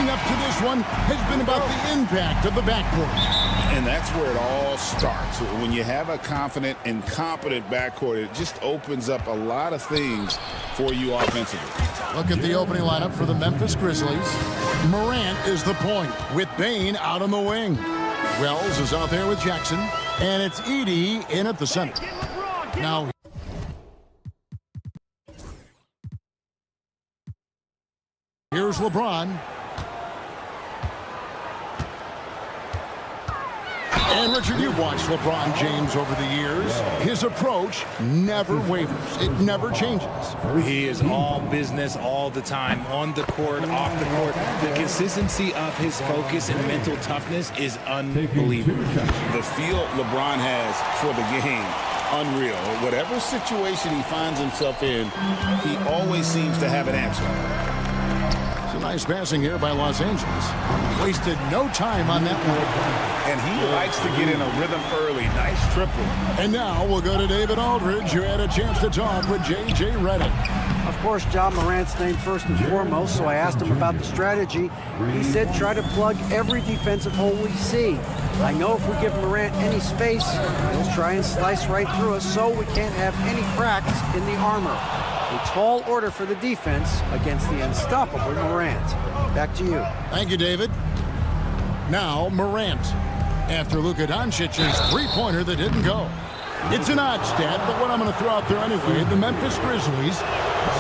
leading up to this one has been about the impact of the backcourt. And that's where it all starts. When you have a confident and competent backcourt, it just opens up a lot of things for you offensively. Look at the opening lineup for the Memphis Grizzlies. Morant is the point with Bane out on the wing. Wells is out there with Jackson. And it's Edey in at the center. Now, here's LeBron. And Richard, you've watched LeBron James over the years. His approach never wavers. It never changes. He is all business all the time, on the court, off the court. The consistency of his focus and mental toughness is unbelievable. The feel LeBron has for the game, unreal. Whatever situation he finds himself in, he always seems to have an answer. Nice passing here by Los Angeles. Wasted no time on that one. And he likes to get in a rhythm early. Nice triple. And now we'll go to David Aldridge, who had a chance to talk with J.J. Redick. Of course, John Morant's named first and foremost, so I asked him about the strategy. He said try to plug every defensive hole we see. I know if we give Morant any space, he'll try and slice right through us, so we can't have any cracks in the armor. A tall order for the defense against the unstoppable Morant. Back to you. Thank you, David. Now, Morant. After Luka Doncic's three-pointer that didn't go. It's an odd stat, but what I'm going to throw out there anyway, the Memphis Grizzlies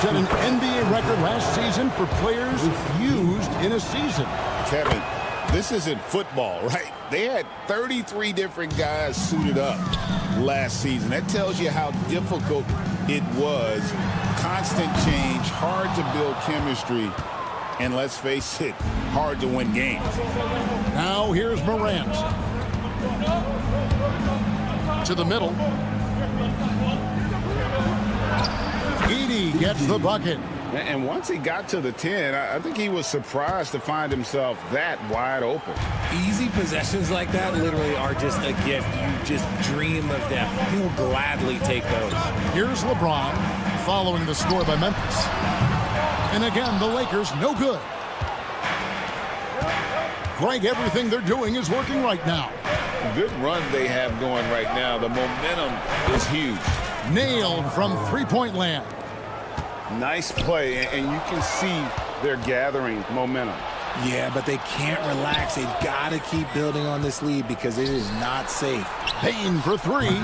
set an NBA record last season for players used in a season. Kevin, this isn't football, right? They had 33 different guys suited up last season. That tells you how difficult it was. Constant change, hard to build chemistry, and let's face it, hard to win games. Now here's Morant. To the middle. Edey gets the bucket. And once he got to the 10, I think he was surprised to find himself that wide open. Easy possessions like that literally are just a gift. You just dream of them. He'll gladly take those. Here's LeBron following the score by Memphis. And again, the Lakers no good. Greg, everything they're doing is working right now. Good run they have going right now. The momentum is huge. Nailed from three-point land. Nice play, and you can see they're gathering momentum. Yeah, but they can't relax. They've got to keep building on this lead because it is not safe. Payne for three.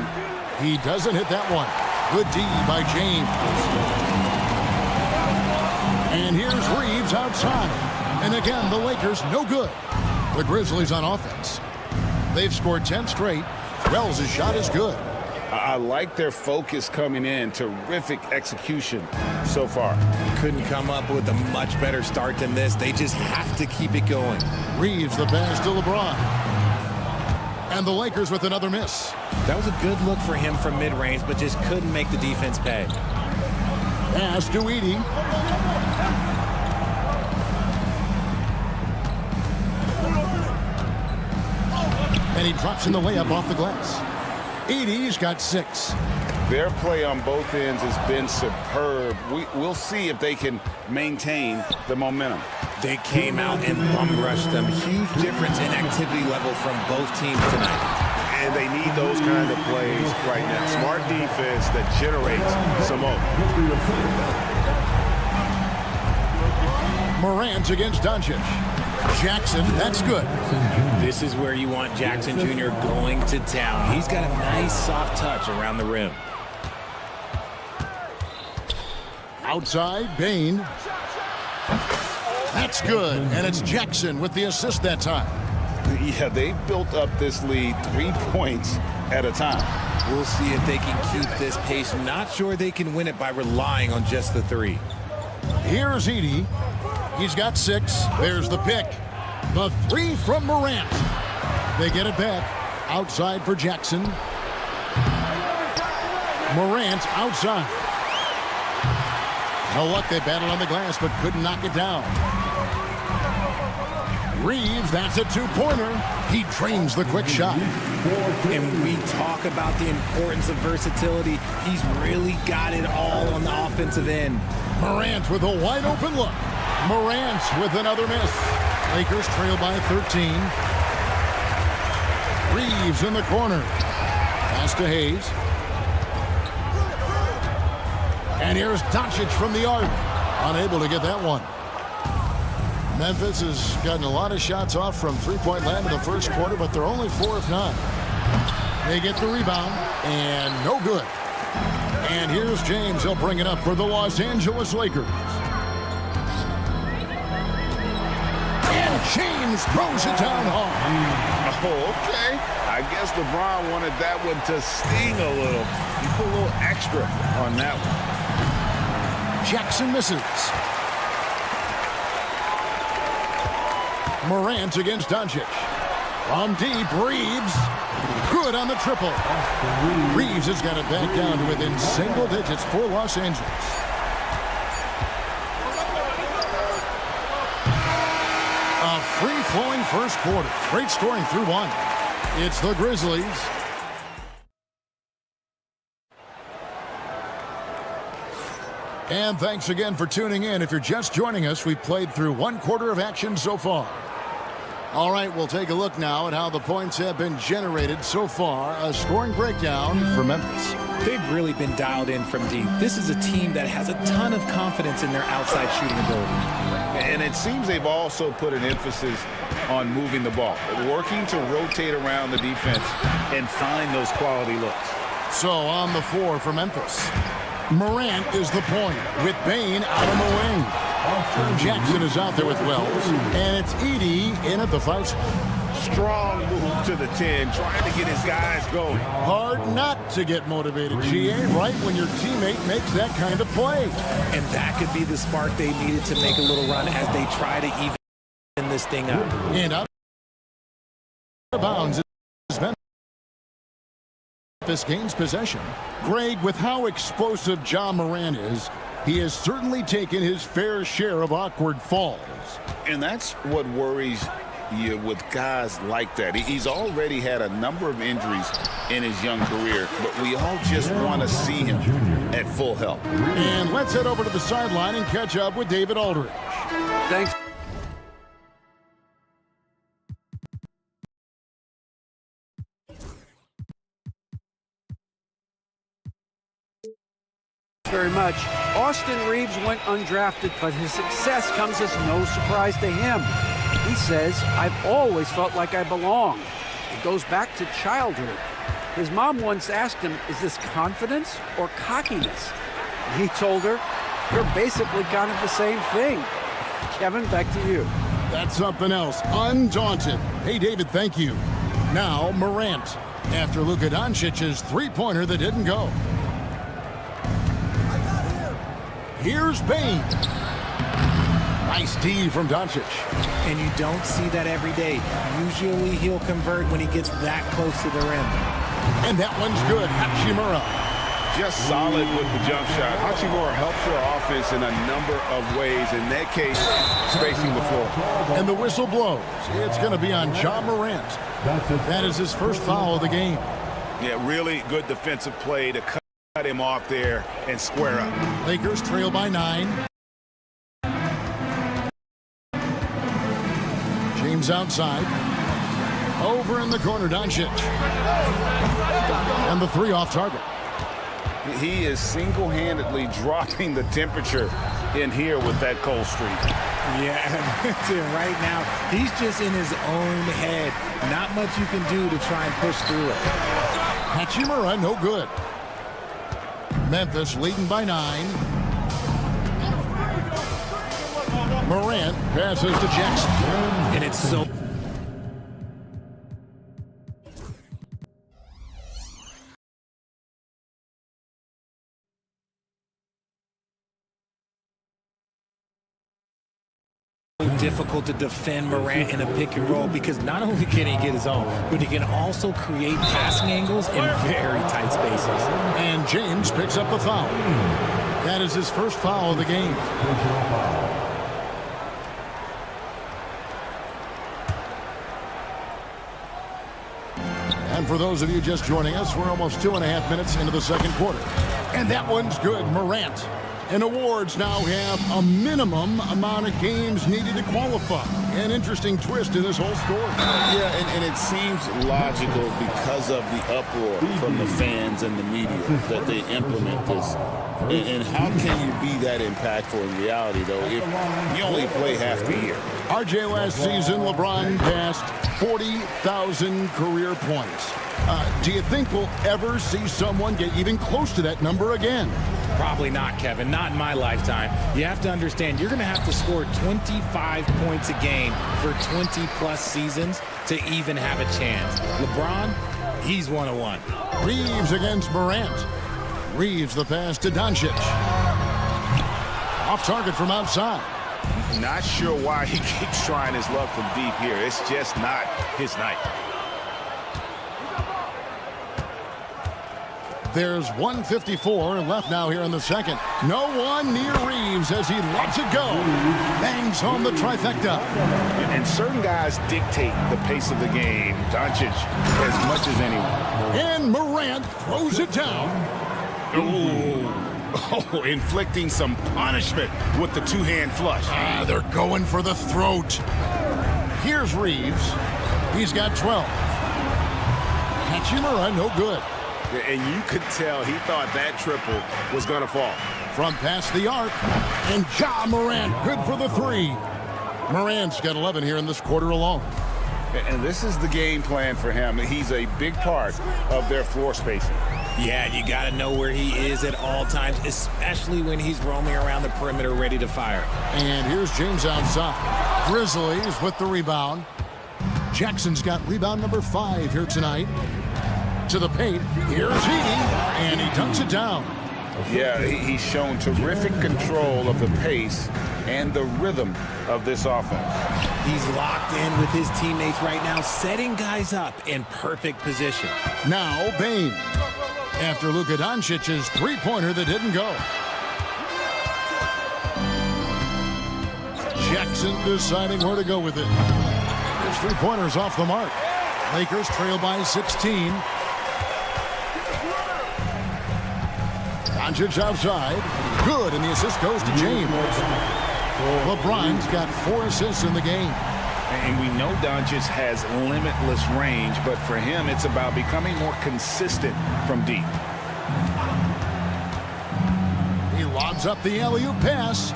He doesn't hit that one. Good D by James. And here's Reeves outside. And again, the Lakers no good. The Grizzlies on offense. They've scored 10 straight. Wells' shot is good. I like their focus coming in. Terrific execution so far. Couldn't come up with a much better start than this. They just have to keep it going. Reeves the pass to LeBron. And the Lakers with another miss. That was a good look for him from mid-range, but just couldn't make the defense pay. Pass to Edey. And he drops in the layup off the glass. Edey's got 6. Their play on both ends has been superb. We'll see if they can maintain the momentum. They came out and bum-rushed them. Huge difference in activity level from both teams tonight. And they need those kind of plays right now. Smart defense that generates some hope. Morant against Doncic. Jackson, that's good. This is where you want Jackson Jr. going to town. He's got a nice soft touch around the rim. Outside, Bane. That's good, and it's Jackson with the assist that time. Yeah, they built up this lead 3 points at a time. We'll see if they can keep this pace. Not sure they can win it by relying on just the 3. Here's Edey. He's got 6. There's the pick. The 3 from Morant. They get it back. Outside for Jackson. Morant outside. No luck. They battled on the glass, but couldn't knock it down. Reeves, that's a 2-pointer. He trains the quick shot. And we talk about the importance of versatility. He's really got it all on the offensive end. Morant with a wide open look. Morant with another miss. Lakers trail by 13. Freez in the corner. Pass to Hayes. And here's Doncic from the arc. Unable to get that one. Memphis has gotten a lot of shots off from three-point land in the first quarter, but they're only 4 if not. They get the rebound, and no good. And here's James. He'll bring it up for the Los Angeles Lakers. And James throws it down hard. Oh, okay. I guess LeBron wanted that one to sting a little. He put a little extra on that one. Jackson misses. Morant against Doncic. From deep, Reeves. Good on the triple. Reeves has got it back down to within single digits for Los Angeles. A free-flowing first quarter. Great scoring through one. It's the Grizzlies. And thanks again for tuning in. If you're just joining us, we've played through one quarter of action so far. All right, we'll take a look now at how the points have been generated so far. A scoring breakdown for Memphis. They've really been dialed in from deep. This is a team that has a ton of confidence in their outside shooting ability. And it seems they've also put an emphasis on moving the ball, working to rotate around the defense and find those quality looks. So on the floor for Memphis, Morant is the point with Bane out on the wing. Jackson is out there with Wells, and it's Edey in at the 5 spot. Strong move to the 10, trying to get his guys going. Hard not to get motivated, GA, right when your teammate makes that kind of play. And that could be the spark they needed to make a little run as they try to even this thing up. And out of bounds is Memphis gains possession. Greg, with how explosive Ja Morant is, he has certainly taken his fair share of awkward falls. And that's what worries you with guys like that. He's already had a number of injuries in his young career, but we all just want to see him at full health. And let's head over to the sideline and catch up with David Aldridge. Thanks very much. Austin Reeves went undrafted, but his success comes as no surprise to him. He says, "I've always felt like I belong." It goes back to childhood. His mom once asked him, "Is this confidence or cockiness?" He told her, "They're basically kind of the same thing." Kevin, back to you. That's something else. Undaunted. Hey, David, thank you. Now, Morant. After Luka Doncic's three-pointer that didn't go. Here's Bane. Nice D from Doncic. And you don't see that every day. Usually he'll convert when he gets that close to the rim. And that one's good. Hachimura. Just solid with the jump shot. Hachimura helps your offense in a number of ways. In that case, spacing the floor. And the whistle blows. It's going to be on Ja Morant. That is his first foul of the game. Yeah, really good defensive play to cut him off there and square up. Lakers trail by 9. James outside. Over in the corner, Doncic. And the 3 off target. He is single-handedly dropping the temperature in here with that cold streak. Yeah, that's it right now. He's just in his own head. Not much you can do to try and push through it. Hachimura, no good. Memphis leading by 9. Morant passes to Jackson. And it's so... difficult to defend Morant in a pick and roll because not only can he get his own, but he can also create passing angles in very tight spaces. And James picks up the foul. That is his first foul of the game. And for those of you just joining us, we're almost 2.5 minutes into the second quarter. And that one's good. Morant. And awards now have a minimum amount of games needed to qualify. An interesting twist to this whole story. Yeah, and it seems logical because of the uproar from the fans and the media that they implement this. And how can you be that impactful in reality, though, if you only play half the year? RJ, last season, LeBron passed 40,000 career points. Do you think we'll ever see someone get even close to that number again? Probably not, Kevin. Not in my lifetime. You have to understand, you're going to have to score 25 points a game for 20-plus seasons to even have a chance. LeBron, he's 101. Reeves against Morant. Reeves the pass to Doncic. Off target from outside. Not sure why he keeps trying his luck from deep here. It's just not his night. There's 1:54 left now here in the second. No one near Reeves as he lets it go. Bangs home the trifecta. And certain guys dictate the pace of the game. Doncic as much as anyone. And Morant throws it down. Oh, inflicting some punishment with the two-hand flush. They're going for the throat. Here's Reeves. He's got 12. Hachimura, no good. And you could tell he thought that triple was going to fall. From past the arc. And Ja Morant, good for the three. Morant's got 11 here in this quarter alone. And this is the game plan for him. He's a big part of their floor spacing. Yeah, you got to know where he is at all times, especially when he's roaming around the perimeter ready to fire. And here's James outside. Grizzlies with the rebound. Jackson's got rebound number 5 here tonight. To the paint. Here's he. And he dunks it down. Yeah, he's shown terrific control of the pace and the rhythm of this offense. He's locked in with his teammates right now, setting guys up in perfect position. Now Bain. After Luka Doncic's three-pointer that didn't go. Jackson deciding where to go with it. His three-pointer's off the mark. Lakers trail by 16. Doncic outside. Good, and the assist goes to James. LeBron's got 4 assists in the game. And we know Doncic has limitless range, but for him, it's about becoming more consistent from deep. He lobs up the alley-oop pass.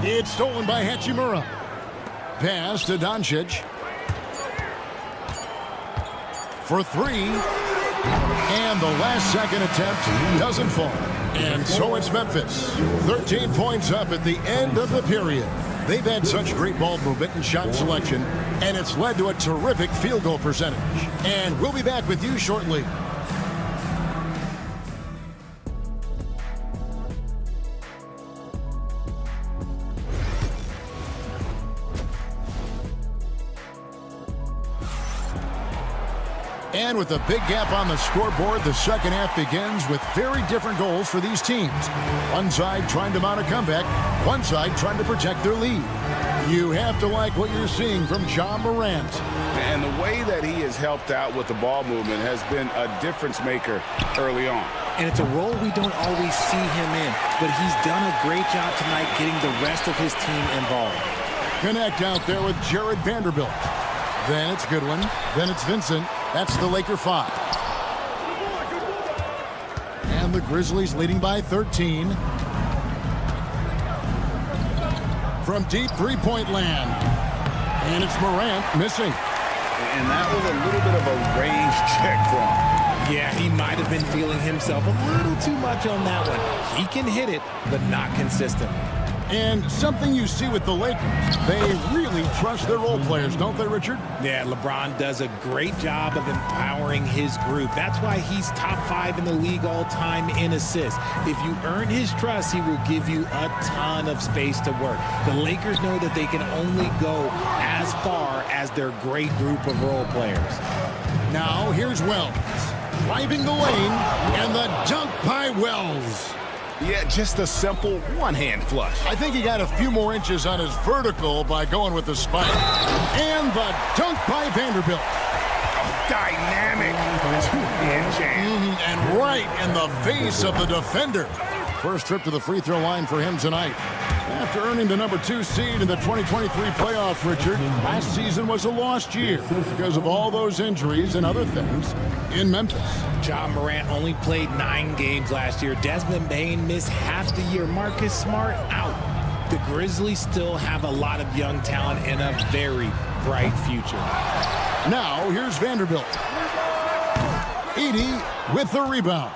It's stolen by Hachimura. Pass to Doncic. For 3. And the last second attempt doesn't fall. And so it's Memphis. 13 points up at the end of the period. They've had such great ball movement and shot selection, and it's led to a terrific field goal percentage. And we'll be back with you shortly. And with a big gap on the scoreboard, the second half begins with very different goals for these teams. One side trying to mount a comeback, one side trying to protect their lead. You have to like what you're seeing from Ja Morant. And the way that he has helped out with the ball movement has been a difference maker early on. And it's a role we don't always see him in, but he's done a great job tonight getting the rest of his team involved. Connect out there with Jared Vanderbilt. Then it's Goodwin. Then it's Vincent. That's the Laker 5. And the Grizzlies leading by 13. From deep three-point land. And it's Morant missing. And that was a little bit of a range check for him. Yeah, he might have been feeling himself a little too much on that one. He can hit it, but not consistently. And something you see with the Lakers, they really trust their role players, don't they, Richard? Yeah, LeBron does a great job of empowering his group. That's why he's top 5 in the league all time in assists. If you earn his trust, he will give you a ton of space to work. The Lakers know that they can only go as far as their great group of role players. Now here's Wells, driving the lane, and the dunk by Wells. Yeah, just a simple one-hand flush. I think he got a few more inches on his vertical by going with the spike. And the dunk by Vanderbilt. Dynamic two-hand jam. And right in the face of the defender. First trip to the free throw line for him tonight. After earning the number 2 seed in the 2023 playoffs, Richard, last season was a lost year because of all those injuries and other things in Memphis. John Morant only played 9 games last year. Desmond Bane missed half the year. Marcus Smart out. The Grizzlies still have a lot of young talent and a very bright future. Now, here's Vanderbilt. Edey with the rebound.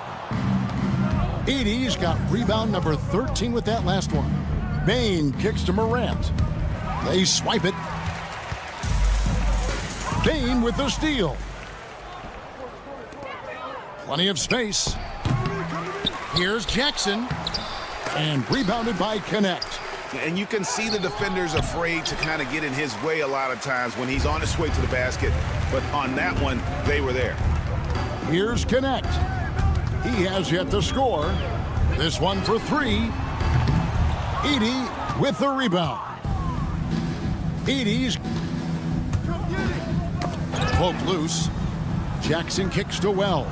Edey's got rebound number 13 with that last one. Bane kicks to Morant. They swipe it. Bane with the steal. Plenty of space. Here's Jackson. And rebounded by Connect. And you can see the defenders afraid to kind of get in his way a lot of times when he's on his way to the basket. But on that one, they were there. Here's Connect. He has yet to score. This one for 3. Edey with the rebound. Edey's poked loose. Jackson kicks to Wells.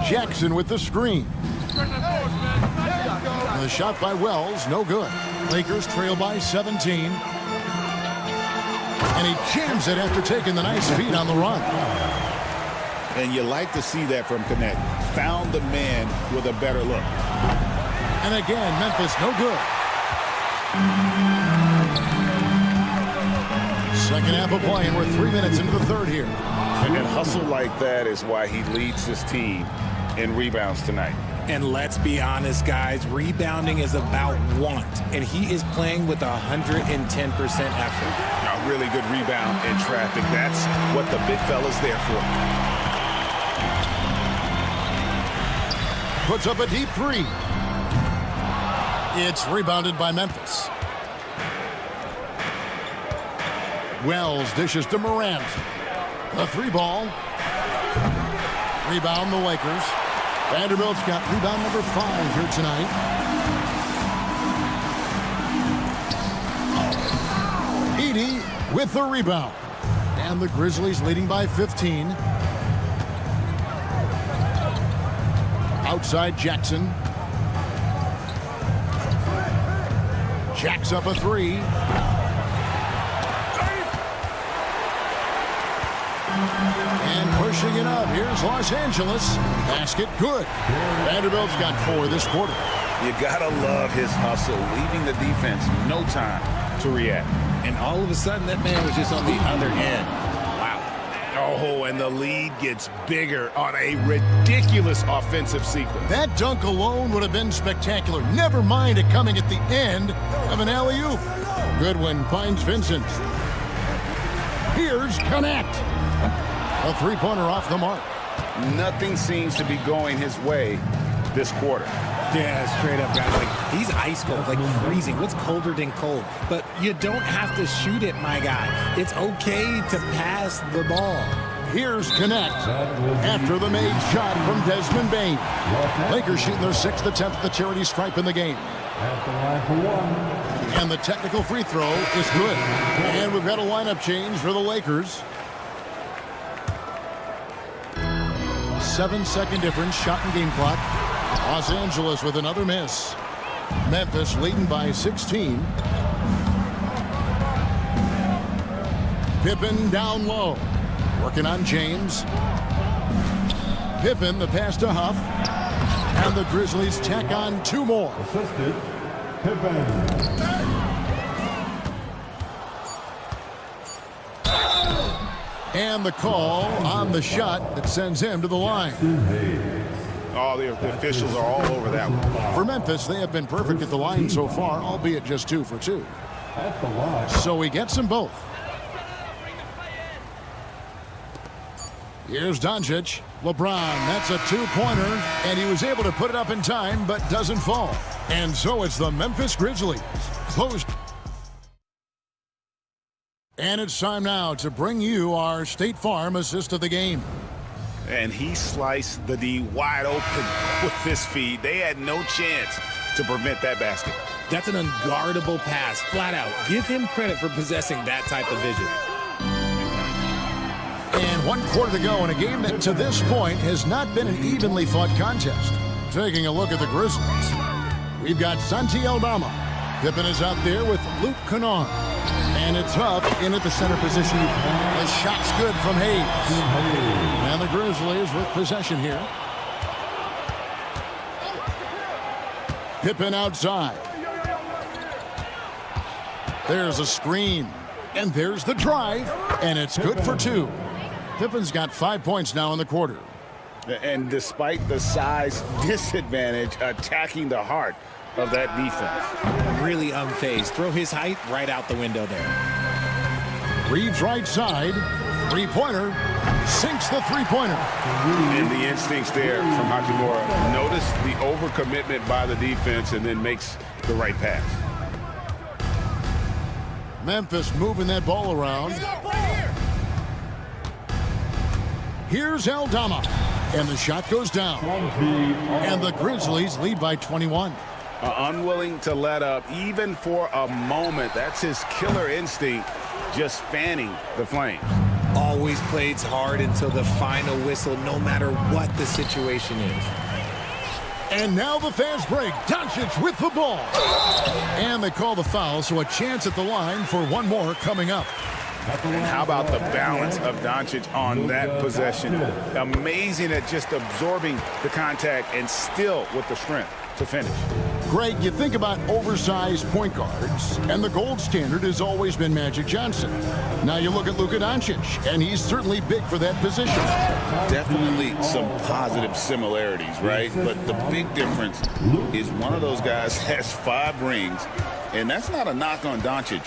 Jackson with the screen. The shot by Wells, no good. Lakers trail by 17. And he jams it after taking the nice feed on the run. And you like to see that from Connect. Found the man with a better look. And again, Memphis, no good. Second half of play, and we're 3 minutes into the third here. And hustle like that is why he leads his team in rebounds tonight. And let's be honest, guys, rebounding is about want, and he is playing with 110% effort. A really good rebound in traffic. That's what the big fella's there for. Puts up a deep 3. It's rebounded by Memphis. Wells dishes to Morant. The 3 ball. Rebound the Lakers. Vanderbilt's got rebound number 5 here tonight. Edey with the rebound. And the Grizzlies leading by 15. Outside Jackson. Jacks up a 3. And pushing it up. Here's Los Angeles. Basket good. Vanderbilt's got 4 this quarter. You gotta love his hustle, leaving the defense no time to react. And all of a sudden, that man was just on the other end. Wow. Oh, and the lead gets bigger on a ridiculous offensive sequence. That dunk alone would have been spectacular. Never mind it coming at the end of an alley-oop. Goodwin finds Vincent. Here's Connect. A 3-pointer off the mark. Nothing seems to be going his way this quarter. Yeah, straight up, guys. Like, he's ice cold, like freezing. What's colder than cold? But you don't have to shoot it, my guy. It's okay to pass the ball. Here's Connect after the made shot from Desmond Bane. Lakers shooting their 6th attempt at the charity stripe in the game. At the line for 1. And the technical free throw is good. And we've got a lineup change for the Lakers. 7-second difference, shot and game clock. Los Angeles with another miss. Memphis leading by 16. Pippen down low. Working on James. Pippen, the pass to Huff. And the Grizzlies tack on 2 more. Assisted, Pippen. And the call on the shot that sends him to the line. Oh, the officials are all over that one. For Memphis, they have been perfect at the line so far, albeit just 2 for 2. At the line. So he gets them both. Here's Doncic. LeBron, that's a 2-pointer, and he was able to put it up in time, but doesn't fall. And so it's the Memphis Grizzlies. Closed. And it's time now to bring you our State Farm assist of the game. And he sliced the D wide open with this feed. They had no chance to prevent that basket. That's an unguardable pass, flat out. Give him credit for possessing that type of vision. And 1 quarter to go in a game that to this point has not been an evenly fought contest. Taking a look at the Grizzlies, we've got Santi Aldama. Pippen is out there with Luke Kennard. And it's Huff in at the center position. The shot's good from Hayes. And the Grizzlies with possession here. Pippen outside. There's a screen. And there's the drive. And it's good for 2. Pippen's got 5 points now in the quarter. And despite the size disadvantage, attacking the heart of that defense. Really unfazed. Throw his height right out the window there. Reeves right side. Three-pointer. Sinks the three-pointer. And the instincts there from Hachimura. Notice the overcommitment by the defense and then makes the right pass. Memphis moving that ball around. Here's Aldama. And the shot goes down. And the Grizzlies lead by 21. Unwilling to let up even for a moment. That's his killer instinct, just fanning the flames. Always plays hard until the final whistle, no matter what the situation is. And now the fast break. Doncic with the ball. And they call the foul, so a chance at the line for one more coming up. And how about the balance of Doncic on that possession? Amazing at just absorbing the contact and still with the strength to finish. Greg, you think about oversized point guards, and the gold standard has always been Magic Johnson. Now you look at Luka Doncic, and he's certainly big for that position. Definitely some positive similarities, right? But the big difference is one of those guys has 5 rings, and that's not a knock on Doncic.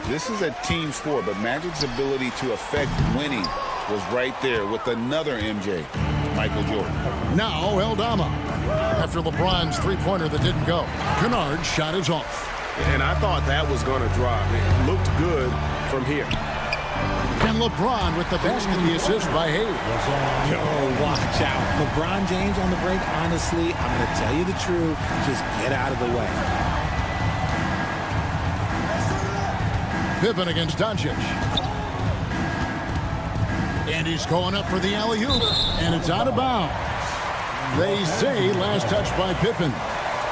This is a team sport, but Magic's ability to affect winning was right there with another MJ, Michael Jordan. Now Aldama. After LeBron's three-pointer that didn't go. Kennard's shot is off. And I thought that was going to drop. It looked good from here. And LeBron with the basket, the assist by Hayes. Oh, watch out. LeBron James on the break, honestly, I'm going to tell you the truth. Just get out of the way. Pippen against Doncic. And he's going up for the alley-oop. And it's out of bounds. They say last touch by Pippen.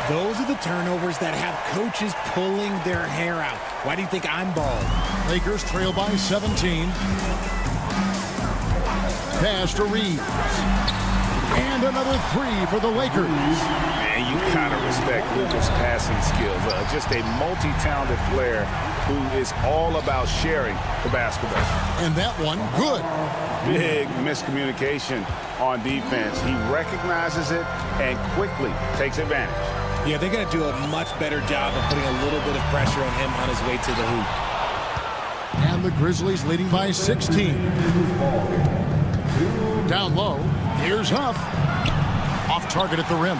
Those are the turnovers that have coaches pulling their hair out. Why do you think I'm bald? Lakers trail by 17. Pass to Reeves. And another 3 for the Lakers. Man, you kind of respect Luka's passing skills. Just a multi-talented player who is all about sharing the basketball. And that one, good. Big miscommunication on defense. He recognizes it and quickly takes advantage. Yeah, they're going to do a much better job of putting a little bit of pressure on him on his way to the hoop. And the Grizzlies leading by 16. Down low, here's Huff. Off target at the rim.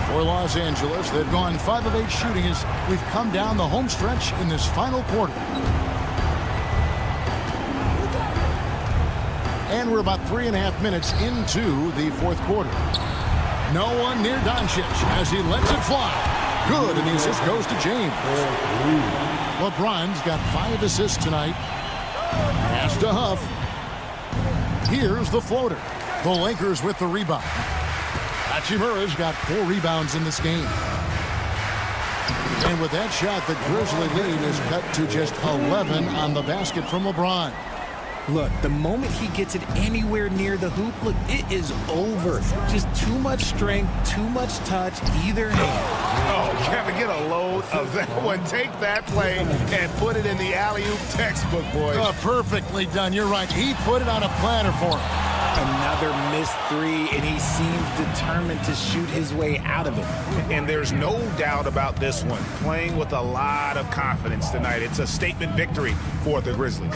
For Los Angeles, they've gone 5 of 8 shooting as we've come down the home stretch in this final quarter. And we're about 3.5 minutes into the fourth quarter. No one near Doncic as he lets it fly. Good, and the assist goes to James. LeBron's got 5 assists tonight. Pass to Huff. Here's the floater. The Lakers with the rebound. Hachimura's got 4 rebounds in this game. And with that shot, the Grizzly lead is cut to just 11 on the basket from LeBron. Look, the moment he gets it anywhere near the hoop, look, it is over. Just too much strength, too much touch, either hand. Oh, Kevin, get a load of that one. Take that play and put it in the alley-oop textbook, boys. Perfectly done. You're right. He put it on a platter for him. Another missed 3, and he seems determined to shoot his way out of it. And there's no doubt about this one. Playing with a lot of confidence tonight. It's a statement victory for the Grizzlies.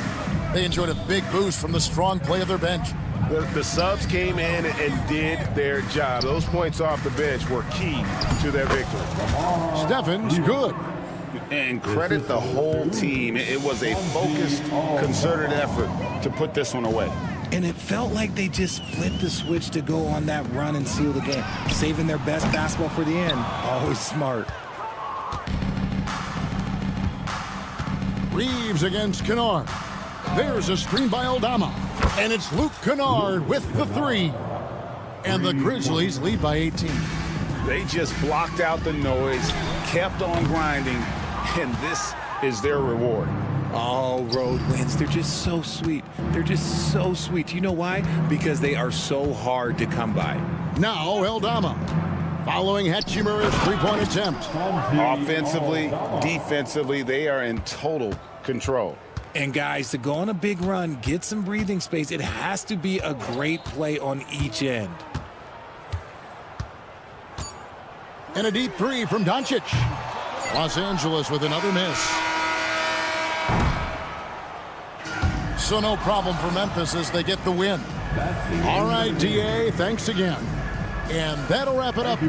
They enjoyed a big boost from the strong play of their bench. The subs came in and did their job. Those points off the bench were key to their victory. Stephens, good. And credit the whole team. It was a focused, concerted effort to put this one away. And it felt like they just flipped the switch to go on that run and seal the game. Saving their best basketball for the end. Always smart. Reeves against Kennard. There's a screen by Aldama. And it's Luke Kennard with the 3. And the Grizzlies lead by 18. They just blocked out the noise, kept on grinding, and this is their reward. All road wins. They're just so sweet. They're just so sweet. You know why? Because they are so hard to come by. Now Eldama following Hachimura's three-point attempt. Offensively, defensively, they are in total control. And guys, to go on a big run, get some breathing space, it has to be a great play on each end. And a deep three from Doncic. Los Angeles with another miss. So no problem for Memphis as they get the win. All right, DA, thanks again. And that'll wrap it up.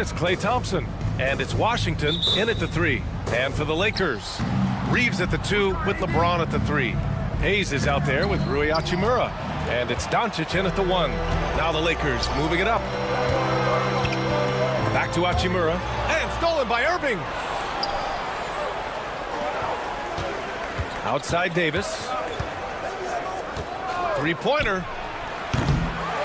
it's Klay Thompson. And it's Washington in at the 3. And for the Lakers, Reeves at the 2 with LeBron at the 3. Hayes is out there with Rui Hachimura. And it's Doncic in at the 1. Now the Lakers moving it up. Back to Hachimura. And stolen by Irving. Outside Davis. Three-pointer.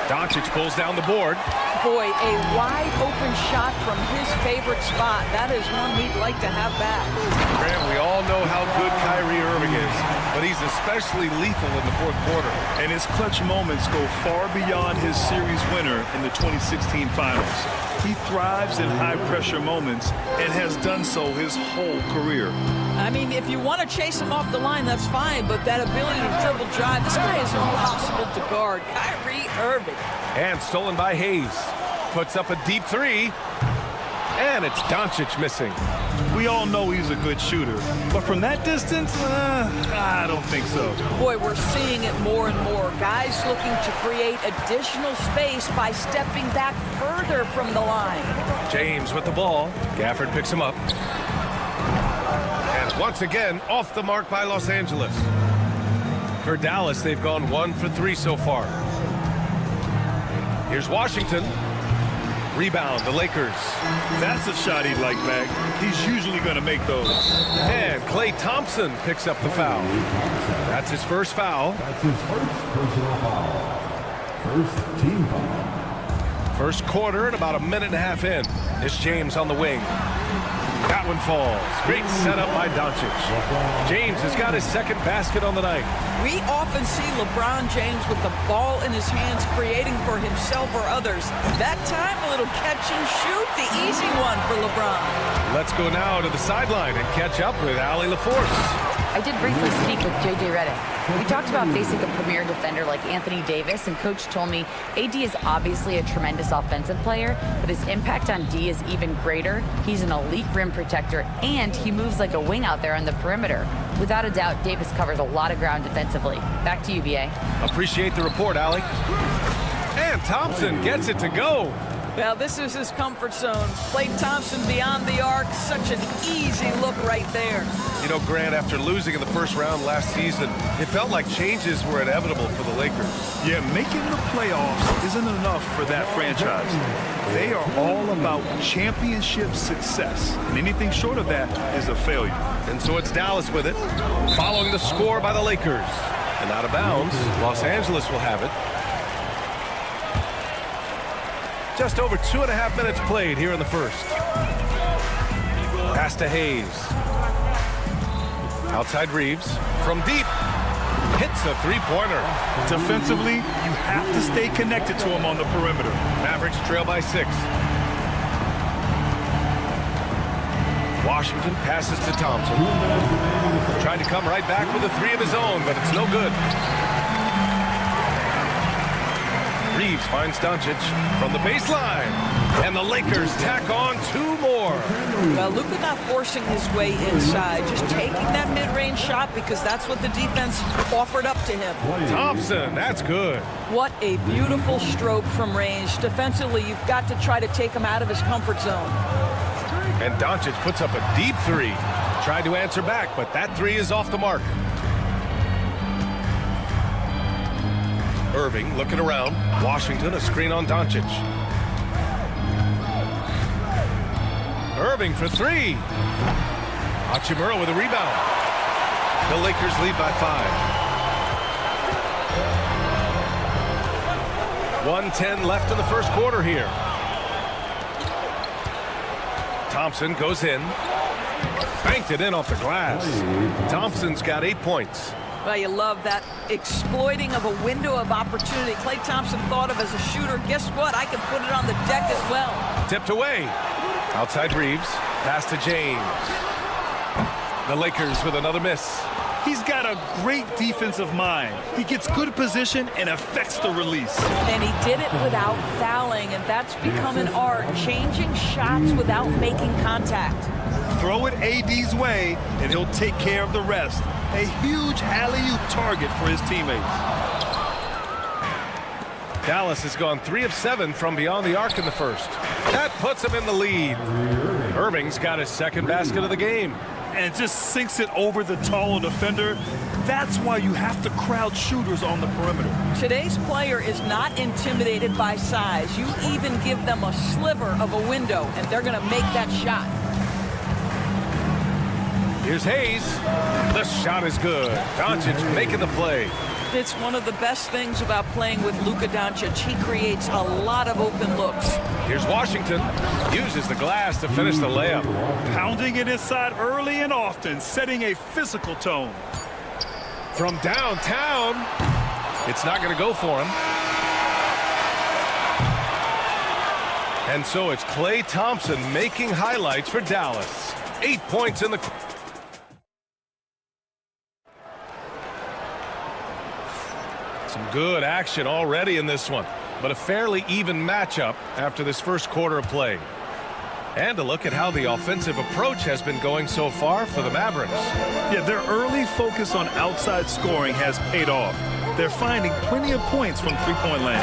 Doncic pulls down the board. Boy, a wide open shot from his favorite spot. That is one he'd like to have back. Grant, we all know how good Kyrie Irving is, but he's especially lethal in the fourth quarter. And his clutch moments go far beyond his series winner in the 2016 finals. He thrives in high-pressure moments and has done so his whole career. I mean, if you want to chase him off the line, that's fine, but that ability to dribble drive, this guy is impossible to guard. Kyrie Irving. And stolen by Hayes. Puts up a deep 3. And it's Doncic missing. We all know he's a good shooter, but from that distance, I don't think so. Boy, we're seeing it more and more. Guys looking to create additional space by stepping back further from the line. James with the ball. Gafford picks him up. And once again, off the mark by Los Angeles. For Dallas, they've gone 1 for 3 so far. Here's Washington. Rebound, the Lakers. That's a shot he'd like back. He's usually going to make those. And Klay Thompson picks up the foul. That's his first foul. That's his first personal foul. First team foul. First quarter and about a minute and a half in. It's James on the wing. That one falls. Great setup by Doncic. James has got his second basket on the night. We often see LeBron James with the ball in his hands creating for himself or others. That time, a little catch and shoot, the easy one for LeBron. Let's go now to the sideline and catch up with Allie LaForce. I did briefly speak with J.J. Redick. We talked about facing a premier defender like Anthony Davis, and Coach told me AD is obviously a tremendous offensive player, but his impact on D is even greater. He's an elite rim protector, and he moves like a wing out there on the perimeter. Without a doubt, Davis covers a lot of ground defensively. Back to you, B.A. Appreciate the report, Allie. And Thompson gets it to go. Well, this is his comfort zone. Klay Thompson beyond the arc. Such an easy look right there. You know, Grant, after losing in the first round last season, it felt like changes were inevitable for the Lakers. Yeah, making the playoffs isn't enough for that franchise. They are all about championship success, and anything short of that is a failure. And so it's Dallas with it, following the score by the Lakers. And out of bounds, Los Angeles will have it. Just over 2.5 minutes played here in the first. Pass to Hayes. Outside Reeves. From deep. Hits a three-pointer. Defensively, you have to stay connected to him on the perimeter. Mavericks trail by 6. Washington passes to Thompson. Tried to come right back with a 3 of his own, but it's no good. Reeves finds Doncic from the baseline. And the Lakers tack on 2 more. Well, Luka not forcing his way inside, just taking that mid-range shot because that's what the defense offered up to him. Thompson, that's good. What a beautiful stroke from range. Defensively, you've got to try to take him out of his comfort zone. And Doncic puts up a deep 3. Tried to answer back, but that 3 is off the mark. Irving looking around. Washington, a screen on Doncic. Irving for 3. Hachimura with a rebound. The Lakers lead by 5. 1:10 left in the first quarter here. Thompson goes in. Banked it in off the glass. Thompson's got 8 points. Well, you love that exploiting of a window of opportunity. Klay Thompson thought of as a shooter. Guess what? I can put it on the deck as well. Tipped away. Outside Reeves. Pass to James. The Lakers with another miss. He's got a great defensive mind. He gets good position and affects the release. And he did it without fouling, and that's become an art. Changing shots without making contact. Throw it AD's way, and he'll take care of the rest. A huge alley-oop target for his teammates. Dallas has gone 3 of 7 from beyond the arc in the first. That puts him in the lead. Irving's got his second basket of the game. And just sinks it over the taller defender. That's why you have to crowd shooters on the perimeter. Today's player is not intimidated by size. You even give them a sliver of a window, and they're going to make that shot. Here's Hayes. The shot is good. Doncic making the play. It's one of the best things about playing with Luka Doncic. He creates a lot of open looks. Here's Washington. Uses the glass to finish the layup. Pounding it inside early and often, setting a physical tone. From downtown, it's not going to go for him. And so it's Klay Thompson making highlights for Dallas. 8 points in the... Some good action already in this one, but a fairly even matchup after this first quarter of play. And a look at how the offensive approach has been going so far for the Mavericks. Yeah, their early focus on outside scoring has paid off. They're finding plenty of points from three-point land.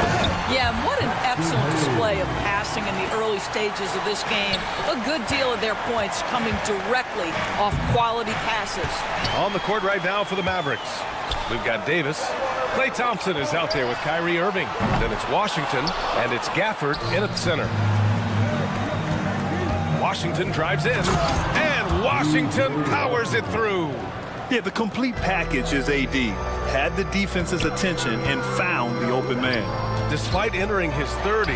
Yeah, and what an excellent display of passing in the early stages of this game. A good deal of their points coming directly off quality passes. On the court right now for the Mavericks, we've got Davis. Klay Thompson is out there with Kyrie Irving. Then it's Washington, and it's Gafford in at the center. Washington drives in, and Washington powers it through. Yeah, the complete package is AD. Had the defense's attention and found the open man. Despite entering his 30s,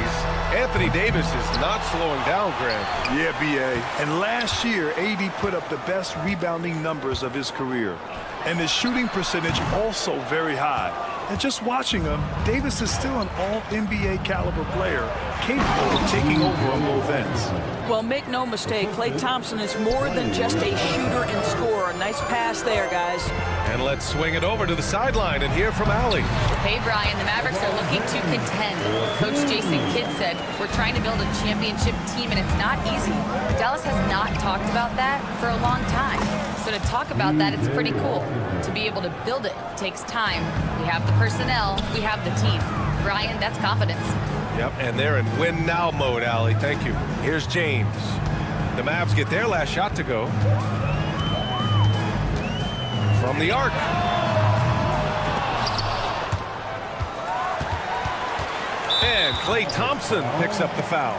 Anthony Davis is not slowing down, Grant. Yeah, B.A. And last year, AD put up the best rebounding numbers of his career. And his shooting percentage also very high. And just watching him, Davis is still an all-NBA caliber player, capable of taking over on both ends. Well, make no mistake, Klay Thompson is more than just a shooter and scorer. Nice pass there, guys. And let's swing it over to the sideline and hear from Allie. Hey, Brian, the Mavericks are looking to contend. Coach Jason Kidd said, we're trying to build a championship team, and it's not easy. Dallas has not talked about that for a long time. So to talk about that, it's pretty cool. To be able to build it takes time. We have the personnel, we have the team. Brian, that's confidence. Yep, and they're in win now mode, Allie. Thank you. Here's James. The Mavs get their last shot to go. From the arc. And Klay Thompson picks up the foul.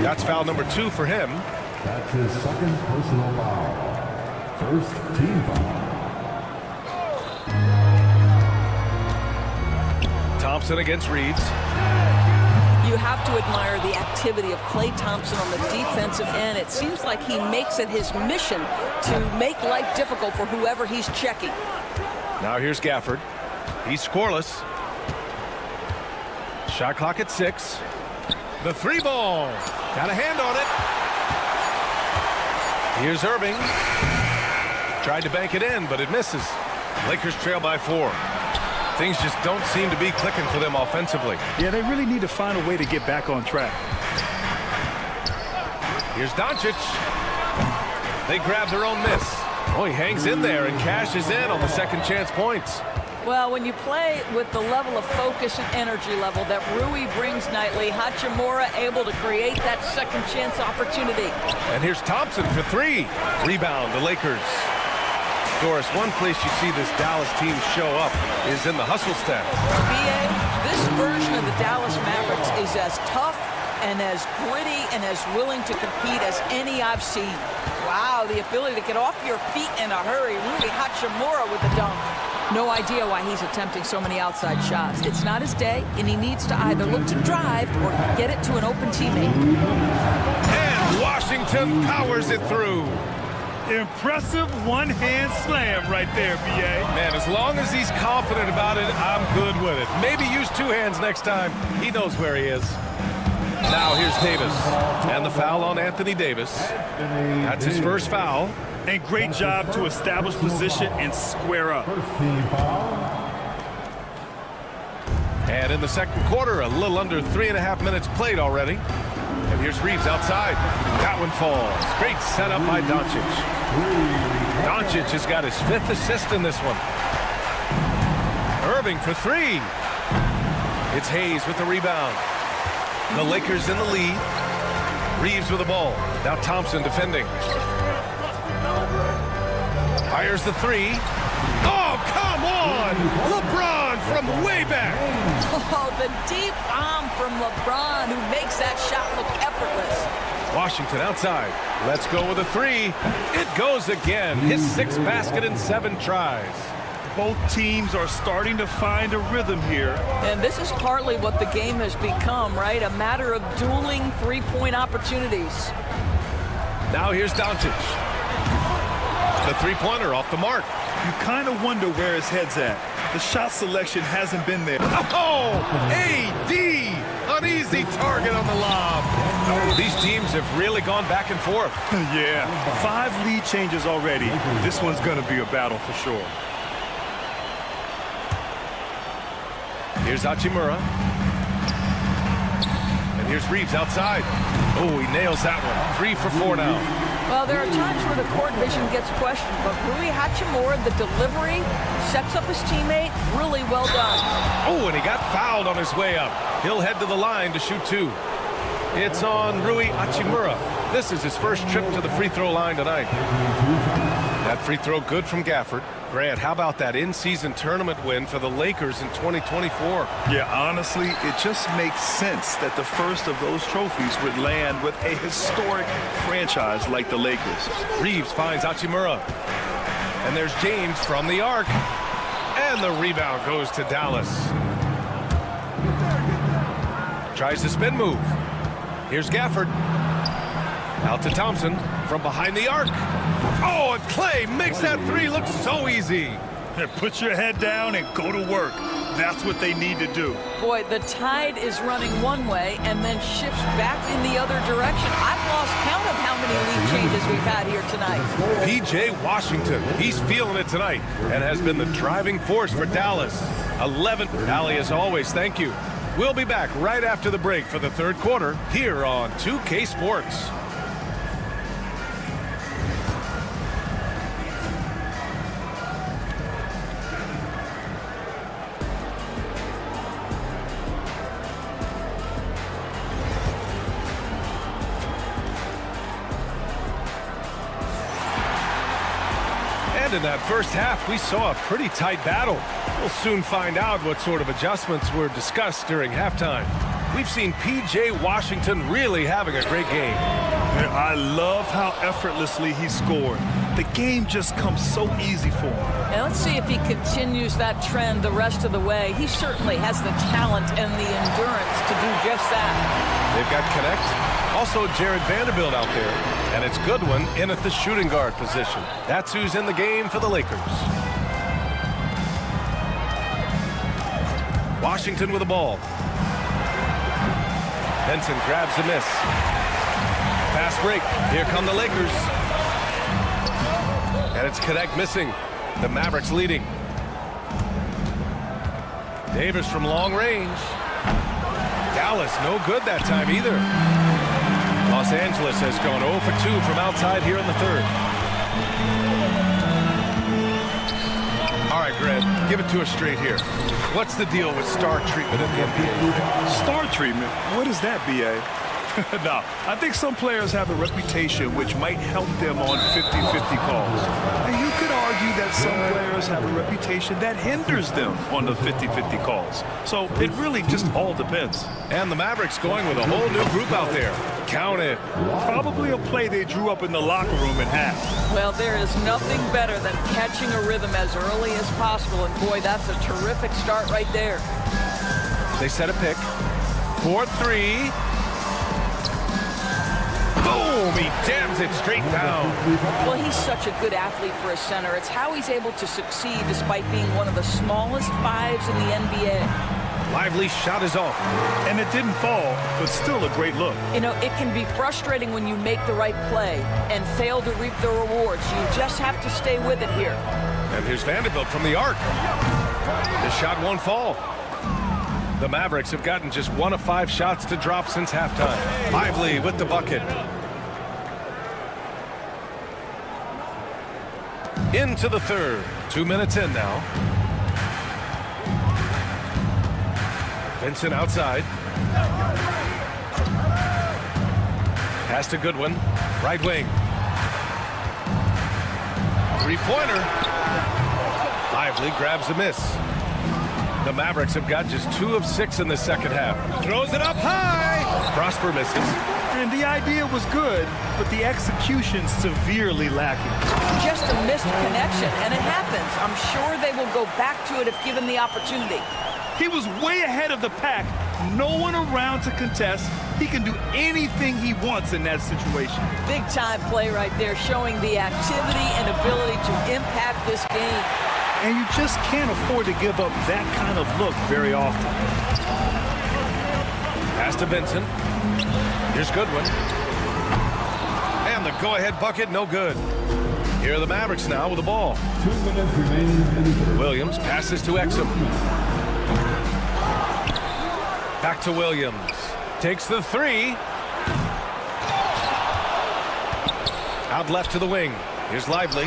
That's foul number 2 for him. That's his second personal foul. First team foul. Thompson against Reeves. You have to admire the activity of Klay Thompson on the defensive end. It seems like he makes it his mission to make life difficult for whoever he's checking. Now here's Gafford. He's scoreless. Shot clock at 6. The 3 ball. Got a hand on it. Here's Irving. Tried to bank it in, but it misses. Lakers trail by 4. Things just don't seem to be clicking for them offensively. Yeah, they really need to find a way to get back on track. Here's Doncic. They grab their own miss. Oh, he hangs in there and cashes in on the second chance points. Well, when you play with the level of focus and energy level that Rui brings nightly, Hachimura able to create that second chance opportunity. And here's Thompson for 3. Rebound, the Lakers. Doris, one place you see this Dallas team show up is in the hustle stat. B.A., this version of the Dallas Mavericks is as tough and as gritty and as willing to compete as any I've seen. Wow, the ability to get off your feet in a hurry. Rui Hachimura with the dunk. No idea why he's attempting so many outside shots. It's not his day, and he needs to either look to drive or get it to an open teammate. And Washington powers it through. Impressive one-hand slam right there, B.A. Man, as long as he's confident about it, I'm good with it. Maybe use 2 hands next time. He knows where he is. Now here's Davis. And the foul on Anthony Davis. That's his first foul. And great job to establish position and square up. And in the second quarter, a little under 3.5 minutes played already. And here's Reeves outside. That one falls. Great setup by Doncic. Doncic has got his 5th assist in this one. Irving for 3. It's Hayes with the rebound. The Lakers in the lead. Reeves with the ball. Now Thompson defending. Fires the three. Oh, come on! LeBron from way back. Oh, the deep bomb from LeBron, who makes that shot look effortless. Washington outside. Let's go with a three. It goes again. His 6th basket in 7 tries. Both teams are starting to find a rhythm here. And this is partly what the game has become, right? A matter of dueling three-point opportunities. Now here's Doncic. The three-pointer off the mark. You kind of wonder where his head's at. The shot selection hasn't been there. Oh, AD! An easy target on the lob. These teams have really gone back and forth. Yeah, 5 lead changes already. This one's going to be a battle for sure. Here's Hachimura. And here's Reeves outside. Oh, he nails that one. 3 for 4 now. Well, there are times where the court vision gets questioned, but Rui Hachimura, the delivery, sets up his teammate. Really well done. Oh, and he got fouled on his way up. He'll head to the line to shoot 2. It's on Rui Hachimura. This is his first trip to the free throw line tonight. That free throw good from Gafford. Grant, how about that in-season tournament win for the Lakers in 2024? Yeah, honestly, it just makes sense that the first of those trophies would land with a historic franchise like the Lakers. Reeves finds Hachimura. And there's James from the arc. And the rebound goes to Dallas. Tries the spin move. Here's Gafford. Out to Thompson from behind the arc. Oh, and Clay makes that 3 look so easy. Put your head down and go to work. That's what they need to do. Boy, the tide is running one way and then shifts back in the other direction. I've lost count of how many lead changes we've had here tonight. P.J. Washington, he's feeling it tonight and has been the driving force for Dallas. 11. Allie, as always, thank you. We'll be back right after the break for the 3rd quarter here on 2K Sports. And in that first half, we saw a pretty tight battle. We'll soon find out what sort of adjustments were discussed during halftime. We've seen P.J. Washington really having a great game. I love how effortlessly he scored. The game just comes so easy for him. And let's see if he continues that trend the rest of the way. He certainly has the talent and the endurance to do just that. They've got Connect. Also Jared Vanderbilt out there. And it's Goodwin in at the shooting guard position. That's who's in the game for the Lakers. Washington with the ball. Benson grabs the miss. Fast break. Here come the Lakers. And it's Connect missing. The Mavericks leading. Davis from long range. Dallas no good that time either. Los Angeles has gone 0 for 2 from outside here in the 3rd. All right, Grant, give it to us straight here. What's the deal with star treatment in the NBA? Star treatment? What is that, B.A.? No, I think some players have a reputation which might help them on 50-50 calls. And you could argue that some players have a reputation that hinders them on the 50-50 calls. So it really just all depends. And the Mavericks going with a whole new group out there. Count it. Probably a play they drew up in the locker room at half. Well, there is nothing better than catching a rhythm as early as possible. And boy, that's a terrific start right there. They set a pick. 4-3. Boom! He jams it straight down. Well, he's such a good athlete for a center. It's how he's able to succeed despite being one of the smallest 5s in the NBA. Lively shot is off. And it didn't fall, but still a great look. You know, it can be frustrating when you make the right play and fail to reap the rewards. You just have to stay with it here. And here's Vanderbilt from the arc. The shot won't fall. The Mavericks have gotten just 1 of 5 shots to drop since halftime. Lively with the bucket. Into the 3rd. 2 minutes in now. Vincent outside. Pass to Goodwin. Right wing. Three-pointer. Lively grabs a miss. The Mavericks have got just 2 of 6 in the second half. Throws it up high. Prosper misses. And the idea was good, but the execution severely lacking. Just a missed connection, and it happens. I'm sure they will go back to it if given the opportunity. He was way ahead of the pack. No one around to contest. He can do anything he wants in that situation. Big time play right there, showing the activity and ability to impact this game. And you just can't afford to give up that kind of look very often. Pass to Vincent. Here's Goodwin. And the go-ahead bucket, no good. Here are the Mavericks now with the ball. 2 minutes remaining. Williams passes to Exum. Back to Williams. Takes the 3. Out left to the wing. Here's Lively.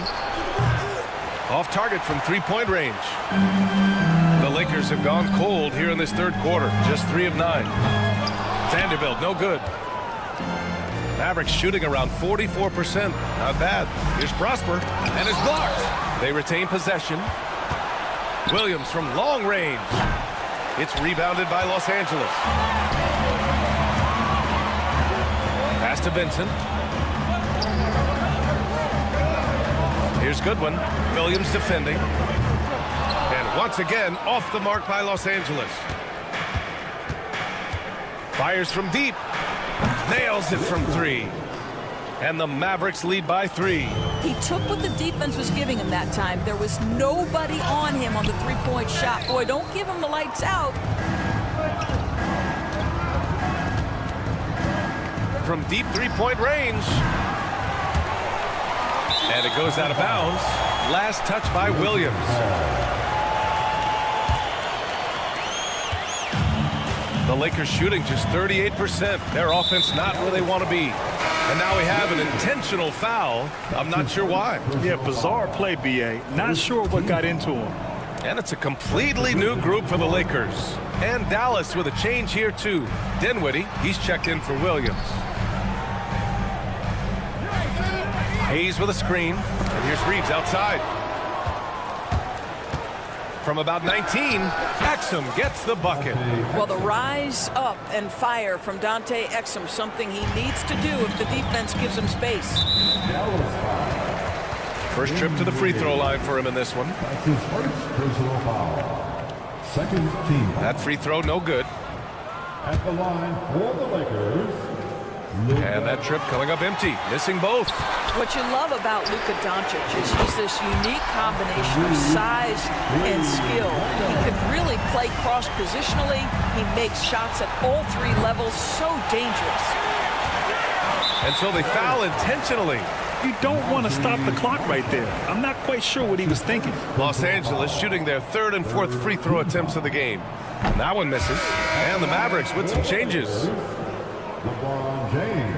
Off target from 3-point range. The Lakers have gone cold here in this third quarter. Just 3 of 9. Vanderbilt, no good. Mavericks shooting around 44%. Not bad. Here's Prosper, and it's blocked. They retain possession. Williams from long range. It's rebounded by Los Angeles. Pass to Vincent. Here's Goodwin. Williams defending. And once again, off the mark by Los Angeles. Fires from deep. Nails it from 3. And the Mavericks lead by 3. He took what the defense was giving him that time. There was nobody on him on the three-point shot. Boy, don't give him the lights out. From deep 3-point range. And it goes out of bounds. Last touch by Williams. The Lakers shooting just 38%. Their offense not where they want to be. And now we have an intentional foul. I'm not sure why. Yeah, bizarre play, B.A. Not sure what got into him. And it's a completely new group for the Lakers. And Dallas with a change here, too. Dinwiddie, he's checked in for Williams. Hayes with a screen. And here's Freez outside. From about 19, Exum gets the bucket. Well, the rise up and fire from Dante Exum, something he needs to do if the defense gives him space. First trip to the free throw line for him in this one. That's his first personal foul. Second team. That free throw no good. At the line for the Lakers. Luka. And that trip coming up empty, missing both. What you love about Luka Doncic is he's this unique combination of size and skill. He can really play cross-positionally. He makes shots at all 3 levels, so dangerous. And so they foul intentionally. You don't want to stop the clock right there. I'm not quite sure what he was thinking. Los Angeles shooting their 3rd and 4th free throw attempts of the game. And that one misses. And the Mavericks with some changes. LeBron James.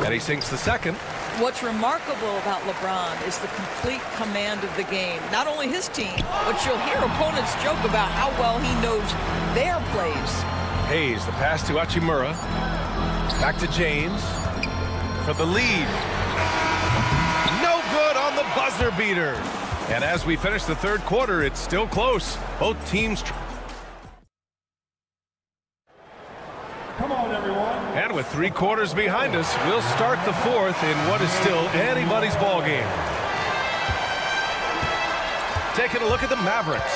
And he sinks the second. What's remarkable about LeBron is the complete command of the game. Not only his team, but you'll hear opponents joke about how well he knows their plays. Hayes, the pass to Hachimura. Back to James for the lead. No good on the buzzer beater. And as we finish the third quarter, it's still close. Both teams. Come on, everyone. And with 3 quarters behind us, we'll start the 4th in what is still anybody's ball game. Taking a look at the Mavericks.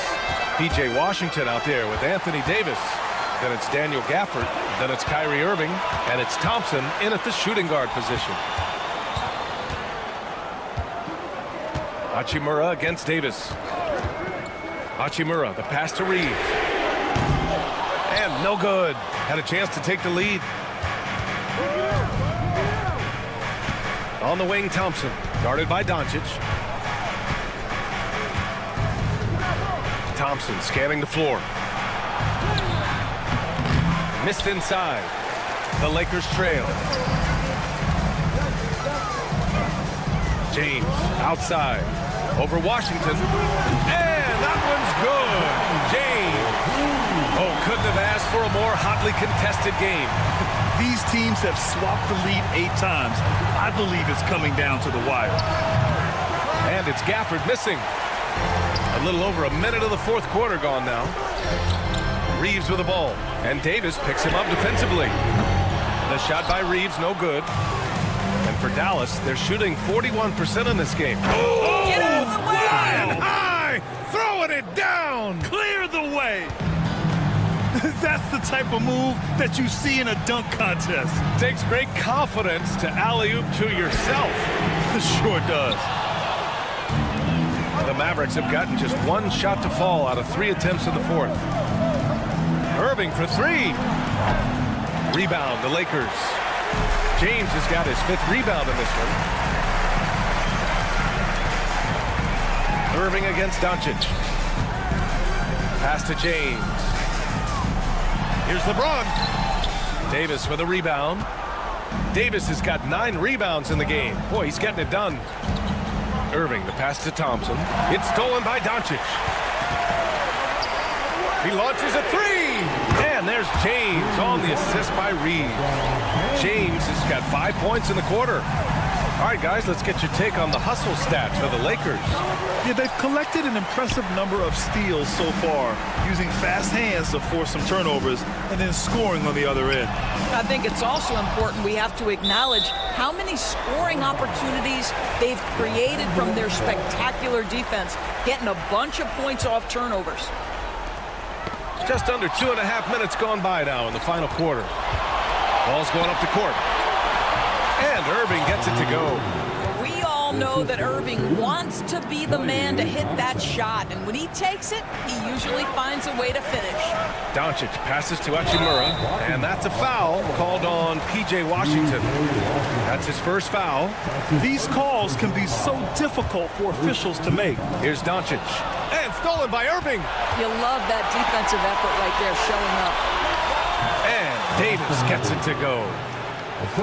P.J. Washington out there with Anthony Davis. Then it's Daniel Gafford. Then it's Kyrie Irving. And it's Thompson in at the shooting guard position. Hachimura against Davis. Hachimura, the pass to Reeves. And no good. Had a chance to take the lead. On the wing, Thompson. Guarded by Doncic. Thompson scanning the floor. Missed inside. The Lakers trail. James outside. Over Washington. And that one's good. James. Oh, couldn't have asked for a more hotly contested game. These teams have swapped the lead 8 times. I believe it's coming down to the wire. And it's Gafford missing. A little over a minute of the fourth quarter gone now. Reeves with the ball, and Davis picks him up defensively. The shot by Reeves, no good. And for Dallas, they're shooting 41% in this game. Oh, get out of the way! Flying high, throwing it down. Clear the way! That's the type of move that you see in a dunk contest. Takes great confidence to alley-oop to yourself. It sure does. The Mavericks have gotten just one shot to fall out of 3 attempts in the fourth. Irving for 3. Rebound, the Lakers. James has got his 5th rebound in this one. Irving against Doncic. Pass to James. Here's LeBron. Davis for the rebound. Davis has got 9 rebounds in the game. Boy, he's getting it done. Irving, the pass to Thompson. It's stolen by Doncic. He launches a 3. And there's James on the assist by Reeves. James has got 5 points in the quarter. All right, guys, let's get your take on the hustle stats for the Lakers. Yeah, they've collected an impressive number of steals so far, using fast hands to force some turnovers and then scoring on the other end. I think it's also important we have to acknowledge how many scoring opportunities they've created from their spectacular defense, getting a bunch of points off turnovers. Just under 2.5 minutes gone by now in the final quarter. Ball's going up the court. And Irving gets it to go. We all know that Irving wants to be the man to hit that shot, and when he takes it, he usually finds a way to finish. Doncic passes to Hachimura, and that's a foul called on P.J. Washington. That's his first foul. These calls can be so difficult for officials to make. Here's Doncic, and stolen by Irving. You love that defensive effort right there showing up. And Davis gets it to go.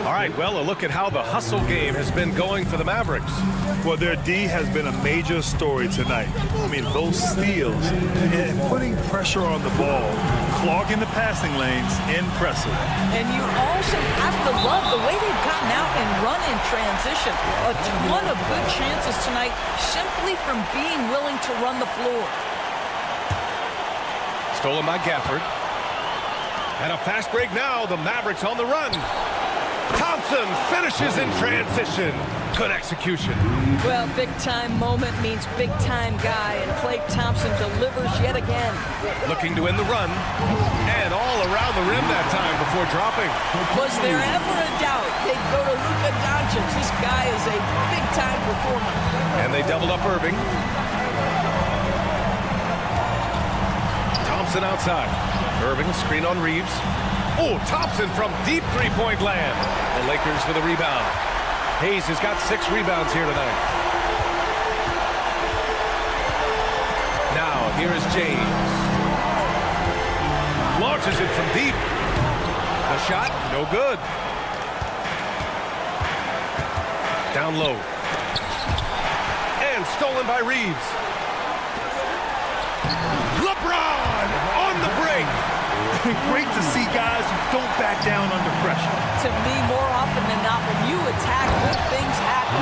All right, well, a look at how the hustle game has been going for the Mavericks. Well, their D has been a major story tonight. I mean, those steals and putting pressure on the ball, clogging the passing lanes, impressive. And you also have to love the way they've gotten out and run in transition. A ton of good chances tonight simply from being willing to run the floor. Stolen by Gafford. And a fast break now. The Mavericks on the run. Thompson finishes in transition. Good execution. Well, big-time moment means big-time guy, and Klay Thompson delivers yet again. Looking to win the run, and all around the rim that time before dropping. Was there ever a doubt they'd go to Luka Doncic? This guy is a big-time performer. And they doubled up Irving. Thompson outside. Irving, screen on Reeves. Oh, Thompson from deep three-point land. The Lakers with a rebound. Hayes has got 6 rebounds here tonight. Now, here is James. Launches it from deep. The shot, no good. Down low. And stolen by Reeves. LeBron on the break. Great to see guys who don't back down under pressure. To me, more often than not, when you attack, good things happen.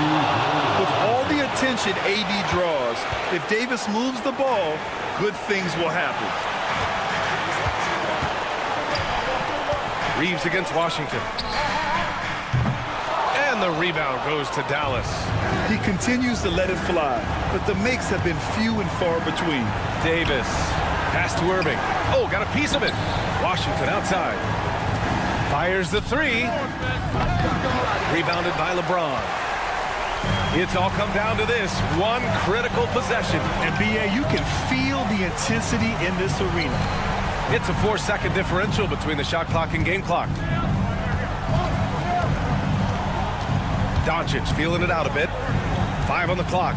With all the attention AD draws, if Davis moves the ball, good things will happen. Reeves against Washington. And the rebound goes to Dallas. He continues to let it fly, but the makes have been few and far between. Davis. Pass to Irving. Oh, got a piece of it. Washington outside. Fires the 3. Rebounded by LeBron. It's all come down to this one critical possession. And B.A., you can feel the intensity in this arena. It's a 4-second differential between the shot clock and game clock. Doncic feeling it out a bit. 5 on the clock.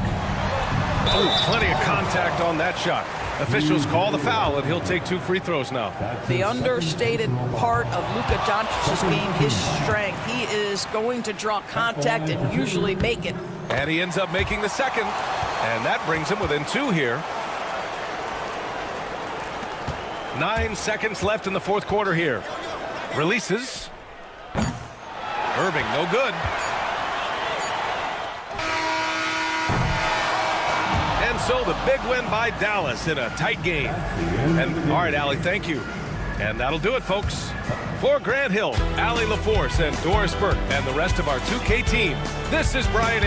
Oh, plenty of contact on that shot. Officials call the foul, and he'll take 2 free throws now. The understated part of Luka Doncic's game, his strength. He is going to draw contact and usually make it. And he ends up making the second, and that brings him within 2 here. 9 seconds left in the fourth quarter here. Releases. Irving, no good. And so the big win by Dallas in a tight game. And all right, Allie, thank you. And that'll do it, folks. For Grant Hill, Allie LaForce, and Doris Burke, and the rest of our 2K team, this is Brian.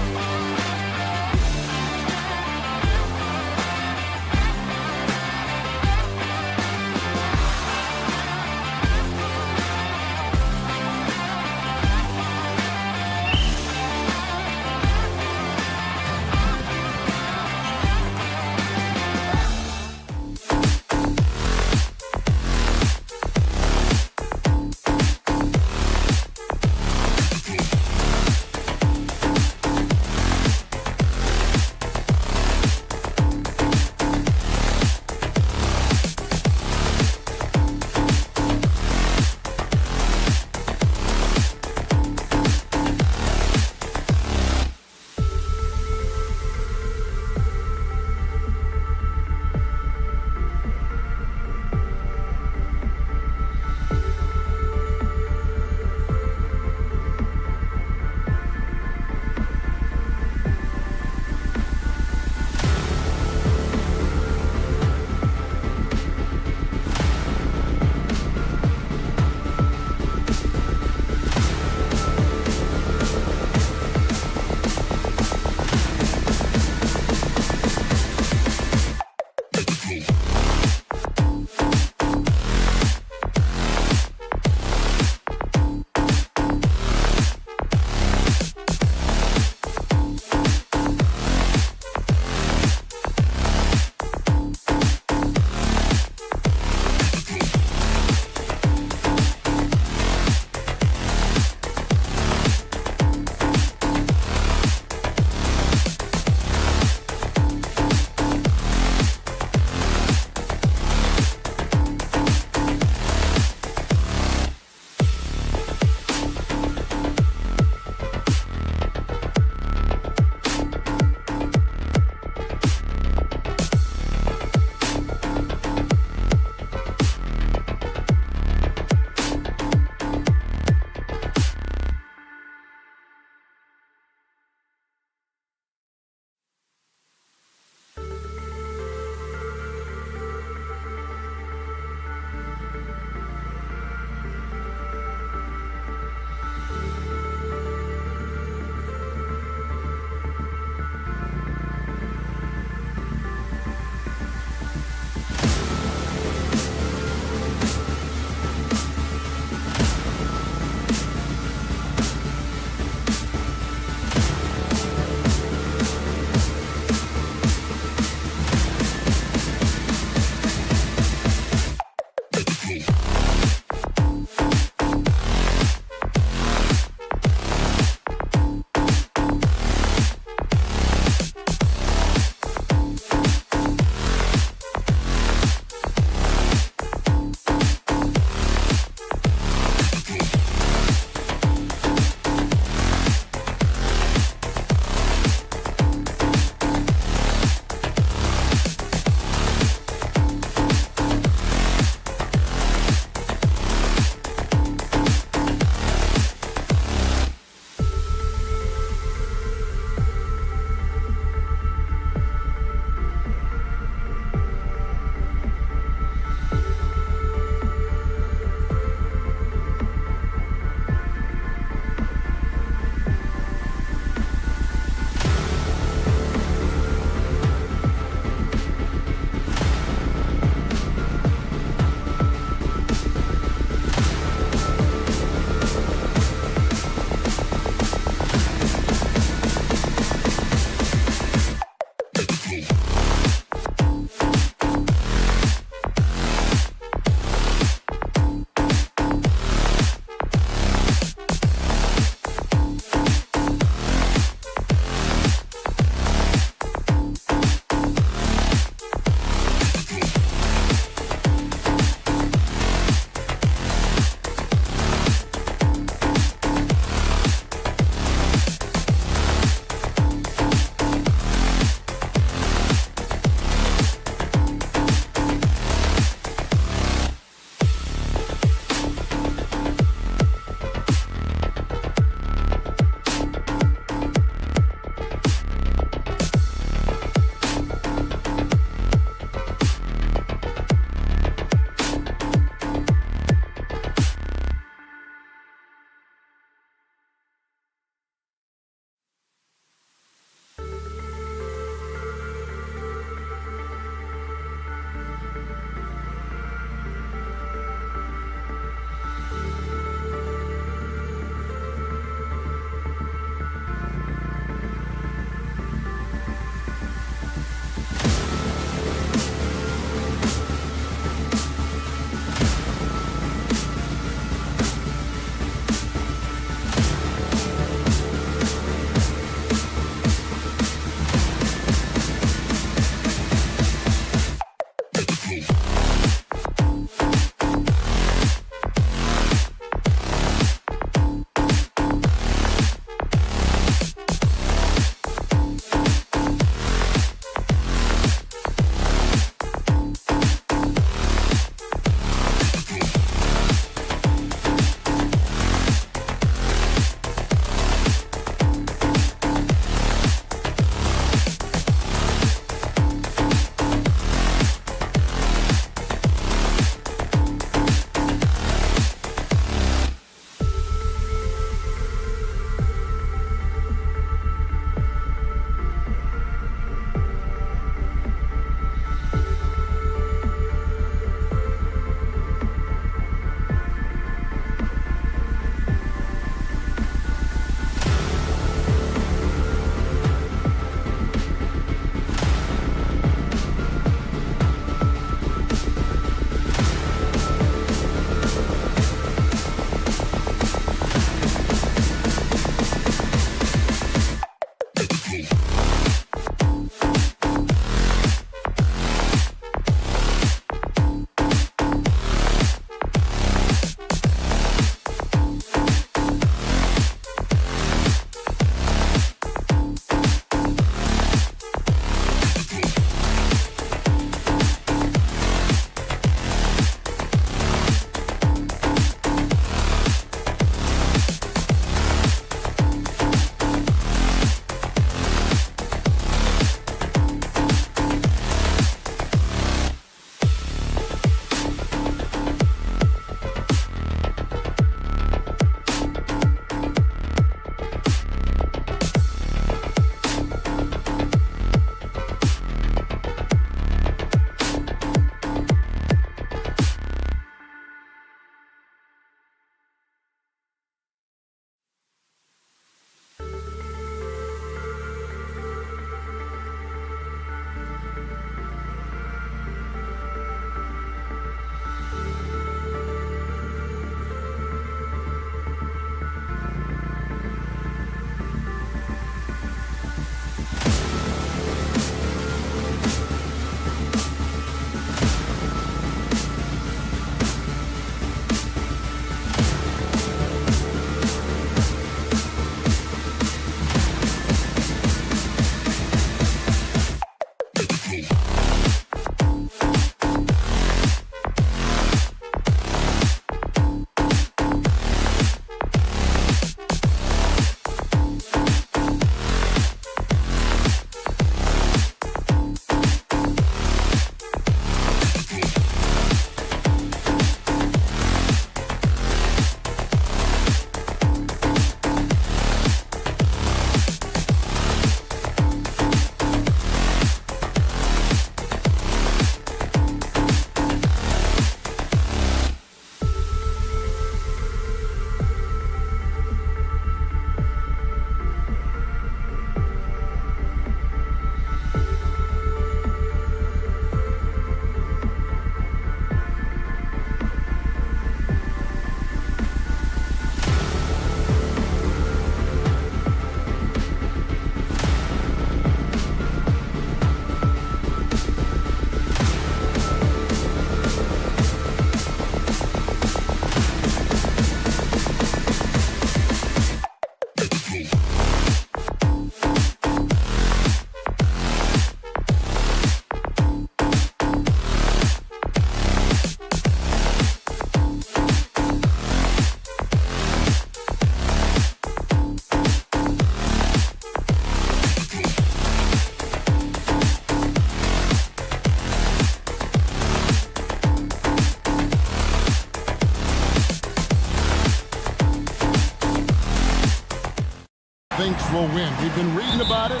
thinks will win. We've been reading about it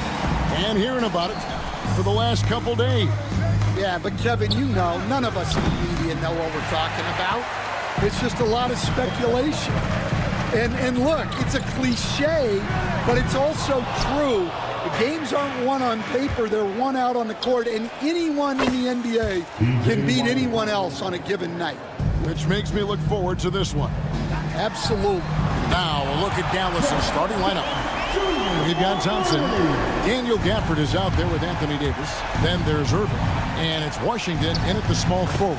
and hearing about it for the last couple days. Yeah, but Kevin, you know, none of us in the media know what we're talking about. It's just a lot of speculation. And look, it's a cliche, but it's also true. The games aren't won on paper, they're won out on the court, and anyone in the NBA can beat anyone else on a given night. Which makes me look forward to this one. Absolutely. Now a look at Dallas' starting lineup. We've got Thompson. Daniel Gafford is out there with Anthony Davis. Then there's Irving. And it's Washington in at the small forward.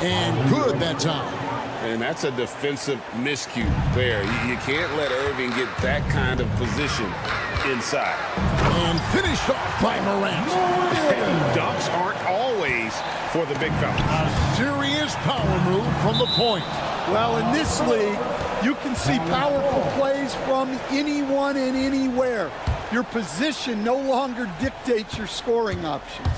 And good that time. And that's a defensive miscue there. You can't let Irving get that kind of position inside. And finished off by Morant. And dunks aren't always for the big fella. A serious power move from the point. Well, in this league, you can see powerful plays from anyone and anywhere. Your position no longer dictates your scoring options.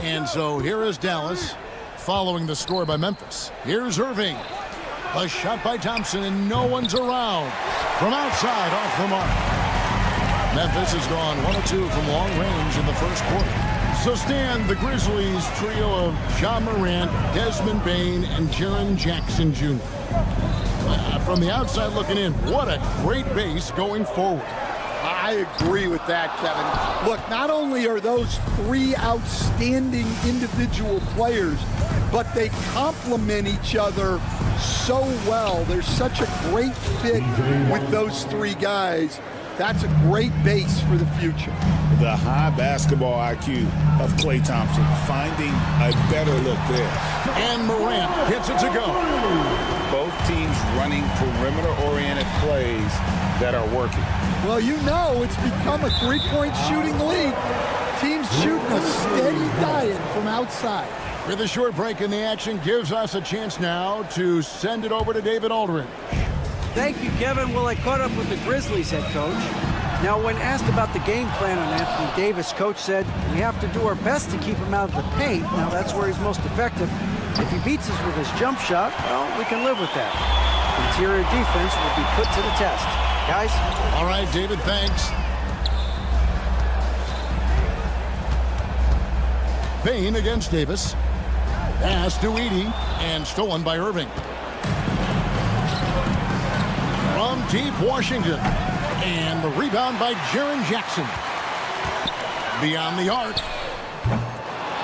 And so here is Dallas following the score by Memphis. Here's Irving. A shot by Thompson, and no one's around. From outside, off the mark. Memphis has gone 1 of 2 from long range in the first quarter. So stand the Grizzlies trio of Ja Morant, Desmond Bane, and Jaren Jackson Jr. From the outside looking in, what a great base going forward. I agree with that, Kevin. Look, not only are those three outstanding individual players, but they complement each other so well. There's such a great fit with those three guys. That's a great base for the future. The high basketball IQ of Klay Thompson, finding a better look there. And Morant gets it to go. Both teams running perimeter-oriented plays that are working. Well, you know it's become a three-point shooting league. Teams shooting a steady diet from outside. With a short break in the action, gives us a chance now to send it over to David Aldridge. Thank you, Kevin. Well, I caught up with the Grizzlies head coach. Now, when asked about the game plan on Anthony Davis, coach said, we have to do our best to keep him out of the paint. Now, that's where he's most effective. If he beats us with his jump shot, well, we can live with that. Interior defense will be put to the test. Guys? All right, David, thanks. Payne against Davis. Pass to Edey, and stolen by Irving. From deep Washington. And the rebound by Jaren Jackson. Beyond the arc.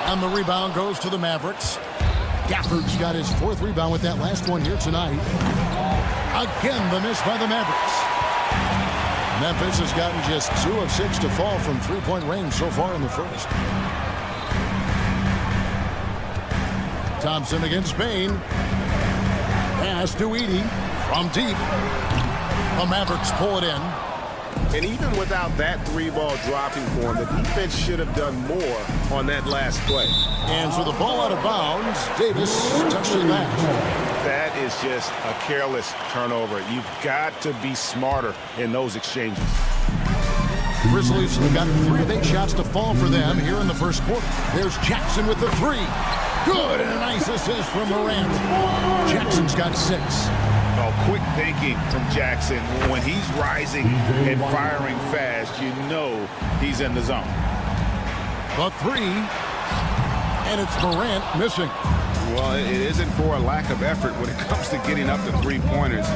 And the rebound goes to the Mavericks. Gafford's got his 4th rebound with that last one here tonight. Again, the miss by the Mavericks. Memphis has gotten just 2 of 6 to fall from three-point range so far in the first. Thompson against Payne. Pass to Edey from deep. The Mavericks pull it in. And even without that 3-ball dropping for him, the defense should have done more on that last play. And so the ball out of bounds. Davis touched it back. That is just a careless turnover. You've got to be smarter in those exchanges. Grizzlies have got 3 of 8 shots to fall for them here in the first quarter. There's Jackson with the 3. Good, and a nice assist from Morant. Jackson's got 6. Oh, quick thinking from Jackson. When he's rising and firing fast, you know he's in the zone. The 3, and it's Morant missing. Well, it isn't for a lack of effort when it comes to getting up to 3-pointers,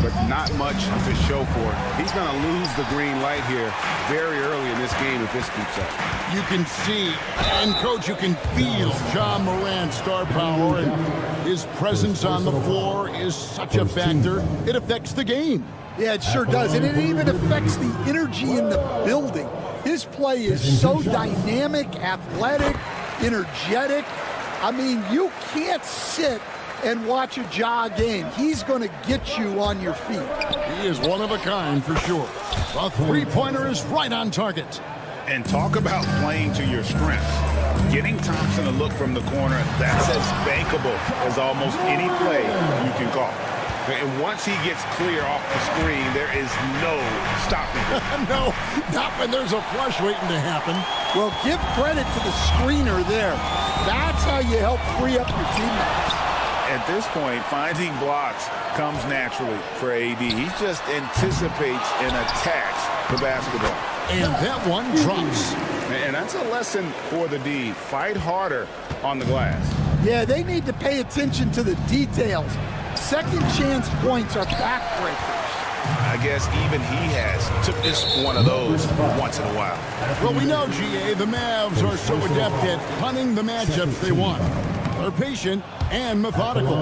but not much to show for it. He's going to lose the green light here very early in this game if this keeps up. You can see, and coach, you can feel John Morant's star power, and his presence on the floor is such a factor. It affects the game. Yeah, it sure does, and it even affects the energy in the building. His play is so dynamic, athletic, energetic. I mean, you can't sit and watch a Ja game. He's going to get you on your feet. He is one of a kind for sure. The 3-pointer is right on target. And talk about playing to your strengths. Getting Thompson a look from the corner, that's as bankable as almost any play you can call. And once he gets clear off the screen, there is no stopping him. No, not when there's a flush waiting to happen. Well, give credit to the screener there. That's how you help free up your teammates. At this point, finding blocks comes naturally for AD. He just anticipates and attacks the basketball. And that one drops. And that's a lesson for the D. Fight harder on the glass. Yeah, they need to pay attention to the details. Second chance points are backbreakers. I guess even he took this one of those once in a while. Well, we know, GA, the Mavs are so adept at punting the matchups they want. They're patient and methodical.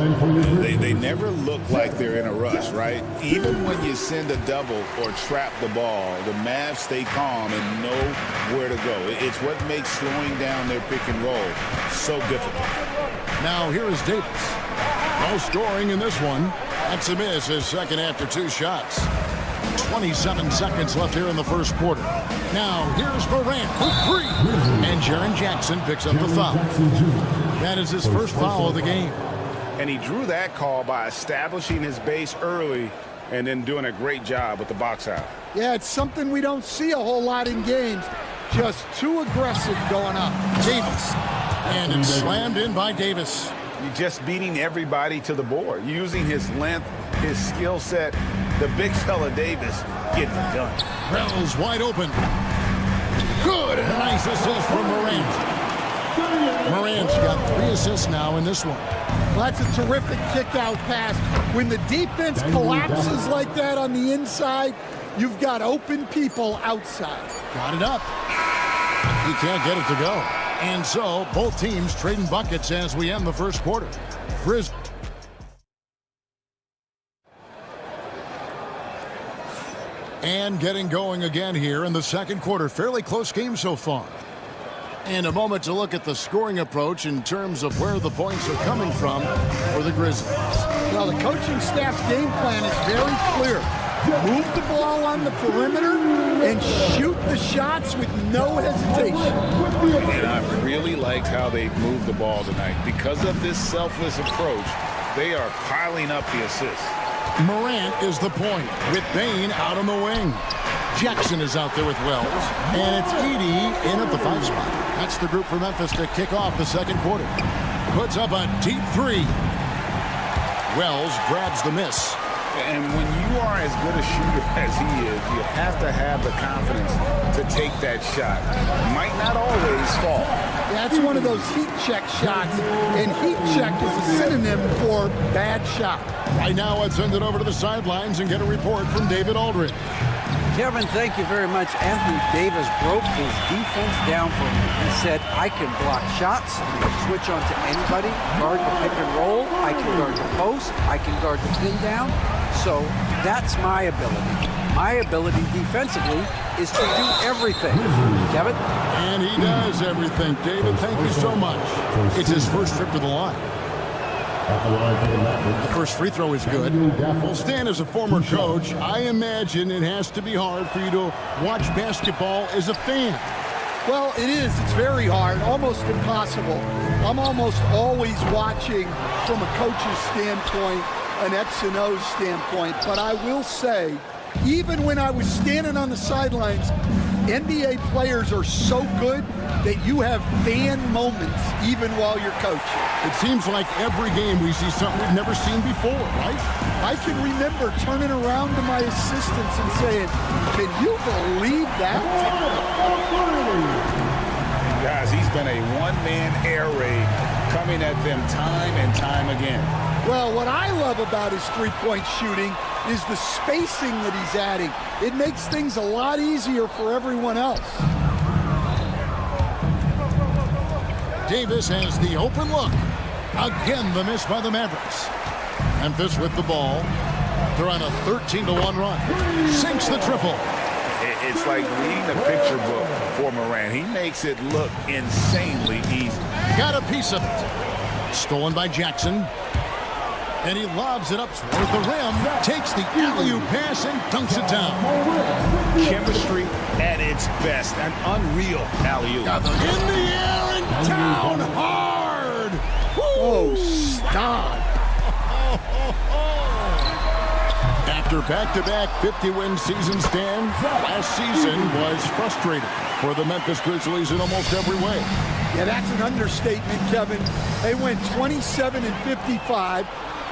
They never look like they're in a rush, right? Even when you send a double or trap the ball, the Mavs stay calm and know where to go. It's what makes slowing down their pick and roll so difficult. Now here is Davis. No scoring in this one. That's a miss, his second after 2 shots. 27 seconds left here in the first quarter. Now here's Morant for 3. And Jaren Jackson picks up the foul. That is his first foul of the game. And he drew that call by establishing his base early and then doing a great job with the box out. Yeah, it's something we don't see a whole lot in games. Just too aggressive going up. Davis. And it's slammed in by Davis. You're just beating everybody to the board, using his length, his skill set. The big fella Davis getting it done. Rel's wide open. Good. A nice assist from Morant. Morant's got 3 assists now in this one. Well, that's a terrific kick-out pass. When the defense collapses like that on the inside, you've got open people outside. Got it up. He can't get it to go. And so, both teams trading buckets as we end the first quarter. And getting going again here in the second quarter. Fairly close game so far. And a moment to look at the scoring approach in terms of where the points are coming from for the Grizzlies. Well, the coaching staff's game plan is very clear. Move the ball on the perimeter and shoot the shots with no hesitation. And I really liked how they moved the ball tonight. Because of this selfless approach, they are piling up the assists. Morant is the point with Bain out on the wing. Jackson is out there with Wells. And it's Edey in at the 5 spot. That's the group for Memphis to kick off the second quarter. Puts up a deep 3. Wells grabs the miss. And when you are as good a shooter as he is, you have to have the confidence to take that shot. Might not always fall. That's one of those heat check shots, and heat check is a synonym for bad shot. Right now, let's send it over to the sidelines and get a report from David Aldridge. Kevin, thank you very much. Anthony Davis broke his defense down for me. He said, I can block shots, I can switch on to anybody, guard the pick and roll, I can guard the post, I can guard the pin down. So that's my ability. My ability defensively is to do everything. Kevin? And he does everything. David, thank you so much. It's his first trip to the line. The first free throw is good. Well, Stan, as a former coach, I imagine it has to be hard for you to watch basketball as a fan. Well, it is. It's very hard, almost impossible. I'm almost always watching from a coach's standpoint, an X and O standpoint. But I will say, even when I was standing on the sidelines, NBA players are so good that you have fan moments even while you're coaching. It seems like every game we see something we've never seen before, right? I can remember turning around to my assistants and saying, can you believe that? Guys, he's been a one-man air raid coming at them time and time again. Well, what I love about his three-point shooting is the spacing that he's adding. It makes things a lot easier for everyone else. Davis has the open look. Again, the miss by the Mavericks. Memphis with the ball. They're on a 13-1 run. Sinks the triple. It's like reading a picture book for Morant. He makes it look insanely easy. Got a piece of it. Stolen by Jackson. And he lobs it up toward the rim. Takes the alley-oop pass and dunks it down. Chemistry at its best. An unreal alley-oop. In the air and down hard. Oh, stop. After back-to-back 50-win seasons, Stan, last season was frustrating for the Memphis Grizzlies in almost every way. Yeah, that's an understatement, Kevin. They went 27-55.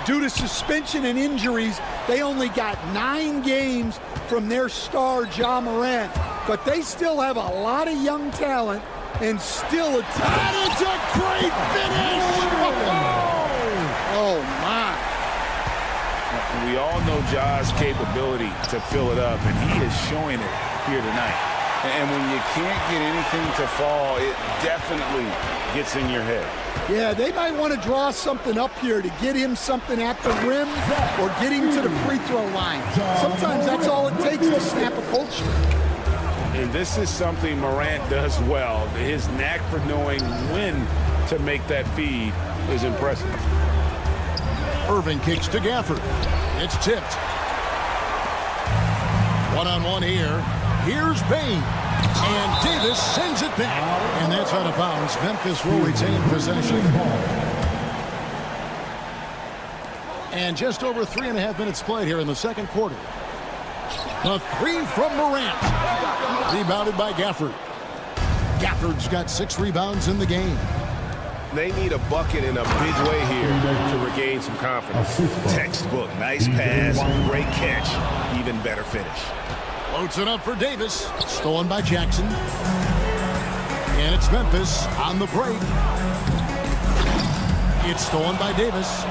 Due to suspension and injuries, they only got 9 games from their star, Ja Morant. But they still have a lot of young talent and still a That is a great finish! Oh, my. We all know Ja's capability to fill it up, and he is showing it here tonight. And when you can't get anything to fall, it definitely gets in your head. Yeah, they might want to draw something up here to get him something at the rim or get him to the free throw line. Sometimes that's all it takes to snap a cold streak. And this is something Morant does well. His knack for knowing when to make that feed is impressive. Irving kicks to Gafford. It's tipped. One-on-one here. Here's Bain. And Davis sends it back. And that's out of bounds. Memphis will retain possession. And just over 3.5 minutes played here in the second quarter. A 3 from Morant. Rebounded by Gafford. Gafford's got 6 rebounds in the game. They need a bucket in a big way here to regain some confidence. Textbook. Nice pass. Great catch. Even better finish. Floats it up for Davis. Stolen by Jackson. And it's Memphis on the break. It's stolen by Davis.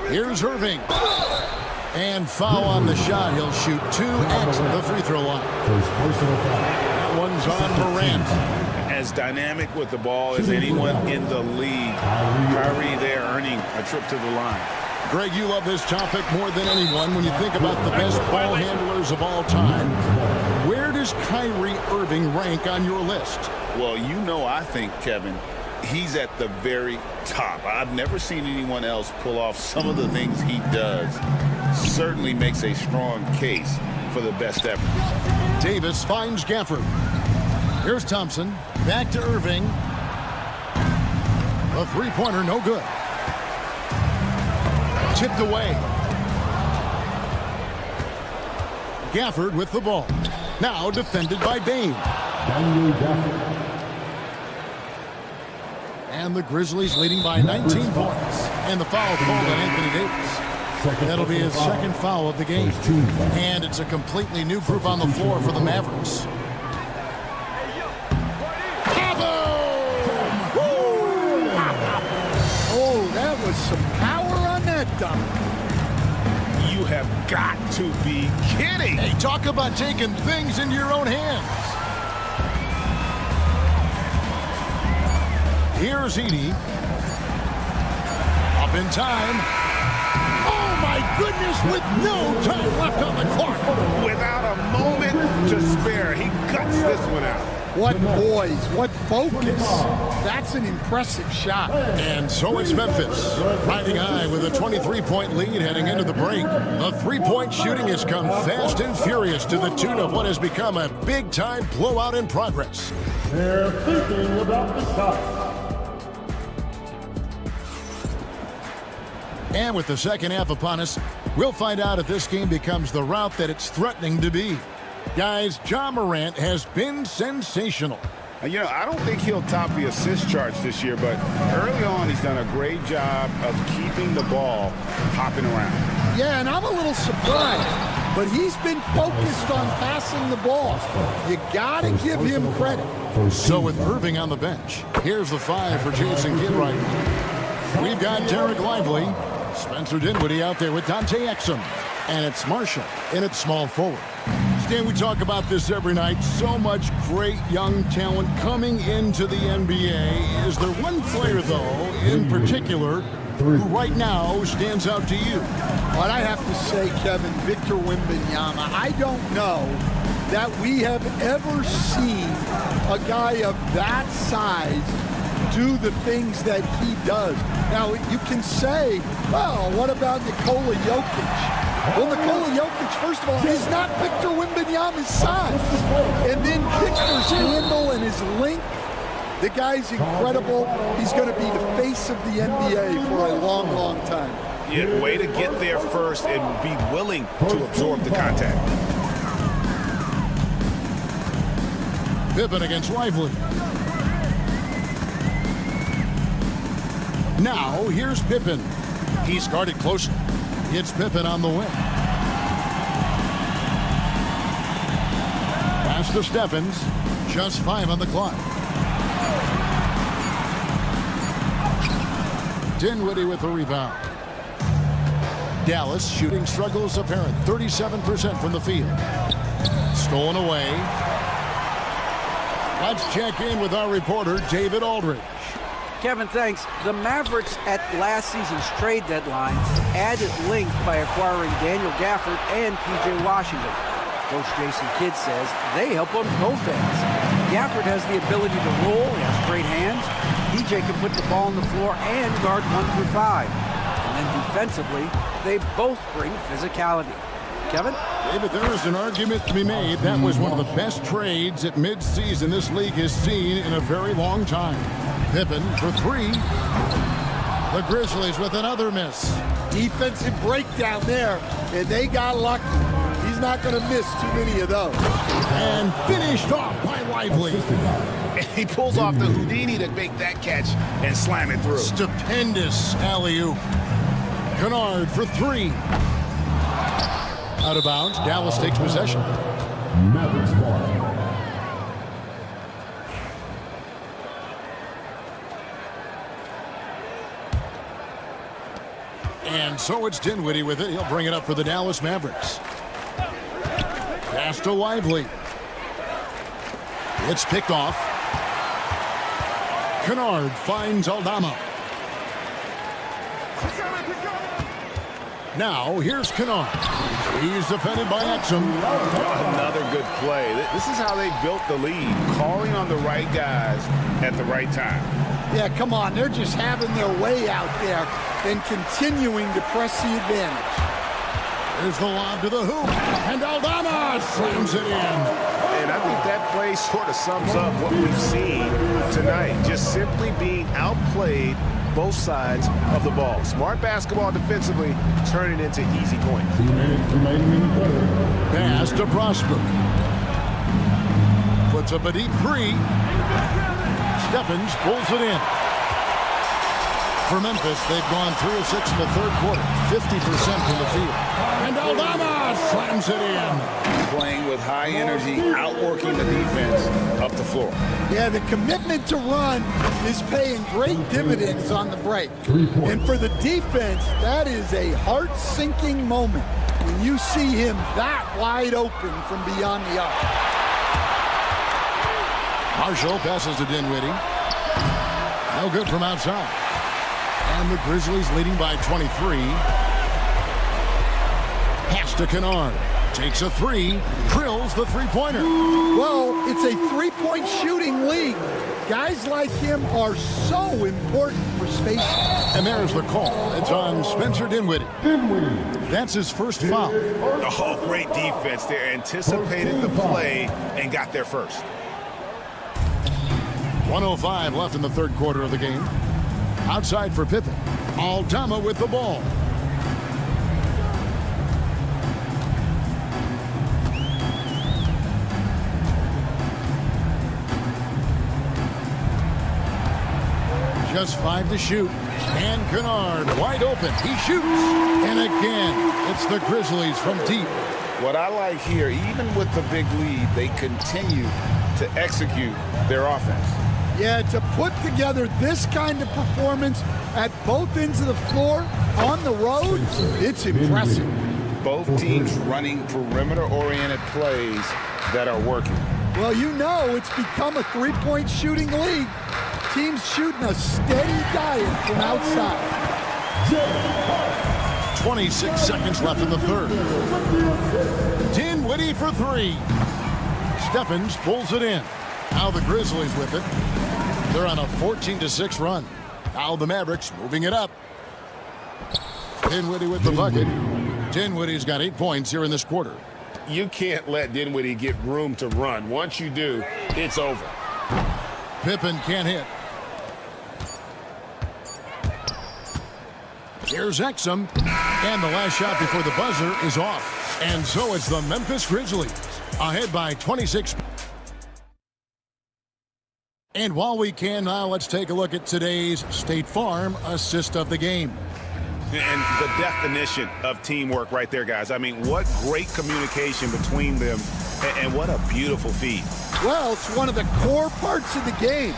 Here's Irving. And foul on the shot. He'll shoot 2 at the free throw line. That one's on Morant. As dynamic with the ball as anyone in the league. Kyrie there earning a trip to the line. Greg, you love this topic more than anyone. When you think about the best ball handlers of all time, where does Kyrie Irving rank on your list? Well, you know, I think, Kevin, he's at the very top. I've never seen anyone else pull off some of the things he does. Certainly makes a strong case for the best ever. Davis finds Gafford. Here's Thompson. Back to Irving. A three-pointer, no good. Tipped away. Gafford with the ball. Now defended by Bain. And the Grizzlies leading by 19 points. And the foul called on Anthony Davis. That'll be his second foul of the game. And it's a completely new group on the floor for the Mavericks. Oh, that was some power on that dunk. You have got to be kidding. Hey, talk about taking things into your own hands. Here's Edey. Up in time. Oh, my goodness, with no time left on the clock. Without a moment to spare, he cuts this one out. What poise, what focus. That's an impressive shot. And so it's Memphis, riding high with a 23-point lead heading into the break. The three-point shooting has come fast and furious to the tune of what has become a big-time blowout in progress. They're thinking about the shot. And with the second half upon us, we'll find out if this game becomes the rout that it's threatening to be. Guys, Ja Morant has been sensational. You know, I don't think he'll top the assist charts this year, but early on he's done a great job of keeping the ball hopping around. Yeah, and I'm a little surprised, but he's been focused on passing the ball. You got to give him credit. So with Irving on the bench, here's the five for Jason Kidd right now. We've got Derek Lively, Spencer Dinwiddie out there with Dante Exum, and it's Marshall in its small forward. Stan, we talk about this every night. So much great young talent coming into the NBA. Is there one player, though, in particular, who right now stands out to you? What I have to say, Kevin, Victor Wembanyama, I don't know that we have ever seen a guy of that size do the things that he does. Now, you can say, well, what about Nikola Jokic? Well, Nikola Jokic, first of all, is not Victor Wembanyama's size. And then Victor's handle and his length, the guy's incredible. He's going to be the face of the NBA for a long, long time. Yeah, way to get there first and be willing to absorb the contact. Pippen against Lively. Now, here's Pippen. He's guarded closely. It's Pippen on the wing. Pass to Stephens. Just 5 on the clock. Dinwiddie with the rebound. Dallas shooting struggles apparent. 37% from the field. Stolen away. Let's check in with our reporter, David Aldridge. Kevin, thanks. The Mavericks at last season's trade deadline added length by acquiring Daniel Gafford and P.J. Washington. Coach Jason Kidd says they help on both ends. Gafford has the ability to roll, he has great hands. P.J. can put the ball on the floor and guard 1 through 5. And then defensively, they both bring physicality. Kevin? David, there is an argument to be made. That was one of the best trades at midseason this league has seen in a very long time. Pippen for 3. The Grizzlies with another miss. Defensive breakdown there, and they got lucky. He's not going to miss too many of those. And finished off by Lively. He pulls off the Houdini to make that catch and slam it through. Stupendous alley-oop. Kennard for 3. Out of bounds. Dallas takes possession. Mavericks ball. And so it's Dinwiddie with it. He'll bring it up for the Dallas Mavericks. Pass to Lively. It's picked off. Kennard finds Aldama. Now, here's Kennard. He's defended by Exum. Another good play. This is how they built the lead, calling on the right guys at the right time. Yeah, come on. They're just having their way out there and continuing to press the advantage. Here's the lob to the hoop. And Aldama slams it in. And I think that play sort of sums up what we've seen tonight. Just simply being outplayed both sides of the ball. Smart basketball defensively, turning into easy points. Pass to Prosper. Puts up a deep three. Stephens pulls it in. For Memphis, they've gone 3 of 6 in the third quarter, 50% from the field. And Aldama slams it in. Playing with high energy, outworking the defense up the floor. Yeah, the commitment to run is paying great dividends on the break. And for the defense, that is a heart-sinking moment when you see him that wide open from beyond the arc. Marshall passes to Dinwiddie. No good from outside. And the Grizzlies leading by 23. Pass to Kennard. Takes a three. Drills the three-pointer. Well, it's a three-point shooting league. Guys like him are so important for spacing. And there's the call. It's on Spencer Dinwiddie. That's his first foul. Oh, great defense there. Anticipated the play and got there first. 1:05 left in the third quarter of the game. Outside for Pippen. Aldama with the ball. Just 5 to shoot. And Kennard wide open. He shoots. And again, it's the Grizzlies from deep. What I like here, even with the big lead, they continue to execute their offense. Yeah, to put together this kind of performance at both ends of the floor on the road, it's impressive. Both teams running perimeter-oriented plays that are working. Well, you know it's become a three-point shooting league. Teams shooting a steady diet from outside. 26 seconds left in the third. Dinwiddie for three. Stephens pulls it in. Now the Grizzlies with it. They're on a 14-6 run. Now the Mavericks moving it up. Dinwiddie with the bucket. Dinwiddie's got 8 points here in this quarter. You can't let Dinwiddie get room to run. Once you do, it's over. Pippen can't hit. Here's Exum. And the last shot before the buzzer is off. And so it's the Memphis Grizzlies ahead by 26. And while we can now, let's take a look at today's State Farm assist of the game. And the definition of teamwork right there, guys. I mean, what great communication between them, and what a beautiful feed. Well, it's one of the core parts of the game.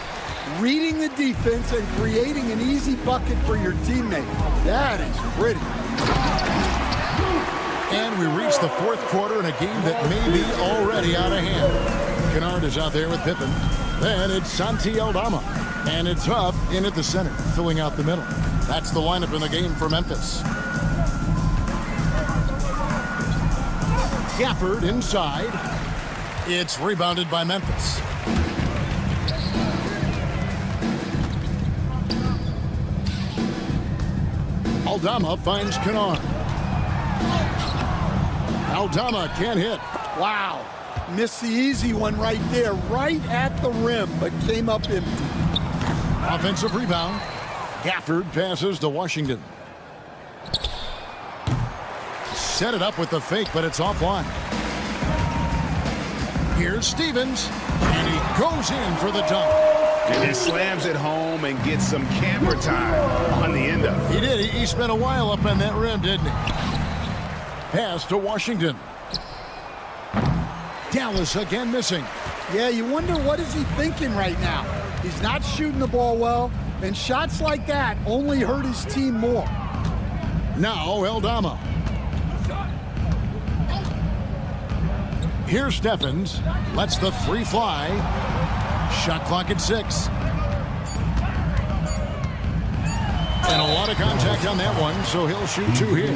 Reading the defense and creating an easy bucket for your teammate. That is pretty. And we reach the fourth quarter in a game that may be already out of hand. Kennard is out there with Pippen. Then it's Santi Aldama. And it's Huff in at the center, filling out the middle. That's the lineup in the game for Memphis. Gafford inside. It's rebounded by Memphis. Aldama finds Kennard. Aldama can't hit. Wow. Missed the easy one right there, right at the rim, but came up empty. Offensive rebound. Gafford passes to Washington. Set it up with the fake, but it's offline. Here's Stevens, and he goes in for the dunk. And he slams it home and gets some camera time on the end of it. He did. He spent a while up on that rim, didn't he? Pass to Washington. Dallas again missing. Yeah, you wonder what is he thinking right now. He's not shooting the ball well, and shots like that only hurt his team more. Now Aldama. Here's Stephens. Lets the three fly. Shot clock at 6. And a lot of contact on that one, so he'll shoot 2 here.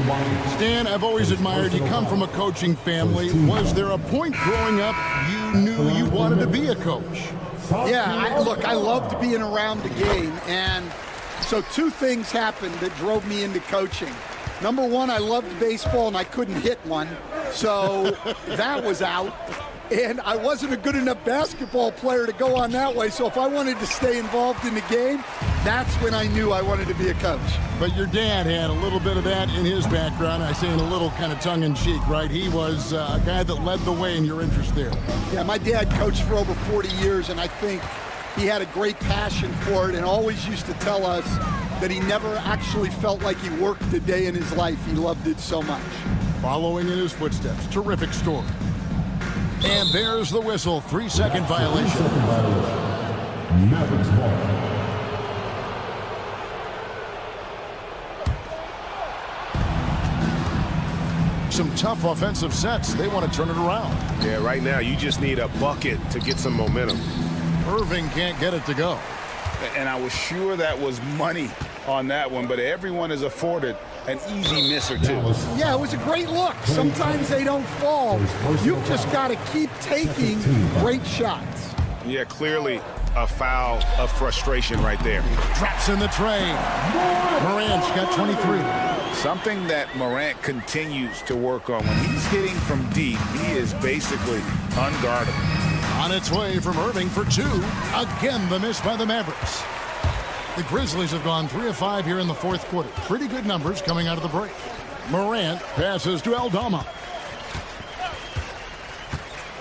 Stan, I've always admired you. Come from a coaching family. Was there a point growing up you knew you wanted to be a coach? Yeah, look, I loved being around the game, and so 2 things happened that drove me into coaching. Number 1, I loved baseball, and I couldn't hit one, so that was out. And I wasn't a good enough basketball player to go on that way, so if I wanted to stay involved in the game, that's when I knew I wanted to be a coach. But your dad had a little bit of that in his background. I say in a little kind of tongue-in-cheek, right? He was a guy that led the way in your interest there. Yeah, my dad coached for over 40 years, and I think he had a great passion for it and always used to tell us that he never actually felt like he worked a day in his life. He loved it so much. Following in his footsteps. Terrific story. And there's the whistle. 3-second violation. Mavericks ball. Some tough offensive sets. They want to turn it around. Yeah, right now you just need a bucket to get some momentum. Irving can't get it to go. And I was sure that was money on that one, but everyone is afforded an easy miss or 2. Yeah, it was a great look. Sometimes they don't fall. You've just got to keep taking great shots. Yeah, clearly a foul of frustration right there. Drops in the tray. Morant's got 23. Something that Morant continues to work on. When he's hitting from deep, he is basically unguardable. On its way from Irving for 2. Again, the miss by the Mavericks. The Grizzlies have gone 3 of 5 here in the 4th quarter. Pretty good numbers coming out of the break. Morant passes to Aldama.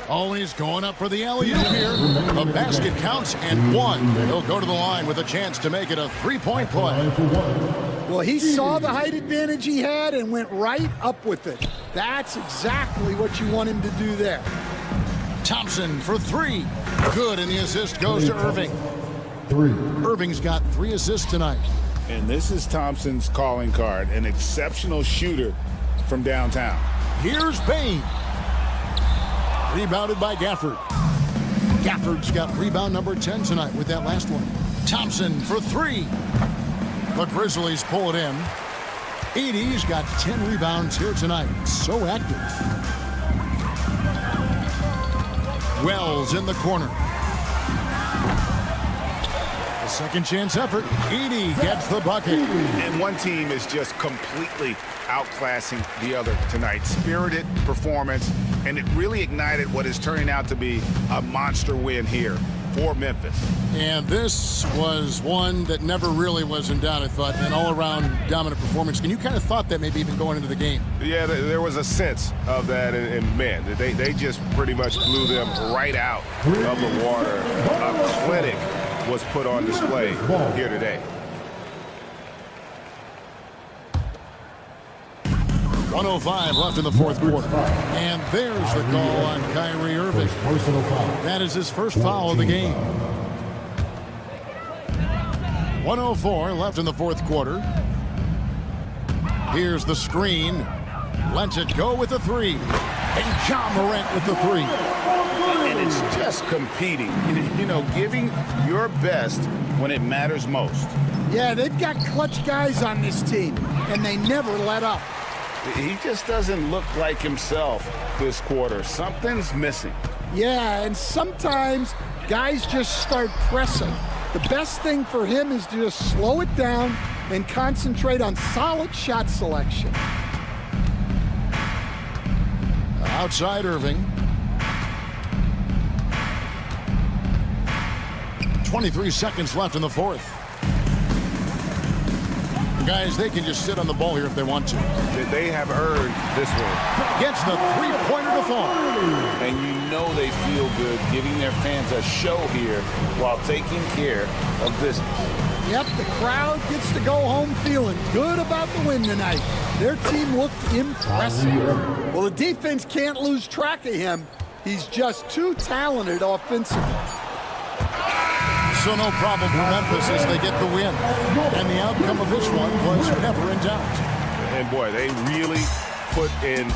Always going up for the alley-oop here. The basket counts and 1. He'll go to the line with a chance to make it a 3-point play. Well, he saw the height advantage he had and went right up with it. That's exactly what you want him to do there. Thompson for 3. Good, and the assist goes to Irving. 3. Irving's got 3 assists tonight. And this is Thompson's calling card, an exceptional shooter from downtown. Here's Bain. Rebounded by Gafford. Gafford's got rebound number 10 tonight with that last one. Thompson for 3. The Grizzlies pull it in. Edey's got 10 rebounds here tonight. So active. Wells in the corner. A second chance effort. Edey gets the bucket. And one team is just completely outclassing the other tonight. Spirited performance, and it really ignited what is turning out to be a monster win here for Memphis. And this was one that never really was in doubt, I thought, an all-around dominant performance. And you kind of thought that maybe even going into the game. Yeah, there was a sense of that, and man, they just pretty much blew them right out of the water. A clinic was put on display here today. 1:05 left in the 4th quarter. And there's the call on Kyrie Irving. That is his first foul of the game. 1:04 left in the 4th quarter. Here's the screen. Lets it go with the 3. And Ja Morant with the 3. And it's just competing, giving your best when it matters most. Yeah, they've got clutch guys on this team, and they never let up. He just doesn't look like himself this quarter. Something's missing. Yeah, and sometimes guys just start pressing. The best thing for him is to just slow it down and concentrate on solid shot selection. Outside Irving. 23 seconds left in the 4th. Guys, they can just sit on the ball here if they want to. They have earned this one. Gets the 3-pointer to fall. And they feel good giving their fans a show here while taking care of business. Yep, the crowd gets to go home feeling good about the win tonight. Their team looked impressive. Well, the defense can't lose track of him. He's just too talented offensively. So no problem for Memphis as they get the win. And the outcome of this one was never in doubt. And boy, they really put in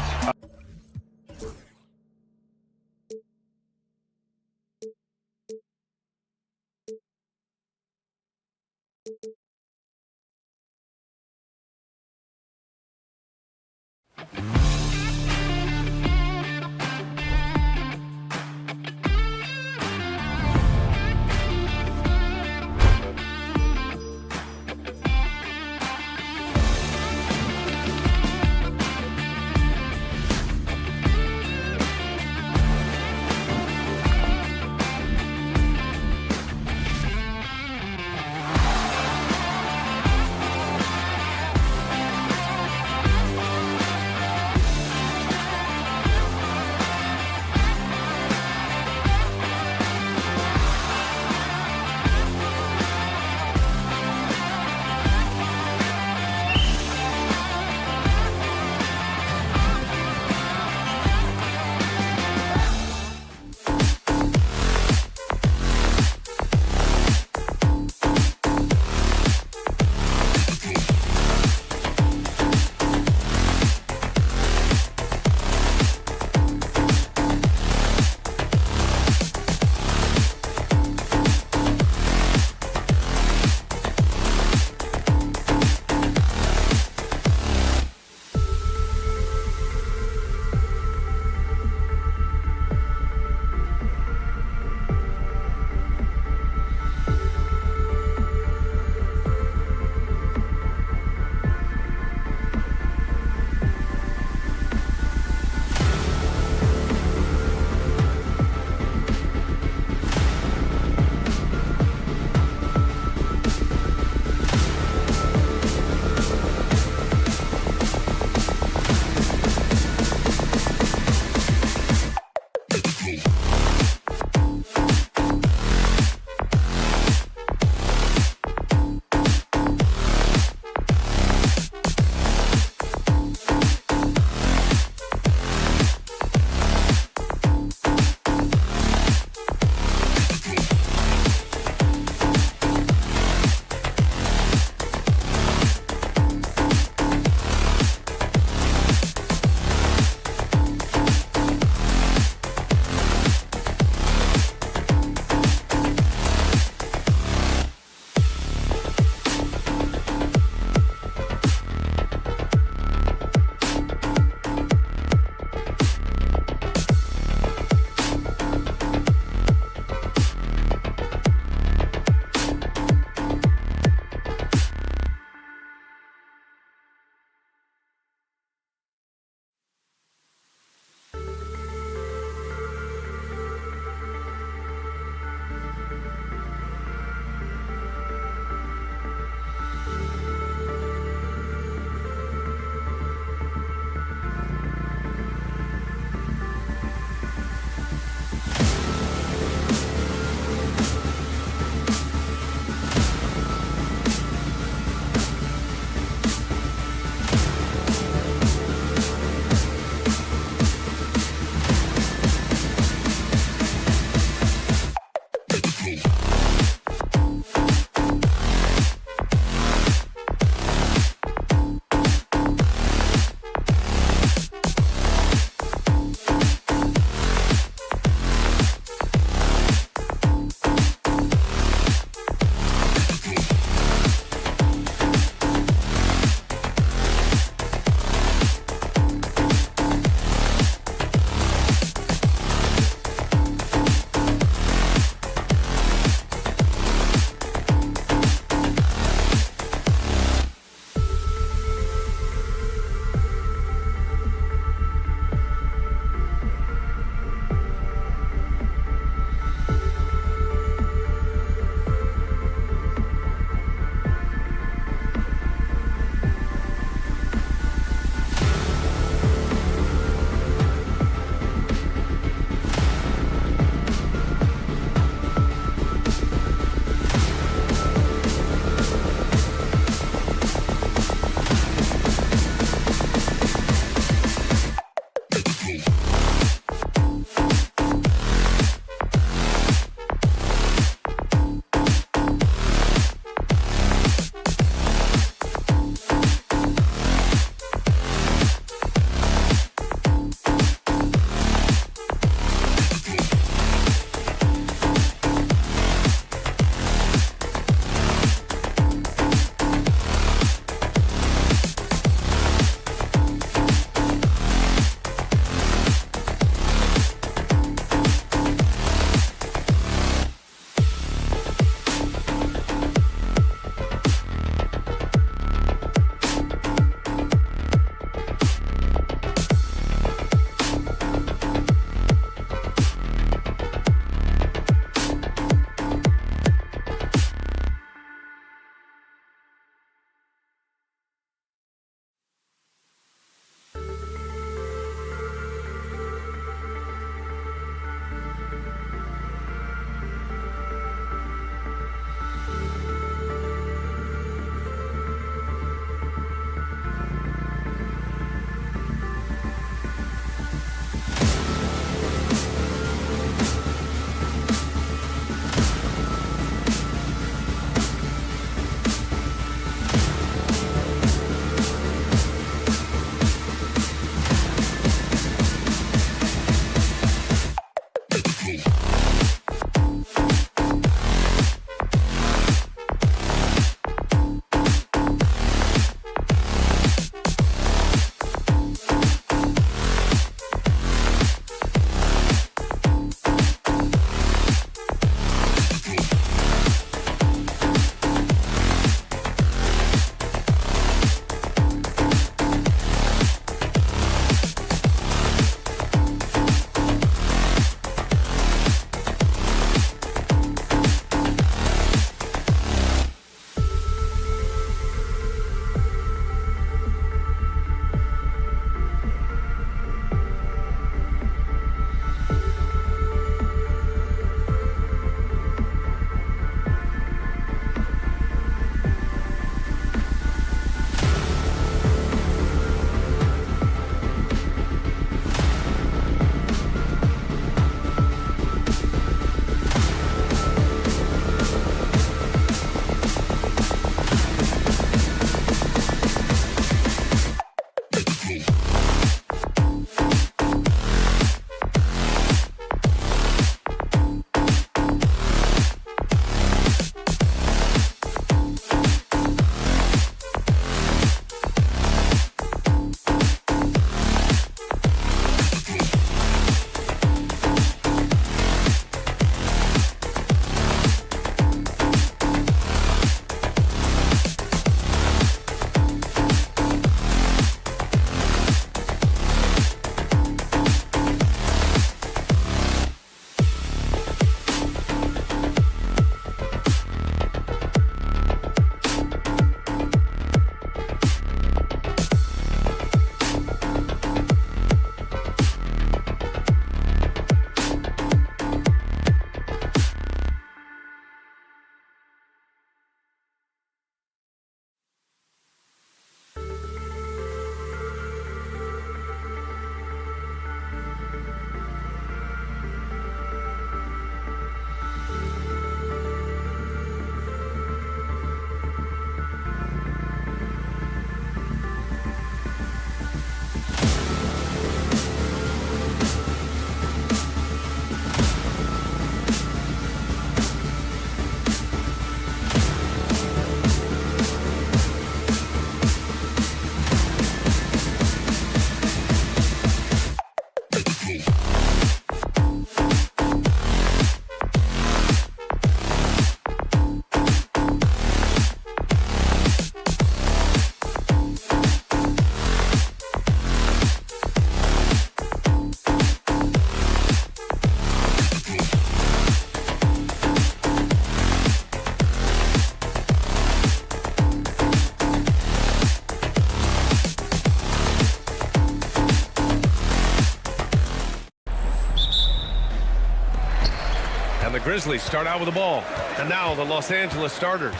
And the Grizzlies start out with the ball. And now the Los Angeles starters.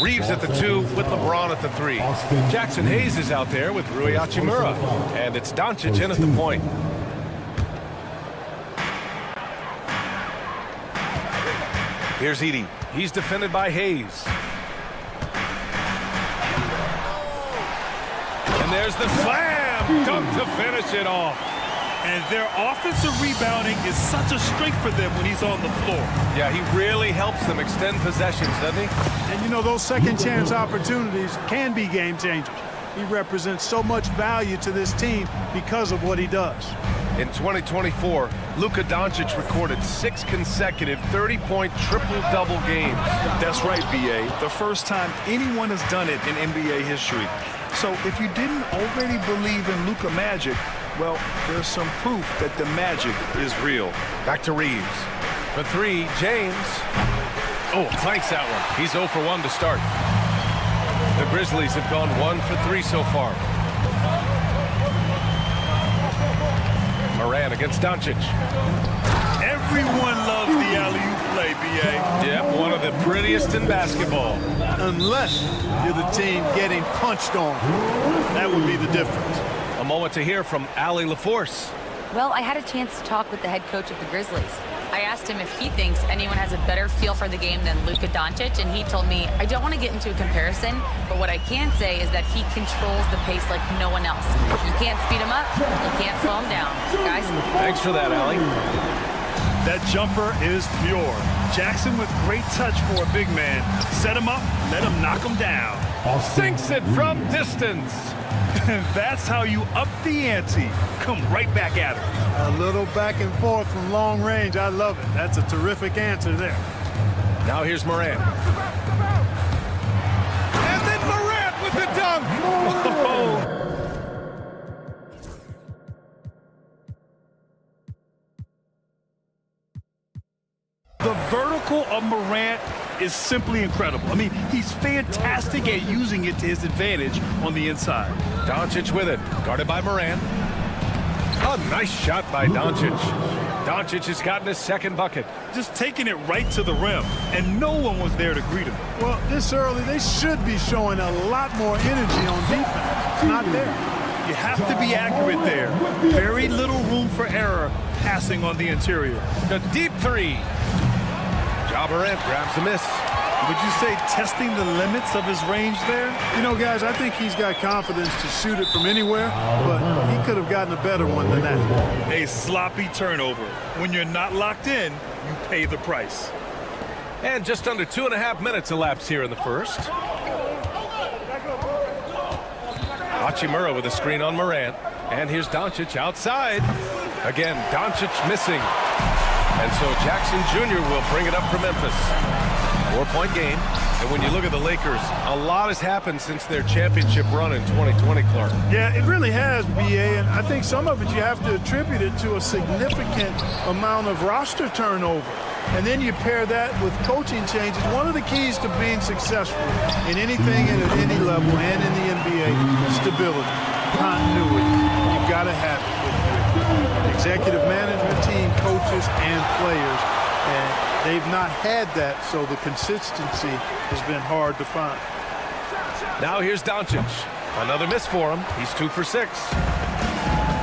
Reeves at the 2 with LeBron at the 3. Jackson Hayes is out there with Rui Hachimura. And it's Doncic in at the point. Here's Edey. He's defended by Hayes. And there's the slam dunk to finish it off. And their offensive rebounding is such a strength for them when he's on the floor. Yeah, he really helps them extend possessions, doesn't he? And you know, those second chance opportunities can be game changers. He represents so much value to this team because of what he does. In 2024, Luka Doncic recorded 6 consecutive 30-point triple-double games. That's right, B.A. The first time anyone has done it in NBA history. So if you didn't already believe in Luka magic, well, there's some proof that the magic is real. Back to Reeves. For 3, James. Oh, clanks that one. He's 0 for 1 to start. The Grizzlies have gone 1 for 3 so far. Moran against Doncic. Everyone loves the alley-oop play, B.A. Yep, one of the prettiest in basketball. Unless you're the team getting punched on. That would be the difference. A moment to hear from Allie LaForce. Well, I had a chance to talk with the head coach of the Grizzlies. I asked him if he thinks anyone has a better feel for the game than Luka Doncic, and he told me, I don't want to get into a comparison, but what I can say is that he controls the pace like no one else. You can't speed him up, you can't slow him down. Guys? Thanks for that, Allie. That jumper is pure. Jackson with great touch for a big man. Set him up, let him knock him down. Sinks it from distance. That's how you up the ante. Come right back at her. A little back and forth from long range. I love it. That's a terrific answer there. Now here's Morant. And then Morant with the dunk. Oh. The vertical of Morant is simply incredible. I mean, he's fantastic at using it to his advantage on the inside. Doncic with it, guarded by Morant. A nice shot by Doncic. Doncic has gotten his second bucket. Just taking it right to the rim, and no one was there to greet him. Well, this early, they should be showing a lot more energy on defense. It's not there. You have to be accurate there. Very little room for error passing on the interior. The deep 3. Ja Morant grabs the miss. Would you say testing the limits of his range there? You know, guys, I think he's got confidence to shoot it from anywhere, but he could have gotten a better one than that. A sloppy turnover. When you're not locked in, you pay the price. And just under 2.5 minutes elapsed here in the first. Hachimura with a screen on Morant. And here's Doncic outside. Again, Doncic missing. And so Jackson Jr. will bring it up for Memphis. 4-point game. And when you look at the Lakers, a lot has happened since their championship run in 2020, Clark. Yeah, it really has, B.A., and I think some of it you have to attribute it to a significant amount of roster turnover. And then you pair that with coaching changes. One of the keys to being successful in anything and at any level and in the NBA, stability, continuity. You've got to have it with your executive management team, coaches, and players. And they've not had that, so the consistency has been hard to find. Now here's Doncic. Another miss for him. He's 2 for 6.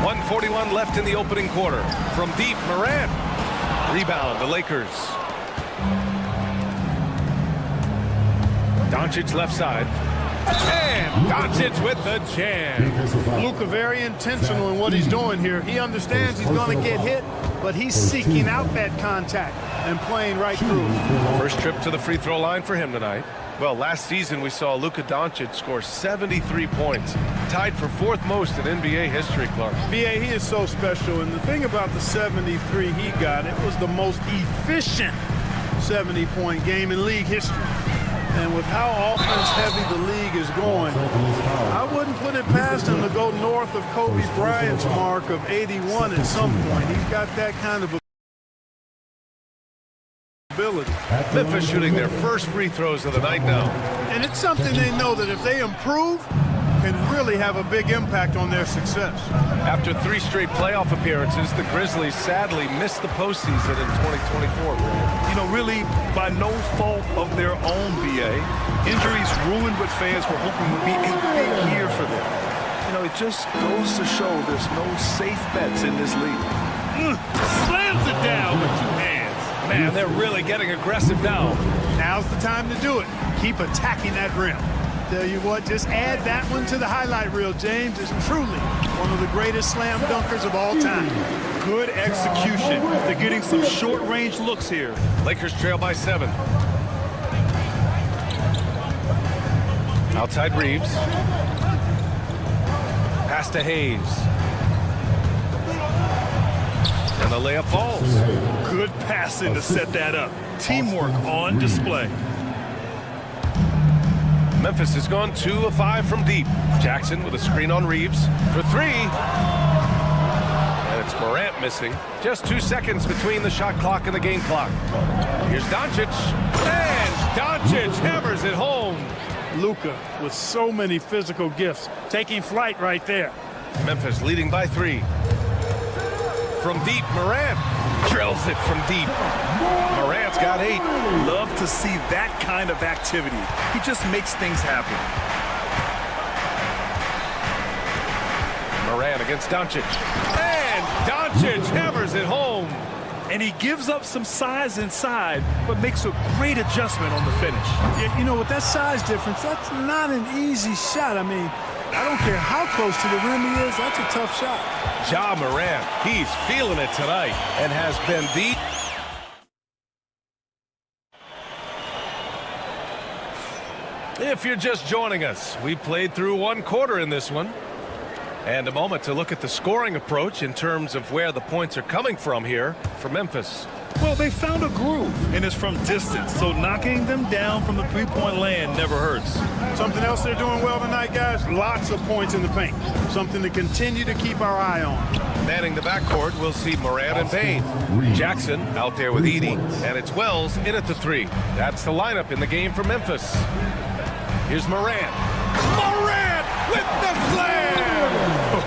1:41 left in the opening quarter. From deep, Morant. Rebound, the Lakers. Doncic left side. And Doncic with the jam. Luka very intentional in what he's doing here. He understands he's going to get hit, but he's seeking out that contact and playing right through. First trip to the free throw line for him tonight. Well, last season we saw Luka Doncic score 73 points, tied for 4th most in NBA history, Clark. B.A., he is so special, and the thing about the 73 he got, it was the most efficient 70-point game in league history. And with how offense-heavy the league is going, I wouldn't put it past him to go north of Kobe Bryant's mark of 81 at some point. He's got that kind of ability. Memphis shooting their first free throws of the night now. And it's something they know that if they improve, can really have a big impact on their success. After 3 straight playoff appearances, the Grizzlies sadly missed the postseason in 2024. You know, really by no fault of their own, BA. Injuries ruined what fans were hoping would be a big year for them. You know, it just goes to show there's no safe bets in this league. Slams it down with 2 hands. Man, they're really getting aggressive now. Now's the time to do it. Keep attacking that rim. Tell you what, just add that one to the highlight reel, James. Is truly one of the greatest slam dunkers of all time. Good execution. They're getting some short-range looks here. Lakers trail by 7. Outside Reeves. Pass to Hayes. And the layup falls. Good passing to set that up. Teamwork on display. Memphis has gone 2 of 5 from deep. Jackson with a screen on Reeves for 3. And it's Morant missing. Just 2 seconds between the shot clock and the game clock. Here's Doncic. And Doncic hammers it home. Luka with so many physical gifts, taking flight right there. Memphis leading by 3. From deep, Morant drills it from deep. Morant's got 8. Love to see that kind of activity. He just makes things happen. Morant against Doncic. And Doncic hammers it home. And he gives up some size inside, but makes a great adjustment on the finish. Yeah, you know, with that size difference, that's not an easy shot. I mean, I don't care how close to the rim he is, that's a tough shot. Ja Morant, he's feeling it tonight and has been the... If you're just joining us, we played through 1 quarter in this one. And a moment to look at the scoring approach in terms of where the points are coming from here for Memphis. Well, they found a groove, and it's from distance, so knocking them down from the three-point land never hurts. Something else they're doing well tonight, guys, lots of points in the paint. Something to continue to keep our eye on. Manning the backcourt, we'll see Morant and Payne. Jackson out there with Edey, and it's Wells in at the 3. That's the lineup in the game for Memphis. Here's Morant. Morant with the slam!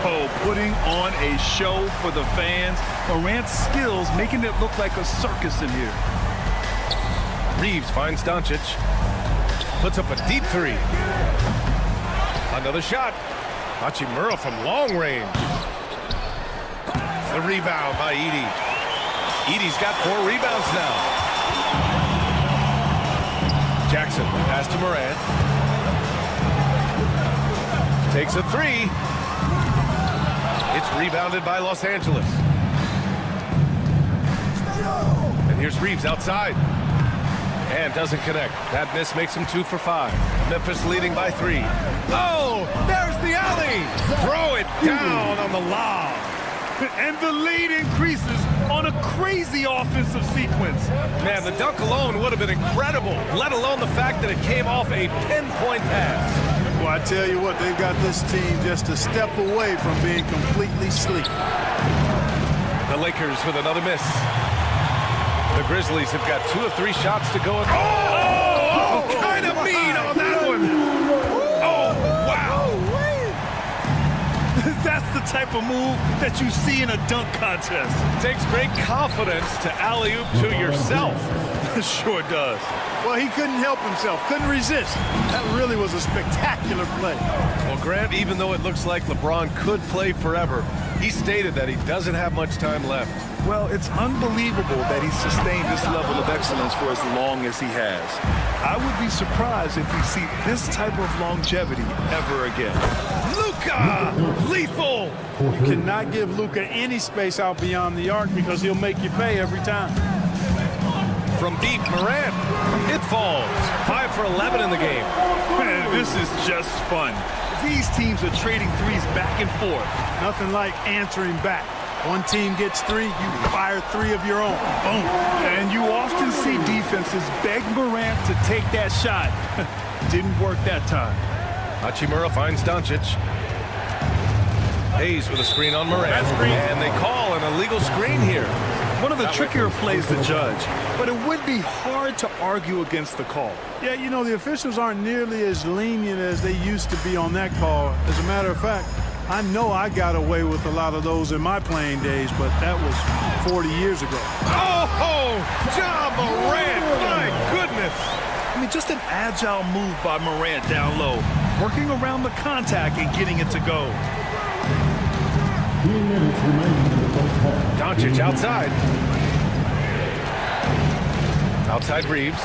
Oh, putting on a show for the fans. Morant's skills making it look like a circus in here. Reeves finds Doncic. Puts up a deep 3. Another shot. Hachimura from long range. The rebound by Edey. Edey's got 4 rebounds now. Jackson pass to Morant. Takes a 3. It's rebounded by Los Angeles. And here's Reeves outside. And doesn't connect. That miss makes him 2 for 5. Memphis leading by 3. Oh, there's the alley. Throw it down on the lob. And the lead increases on a crazy offensive sequence. Man, the dunk alone would have been incredible, let alone the fact that it came off a pinpoint pass. Well, I tell you what, they've got this team just a step away from being completely sleek. The Lakers with another miss. The Grizzlies have got 2 of 3 shots to go. Oh, kind of mean on that one. Oh, wow. That's the type of move that you see in a dunk contest. Takes great confidence to alley-oop to yourself. Sure does. Well, he couldn't help himself, couldn't resist. That really was a spectacular play. Well, Grant, even though it looks like LeBron could play forever, he stated that he doesn't have much time left. Well, it's unbelievable that he's sustained this level of excellence for as long as he has. I would be surprised if we see this type of longevity ever again. Luka! Lethal! You cannot give Luka any space out beyond the arc because he'll make you pay every time. From deep, Morant. It falls. 5 for 11 in the game. Man, this is just fun. These teams are trading threes back and forth. Nothing like answering back. One team gets 3, you fire 3 of your own. Boom. And you often see defenses beg Morant to take that shot. Didn't work that time. Hachimura finds Doncic. Hayes with a screen on Morant. And they call an illegal screen here. One of the trickier plays to judge, but it would be hard to argue against the call. Yeah, you know, the officials aren't nearly as lenient as they used to be on that call. As a matter of fact, I know I got away with a lot of those in my playing days, but that was 40 years ago. Oh, Ja Morant, my goodness. I mean, just an agile move by Morant down low, working around the contact and getting it to go. 3 minutes remaining in the first half. Doncic outside. Outside Reeves.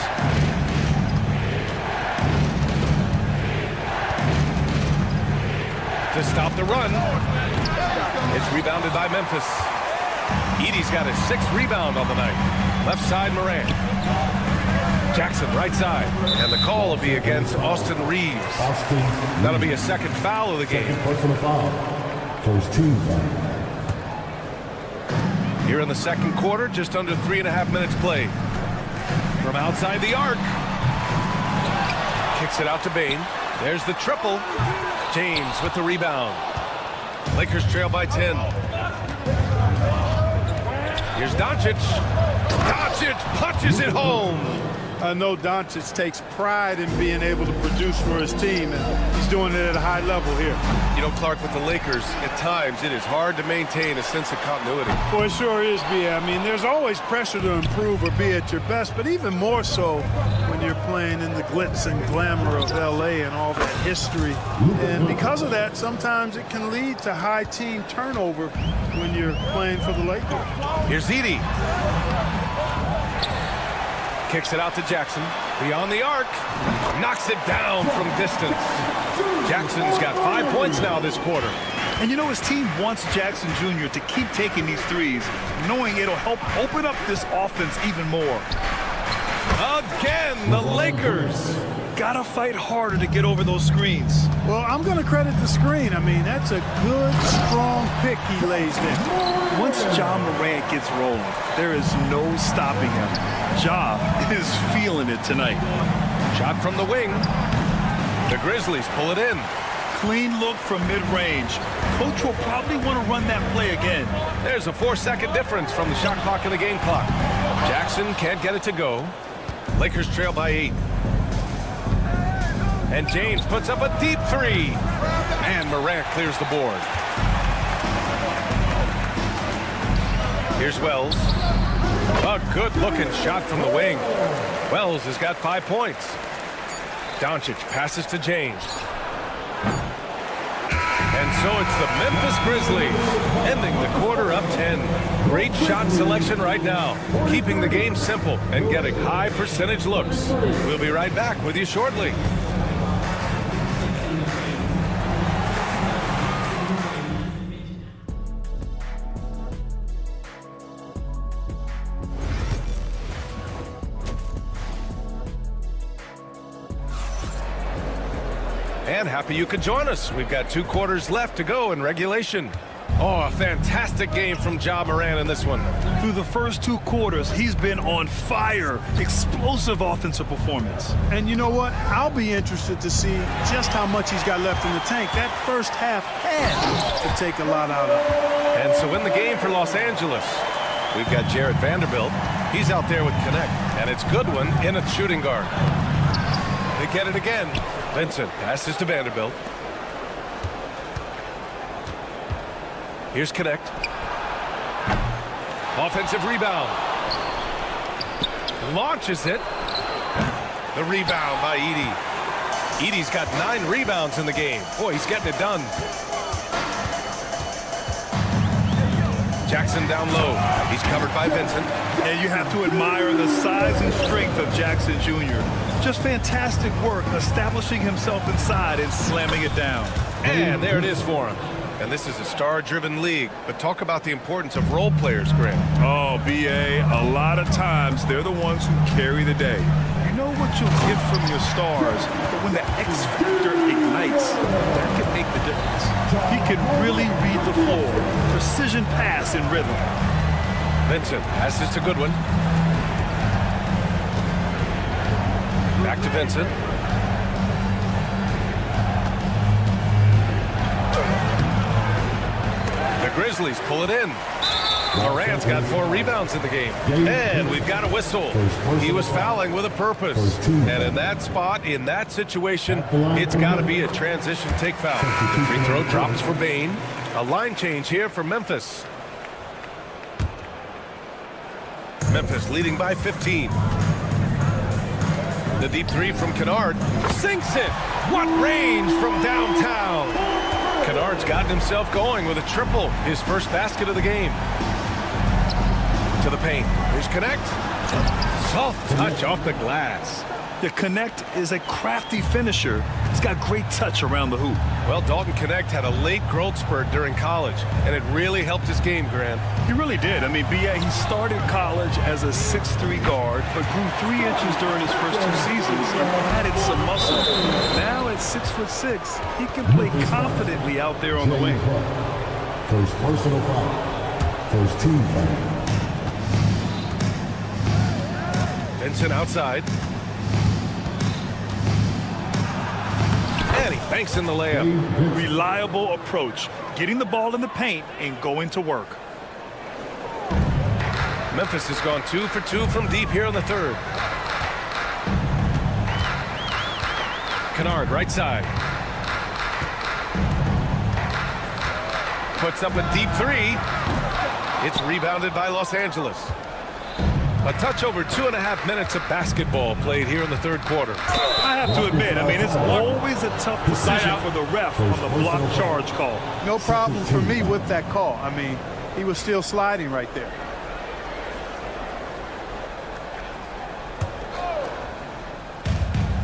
To stop the run. It's rebounded by Memphis. Edey's got his 6th rebound on the night. Left side, Morant. Jackson, right side. And the call will be against Austin Reeves. That'll be a 2nd foul of the game. Personal foul. First team foul. Here in the 2nd quarter, just under 3.5 minutes played. From outside the arc. Kicks it out to Bane. There's the triple. James with the rebound. Lakers trail by 10. Here's Doncic. Doncic punches it home. I know Doncic takes pride in being able to produce for his team, and he's doing it at a high level here. You know, Clark, with the Lakers, at times it is hard to maintain a sense of continuity. Well, it sure is, B.A. I mean, there's always pressure to improve or be at your best, but even more so when you're playing in the glitz and glamour of L.A. and all that history. And because of that, sometimes it can lead to high team turnover when you're playing for the Lakers. Here's Edey. Kicks it out to Jackson. Beyond the arc. Knocks it down from distance. Jackson's got 5 points now this quarter. And you know, his team wants Jackson Jr. to keep taking these threes, knowing it'll help open up this offense even more. Again, the Lakers. Gotta fight harder to get over those screens. Well, I'm going to credit the screen. I mean, that's a good, strong pick he lays there. Once Ja Morant gets rolling, there is no stopping him. Ja is feeling it tonight. Shot from the wing. The Grizzlies pull it in. Clean look from mid-range. Coach will probably want to run that play again. There's a 4-second difference from the shot clock and the game clock. Jackson can't get it to go. Lakers trail by 8. And James puts up a deep 3. And Morant clears the board. Here's Wells. A good-looking shot from the wing. Wells has got 5 points. Doncic passes to James. And so it's the Memphis Grizzlies ending the quarter up 10. Great shot selection right now, keeping the game simple and getting high percentage looks. We'll be right back with you shortly. And happy you could join us. We've got 2 quarters left to go in regulation. Oh, a fantastic game from Ja Morant in this one. Through the first 2 quarters, he's been on fire. Explosive offensive performance. And you know what? I'll be interested to see just how much he's got left in the tank. That first half had to take a lot out of it. And so in the game for Los Angeles, we've got Jarrett Vanderbilt. He's out there with Connect. And it's Goodwin in at shooting guard. They get it again. Vincent passes to Vanderbilt. Here's Connect. Offensive rebound. Launches it. The rebound by Edey. Edey's got 9 rebounds in the game. Boy, he's getting it done. Jackson down low. He's covered by Vincent. And you have to admire the size and strength of Jackson Jr. Just fantastic work establishing himself inside and slamming it down. And there it is for him. And this is a star-driven league. But talk about the importance of role players, Grant. Oh, B.A., a lot of times they're the ones who carry the day. You know what you'll get from your stars, but when the X factor ignites, that can make the difference. He can really read the floor. Precision pass and rhythm. Vincent passes to Goodwin. Back to Vincent. The Grizzlies pull it in. Morant's got 4 rebounds in the game. And we've got a whistle. He was fouling with a purpose. And in that spot, in that situation, it's got to be a transition take foul. The free throw drops for Bane. A line change here for Memphis. Memphis leading by 15. The deep 3 from Kennard. Sinks it. What range from downtown. Kennard's gotten himself going with a triple. His first basket of the game. To the paint. Here's Connect. Soft touch off the glass. The Connect is a crafty finisher. He's got great touch around the hoop. Well, Dalton Connect had a late growth spurt during college, and it really helped his game, Grant. He really did. I mean, he started college as a 6'3" guard, but grew 3 inches during his first 2 seasons and added some muscle. Now at 6'6", he can play confidently out there on the wing. First personal foul. First team foul. Vincent outside. And he banks in the layup. Reliable approach, getting the ball in the paint and going to work. Memphis has gone 2 for 2 from deep here in the third. Kennard right side. Puts up a deep 3. It's rebounded by Los Angeles. A touch over 2.5 minutes of basketball played here in the third quarter. I have to admit, I mean, it's always a tough decision for the ref on the block charge call. No problem for me with that call. I mean, he was still sliding right there.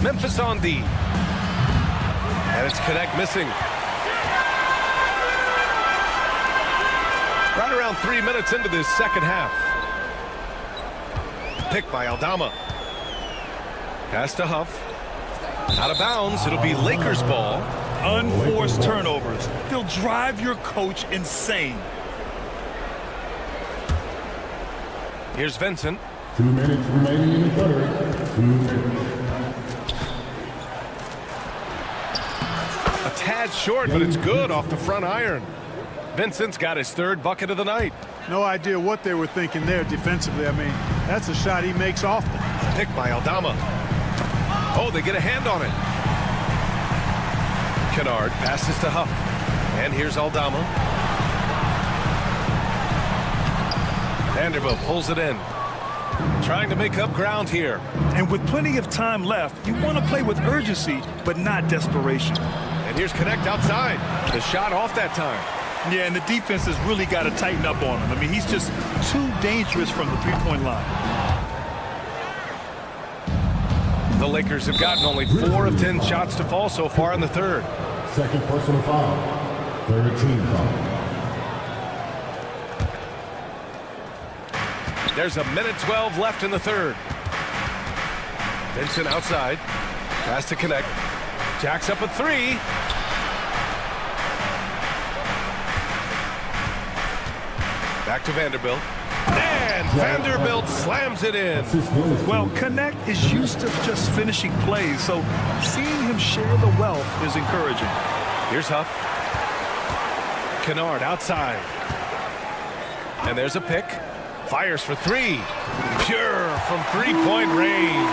Memphis on D. And it's Connect missing. Right around 3 minutes into this second half. Picked by Aldama. Pass to Huff. Out of bounds. It'll be Lakers ball. Unforced turnovers. They'll drive your coach insane. Here's Vincent. 2 minutes remaining in the third. 2 minutes. A tad short, but it's good off the front iron. Vincent's got his 3rd bucket of the night. No idea what they were thinking there defensively. I mean, that's a shot he makes often. Picked by Aldama. Oh, they get a hand on it. Kennard passes to Huff. And here's Aldama. Vanderbilt pulls it in. Trying to make up ground here. And with plenty of time left, you want to play with urgency, but not desperation. And here's Connect outside. The shot off that time. Yeah, and the defense has really got to tighten up on him. I mean, he's just too dangerous from the three-point line. The Lakers have gotten only 4 of 10 shots to fall so far in the third. Second personal foul. Third team foul. There's a minute 12 left in the third. Vincent outside. Pass to Connect. Jacks up a 3. Back to Vanderbilt. And Vanderbilt slams it in. Well, Connect is used to just finishing plays, so seeing him share the wealth is encouraging. Here's Huff. Kennard outside. And there's a pick. Fires for 3. Pure from 3-point range.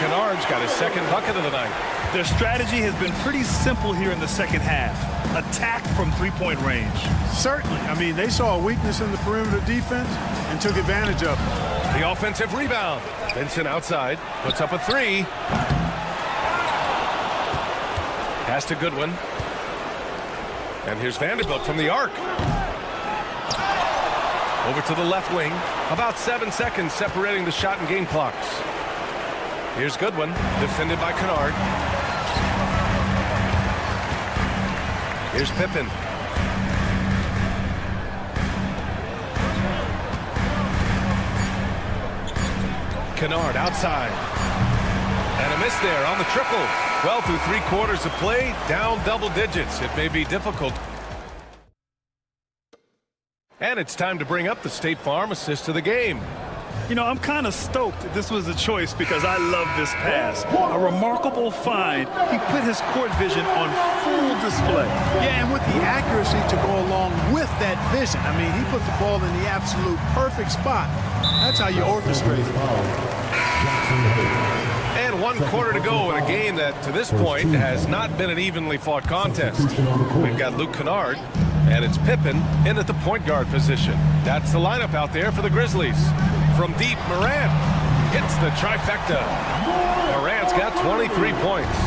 Kennard's got his 2nd bucket of the night. Their strategy has been pretty simple here in the second half. Attack from 3-point range. Certainly. I mean, they saw a weakness in the perimeter defense and took advantage of it. The offensive rebound. Vincent outside. Puts up a 3. Pass to Goodwin. And here's Vanderbilt from the arc. Over to the left wing. About 7 seconds separating the shot and game clocks. Here's Goodwin, defended by Kennard. Here's Pippen. Kennard outside. And a miss there on the triple. Well, through 3 quarters of play, down double digits. It may be difficult. And it's time to bring up the State Farm assist of the game. You know, I'm kind of stoked this was a choice because I love this pass. A remarkable find. He put his court vision on full display. Yeah, and with the accuracy to go along with that vision. I mean, he put the ball in the absolute perfect spot. That's how you orchestrate it. And 1 quarter to go in a game that, to this point, has not been an evenly fought contest. We've got Luke Kennard, and it's Pippen in at the point guard position. That's the lineup out there for the Grizzlies. From deep, Morant hits the trifecta. Morant's got 23 points.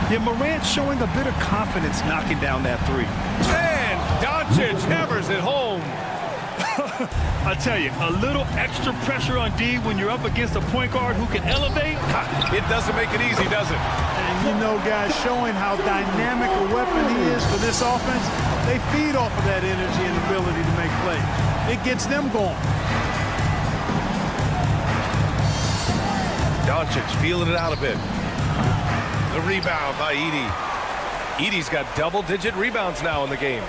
Yeah, Morant showing a bit of confidence knocking down that three. And Doncic hammers it home. I tell you, a little extra pressure on D when you're up against a point guard who can elevate. It doesn't make it easy, does it? And you know, guys, showing how dynamic a weapon he is for this offense, they feed off of that energy and ability to make plays. It gets them going. Doncic feeling it out a bit. The rebound by Edey. Edey's got double-digit rebounds now in the game.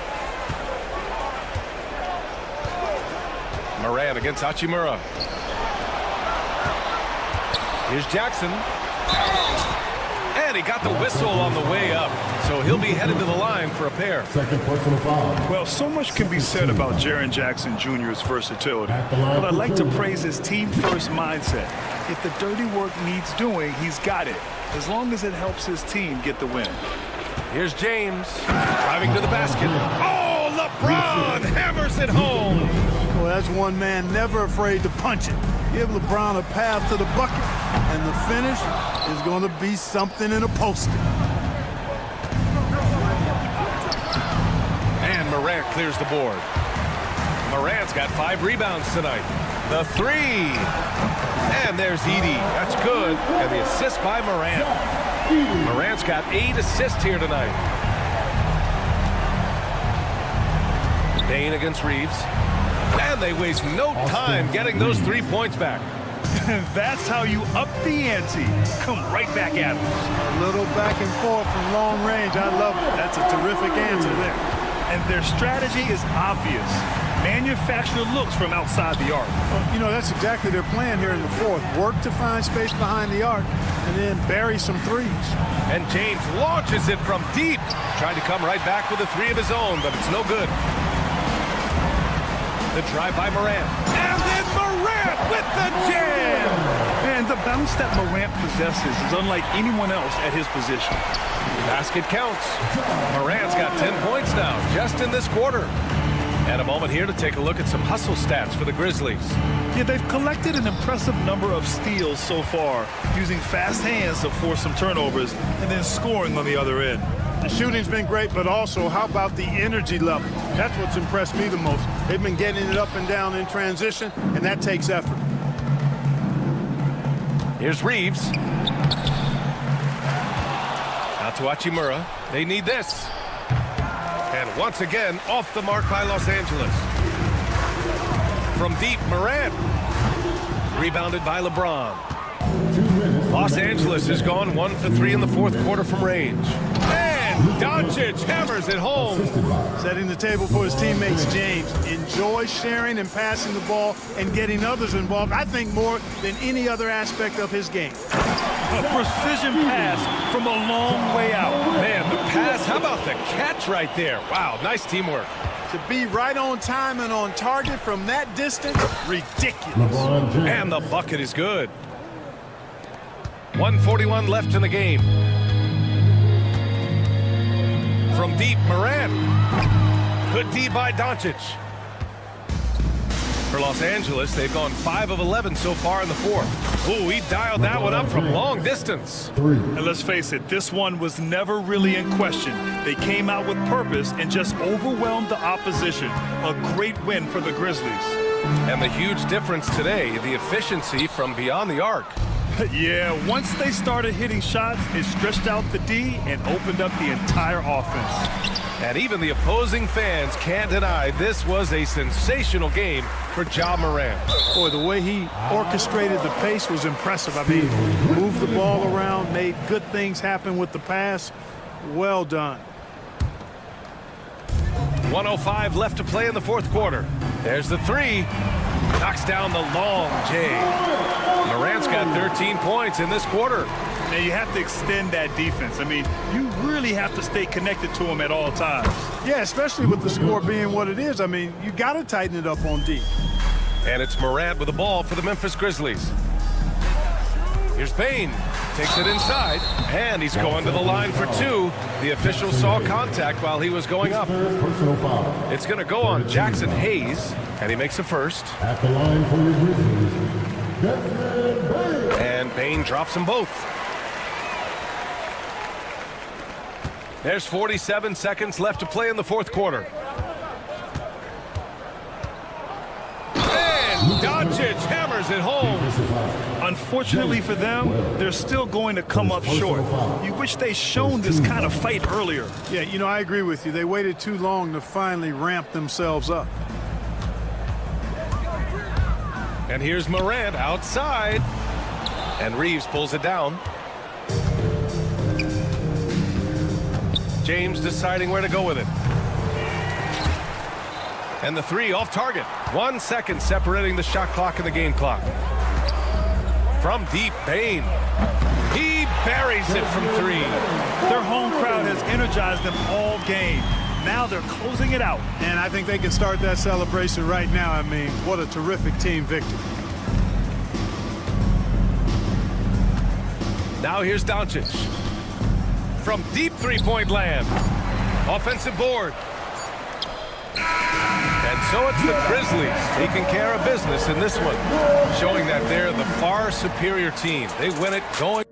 Morant against Hachimura. Here's Jackson. And he got the whistle on the way up. So he'll be headed to the line for a pair. Second personal foul. Well, so much can be said about Jaren Jackson Jr.'s versatility. But I'd like to praise his team-first mindset. If the dirty work needs doing, he's got it. As long as it helps his team get the win. Here's James driving to the basket. Oh, LeBron hammers it home. Well, that's one man never afraid to punch it. Give LeBron a path to the bucket, and the finish is going to be something in a poster. And Morant clears the board. Morant's got 5 rebounds tonight. The 3. And there's Edey. That's good. And the assist by Morant. Morant's got 8 assists here tonight. Payne against Reeves. And they waste no time getting those 3 points back. That's how you up the ante. Come right back at him. A little back and forth from long range. I love it. That's a terrific answer there. And their strategy is obvious. Manufacture looks from outside the arc. Well, you know, that's exactly their plan here in the fourth. Work to find space behind the arc and then bury some threes. And James launches it from deep. Trying to come right back with a 3 of his own, but it's no good. The drive by Morant. And then Morant with the jam! And the bounce that Morant possesses is unlike anyone else at his position. Basket counts. Morant's got 10 points now, just in this quarter. And a moment here to take a look at some hustle stats for the Grizzlies. Yeah, they've collected an impressive number of steals so far, using fast hands to force some turnovers and then scoring on the other end. The shooting's been great, but also how about the energy level? That's what's impressed me the most. They've been getting it up and down in transition, and that takes effort. Here's Reeves. Out to Hachimura. They need this. And once again, off the mark by Los Angeles. From deep, Morant. Rebounded by LeBron. Los Angeles has gone 1 for 3 in the fourth quarter from range. And Doncic hammers it home. Setting the table for his teammates, James. Enjoys sharing and passing the ball and getting others involved, I think, more than any other aspect of his game. A precision pass from a long way out. Man, the pass, how about the catch right there? Wow, nice teamwork. To be right on time and on target from that distance, ridiculous. And the bucket is good. 1:41 left in the game. From deep, Morant. Good D by Doncic. For Los Angeles, they've gone 5 of 11 so far in the fourth. Ooh, he dialed that one up from long distance. And let's face it, this one was never really in question. They came out with purpose and just overwhelmed the opposition. A great win for the Grizzlies. And the huge difference today, the efficiency from beyond the arc. Yeah, once they started hitting shots, it stretched out the D and opened up the entire offense. And even the opposing fans can't deny this was a sensational game for Ja Morant. Boy, the way he orchestrated the pace was impressive. I mean, moved the ball around, made good things happen with the pass. Well done. 1:05 left to play in the fourth quarter. There's the 3. Knocks down the long J. Morant's got 13 points in this quarter. And you have to extend that defense. I mean, you really have to stay connected to him at all times. Yeah, especially with the score being what it is. I mean, you got to tighten it up on D. And it's Morant with the ball for the Memphis Grizzlies. Here's Payne. Takes it inside, and he's going to the line for two. The official saw contact while he was going up. It's going to go on Jackson Hayes, and he makes a first. At the line for the Grizzlies, And Payne drops them both. There's 47 seconds left to play in the fourth quarter. And Doncic hammers it home. Unfortunately for them, they're still going to come up short. You wish they'd shown this kind of fight earlier. Yeah, you know, I agree with you. They waited too long to finally ramp themselves up. And here's Morant outside. And Reeves pulls it down. James deciding where to go with it. And the three off target. 1 second separating the shot clock and the game clock. From deep, Payne. He buries it from three. Their home crowd has energized them all game. Now they're closing it out. And I think they can start that celebration right now. I mean, what a terrific team victory. Now here's Doncic. From deep three-point land. Offensive board. And so it's the Grizzlies taking care of business in this one, showing that they're the far superior team. They win it going.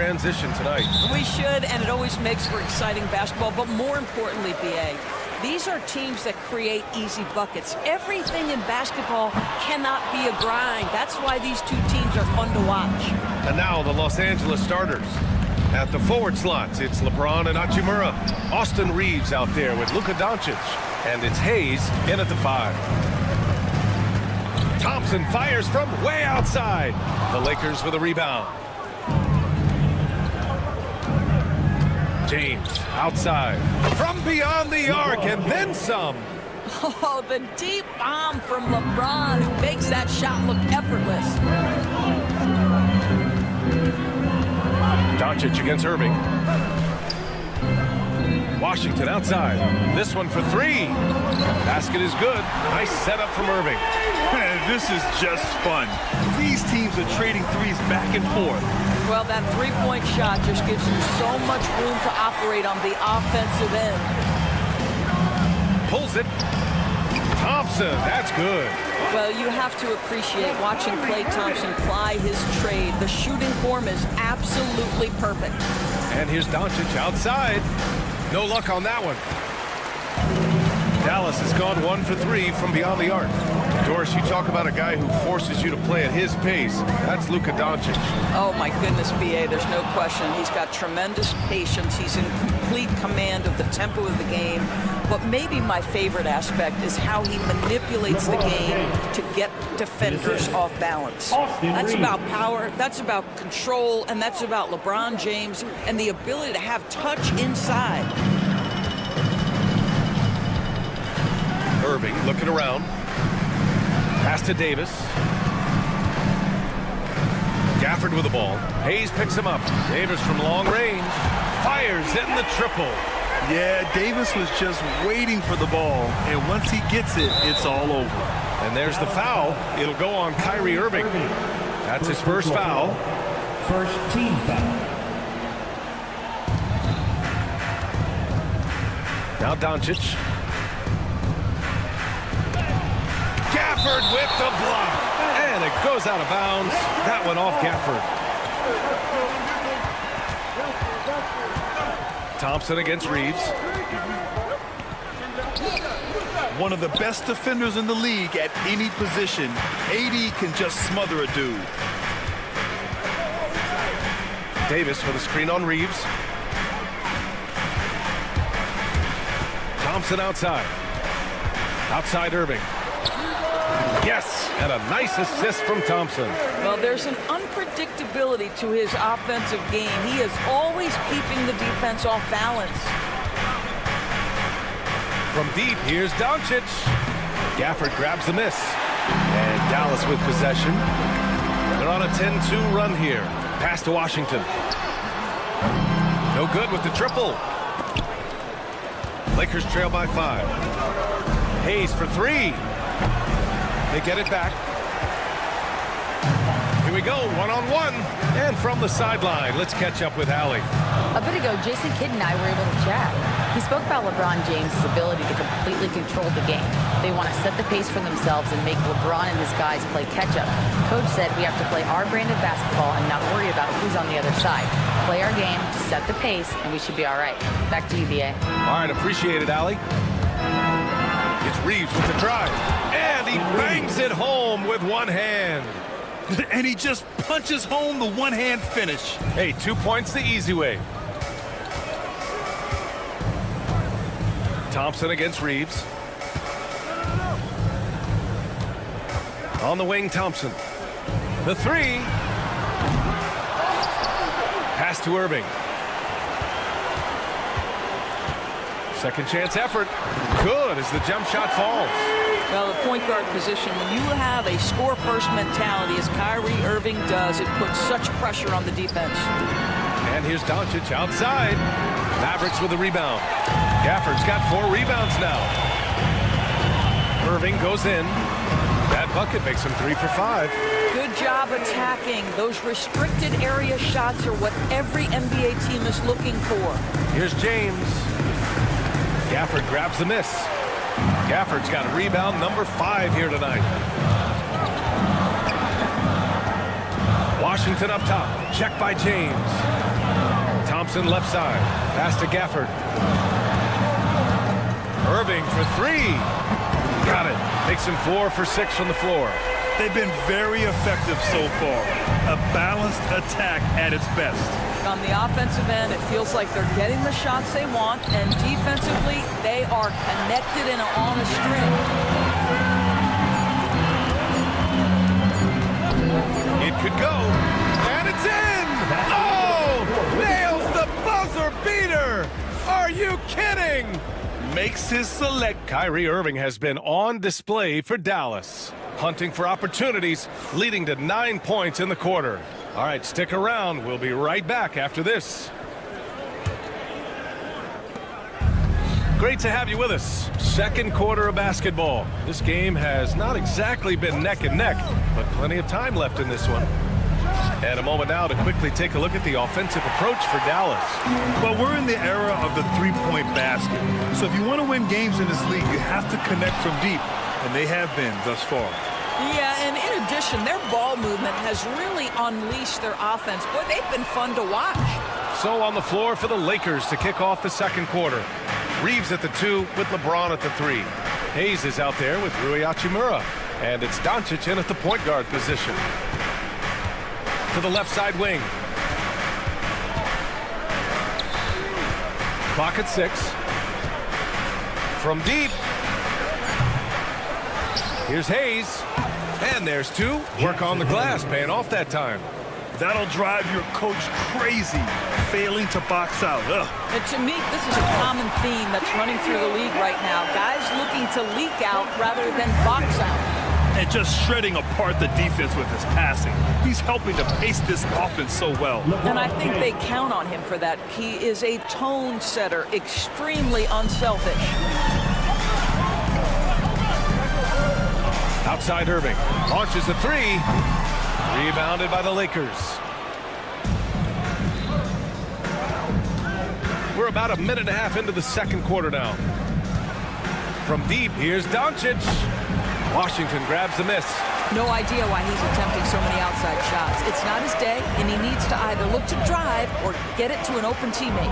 transition tonight. We should, and it always makes for exciting basketball. But more importantly, B.A., these are teams that create easy buckets. Everything in basketball cannot be a grind. That's why these two teams are fun to watch. And now the Los Angeles starters. At the forward slots, it's LeBron and Hachimura. Austin Reeves out there with Luka Doncic. And it's Hayes in at the 5. Thompson fires from way outside. The Lakers with a rebound. James outside from beyond the arc and then some. Oh, the deep bomb from LeBron, who makes that shot look effortless. Doncic against Irving. Washington outside. This one for 3. Basket is good. Nice setup from Irving. This is just fun. These teams are trading threes back and forth. Well, that three-point shot just gives you so much room to operate on the offensive end. Pulls it. Thompson, that's good. Well, you have to appreciate watching Klay Thompson ply his trade. The shooting form is absolutely perfect. And here's Doncic outside. No luck on that one. Dallas has gone 1 for 3 from beyond the arc. Doris, you talk about a guy who forces you to play at his pace. That's Luka Doncic. Oh, my goodness, B.A., there's no question. He's got tremendous patience. He's in complete command of the tempo of the game. But maybe my favorite aspect is how he manipulates the game to get defenders off balance. That's about power, that's about control, and that's about LeBron James and the ability to have touch inside. Irving looking around. Pass to Davis. Gafford with the ball. Hayes picks him up. Davis from long range. Fires in the triple. Yeah, Davis was just waiting for the ball, and once he gets it, it's all over. And there's the foul. It'll go on Kyrie Irving. That's his first foul. First team foul. Now Doncic. Gafford with the block. And it goes out of bounds. That one off Gafford. Thompson against Reeves. One of the best defenders in the league at any position. AD can just smother a dude. Davis with a screen on Reeves. Thompson outside. Outside Irving. Yes, and a nice assist from Thompson. Well, there's an unpredictability to his offensive game. He is always keeping the defense off balance. From deep, here's Doncic. Gafford grabs the miss. And Dallas with possession. They're on a 10-2 run here. Pass to Washington. No good with the triple. Lakers trail by 5. Hayes for 3. They get it back. Here we go, one-on-one. And from the sideline, let's catch up with Allie. A bit ago, Jason Kidd and I were able to chat. He spoke about LeBron James' ability to completely control the game. They want to set the pace for themselves and make LeBron and his guys play catch-up. Coach said we have to play our brand of basketball and not worry about who's on the other side. Play our game, set the pace, and we should be all right. Back to you, B.A. All right, appreciate it, Allie. It's Reeves with the drive. And he bangs it home with one hand. And he just punches home the one-hand finish. Hey, 2 points the easy way. Thompson against Reeves. On the wing, Thompson. The 3. Pass to Irving. Second chance effort. Good as the jump shot falls. Well, the point guard position, when you have a score-first mentality, as Kyrie Irving does, it puts such pressure on the defense. And here's Doncic outside. Mavericks with a rebound. Gafford's got 4 rebounds now. Irving goes in. That bucket makes him 3 for 5. Good job attacking. Those restricted area shots are what every NBA team is looking for. Here's James. Gafford grabs the miss. Gafford's got a rebound number 5 here tonight. Washington up top. Check by James. Thompson left side. Pass to Gafford. Irving for three. Got it. Makes him 4 for 6 from the floor. They've been very effective so far. A balanced attack at its best. On the offensive end, it feels like they're getting the shots they want, and defensively, they are connected and on a string. It could go, and it's in! Oh! Nails the buzzer beater! Are you kidding? Makes his select. Kyrie Irving has been on display for Dallas, hunting for opportunities, leading to 9 points in the quarter. All right, stick around. We'll be right back after this. Great to have you with us. Second quarter of basketball. This game has not exactly been neck and neck, but plenty of time left in this one. And a moment now to quickly take a look at the offensive approach for Dallas. Well, we're in the era of the three-point basket. So if you want to win games in this league, you have to connect from deep, and they have been thus far. Yeah, and in addition, their ball movement has really unleashed their offense. Boy, they've been fun to watch. So on the floor for the Lakers to kick off the second quarter. Reeves at the 2 with LeBron at the 3. Hayes is out there with Rui Hachimura. And it's Doncic in at the point guard position. To the left side wing. Clock at 6. From deep. Here's Hayes. And there's 2. Work on the glass, paying off that time. That'll drive your coach crazy, failing to box out. Ugh. And to me, this is a common theme that's running through the league right now. Guys looking to leak out rather than box out. And just shredding apart the defense with his passing. He's helping to pace this offense so well. And I think they count on him for that. He is a tone setter, extremely unselfish. Outside Irving. Launches a 3. Rebounded by the Lakers. We're about a minute and a half into the second quarter now. From deep, here's Doncic. Washington grabs the miss. No idea why he's attempting so many outside shots. It's not his day, and he needs to either look to drive or get it to an open teammate.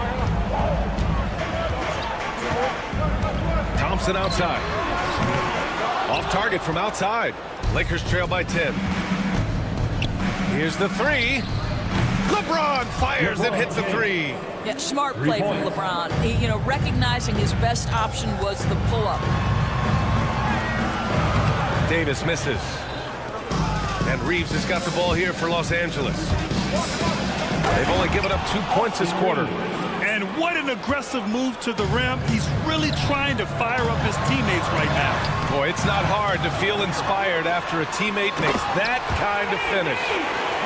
Thompson outside. Off target from outside. Lakers trail by 10. Here's the 3. LeBron fires and hits a 3. Yeah, smart play from LeBron. He, recognizing his best option was the pull-up. Davis misses. And Reeves has got the ball here for Los Angeles. They've only given up 2 points this quarter. And what an aggressive move to the rim. He's really trying to fire up his teammates right now. Boy, it's not hard to feel inspired after a teammate makes that kind of finish.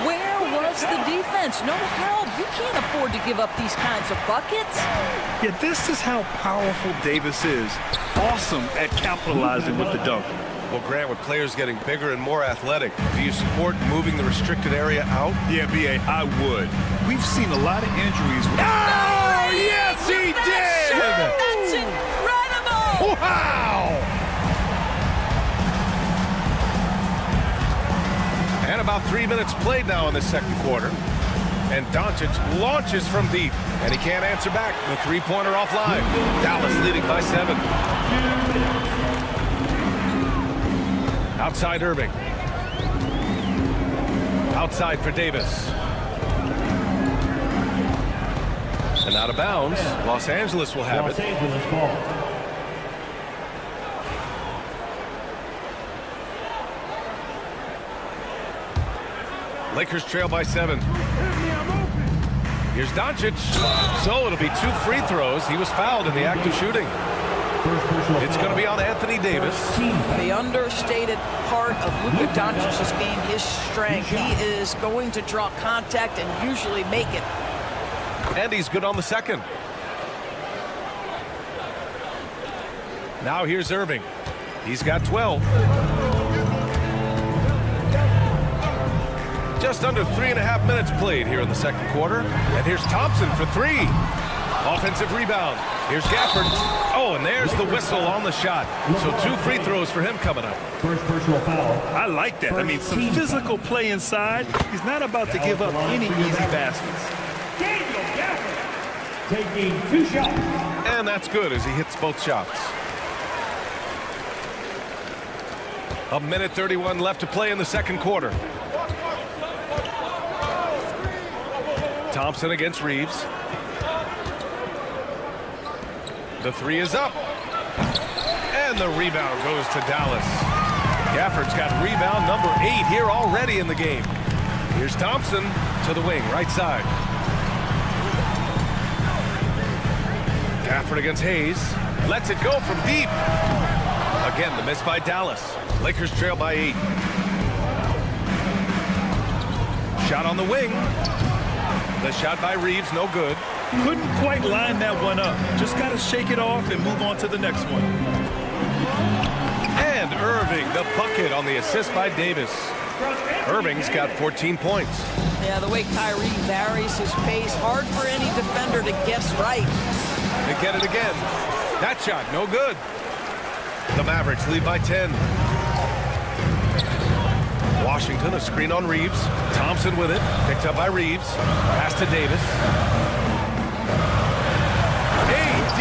Where was the defense? No help. You can't afford to give up these kinds of buckets. Yeah, this is how powerful Davis is. Awesome at capitalizing with the dunk. Well, Grant, with players getting bigger and more athletic, do you support moving the restricted area out? Yeah, B.A., I would. We've seen a lot of injuries. Oh, yes, he did! That's incredible! Wow! And about 3 minutes played now in the second quarter. And Doncic launches from deep, and he can't answer back. The three-pointer offline. Dallas leading by 7. Outside Irving. Outside for Davis. And out of bounds. Los Angeles will have it. Lakers trail by 7. Here's Doncic. So it'll be 2 free throws. He was fouled in the act of shooting. It's going to be on Anthony Davis. The understated part of Luka Doncic's game, his strength. He is going to draw contact and usually make it. And he's good on the second. Now here's Irving. He's got 12. Just under 3.5 minutes played here in the second quarter. And here's Thompson for 3. Offensive rebound. Here's Gafford. Oh, and there's the whistle on the shot. So 2 free throws for him coming up. First personal foul. I like that. I mean, some physical play inside. He's not about to give up any easy baskets. taking 2 shots. And that's good as he hits both shots. 1:31 left to play in the second quarter. Thompson against Reeves. The 3 is up. And the rebound goes to Dallas. Gafford's got rebound number 8 here already in the game. Here's Thompson to the wing, right side. Gafford against Hayes. Lets it go from deep. Again, the miss by Dallas. Lakers trail by 8. Shot on the wing. The shot by Reeves, no good. Couldn't quite line that one up. Just got to shake it off and move on to the next one. And Irving, the bucket on the assist by Davis. Irving's got 14 points. Yeah, the way Kyrie varies his pace, hard for any defender to guess right. They get it again. That shot, no good. The Mavericks lead by 10. Washington, a screen on Reeves. Thompson with it, picked up by Reeves. Pass to Davis. AD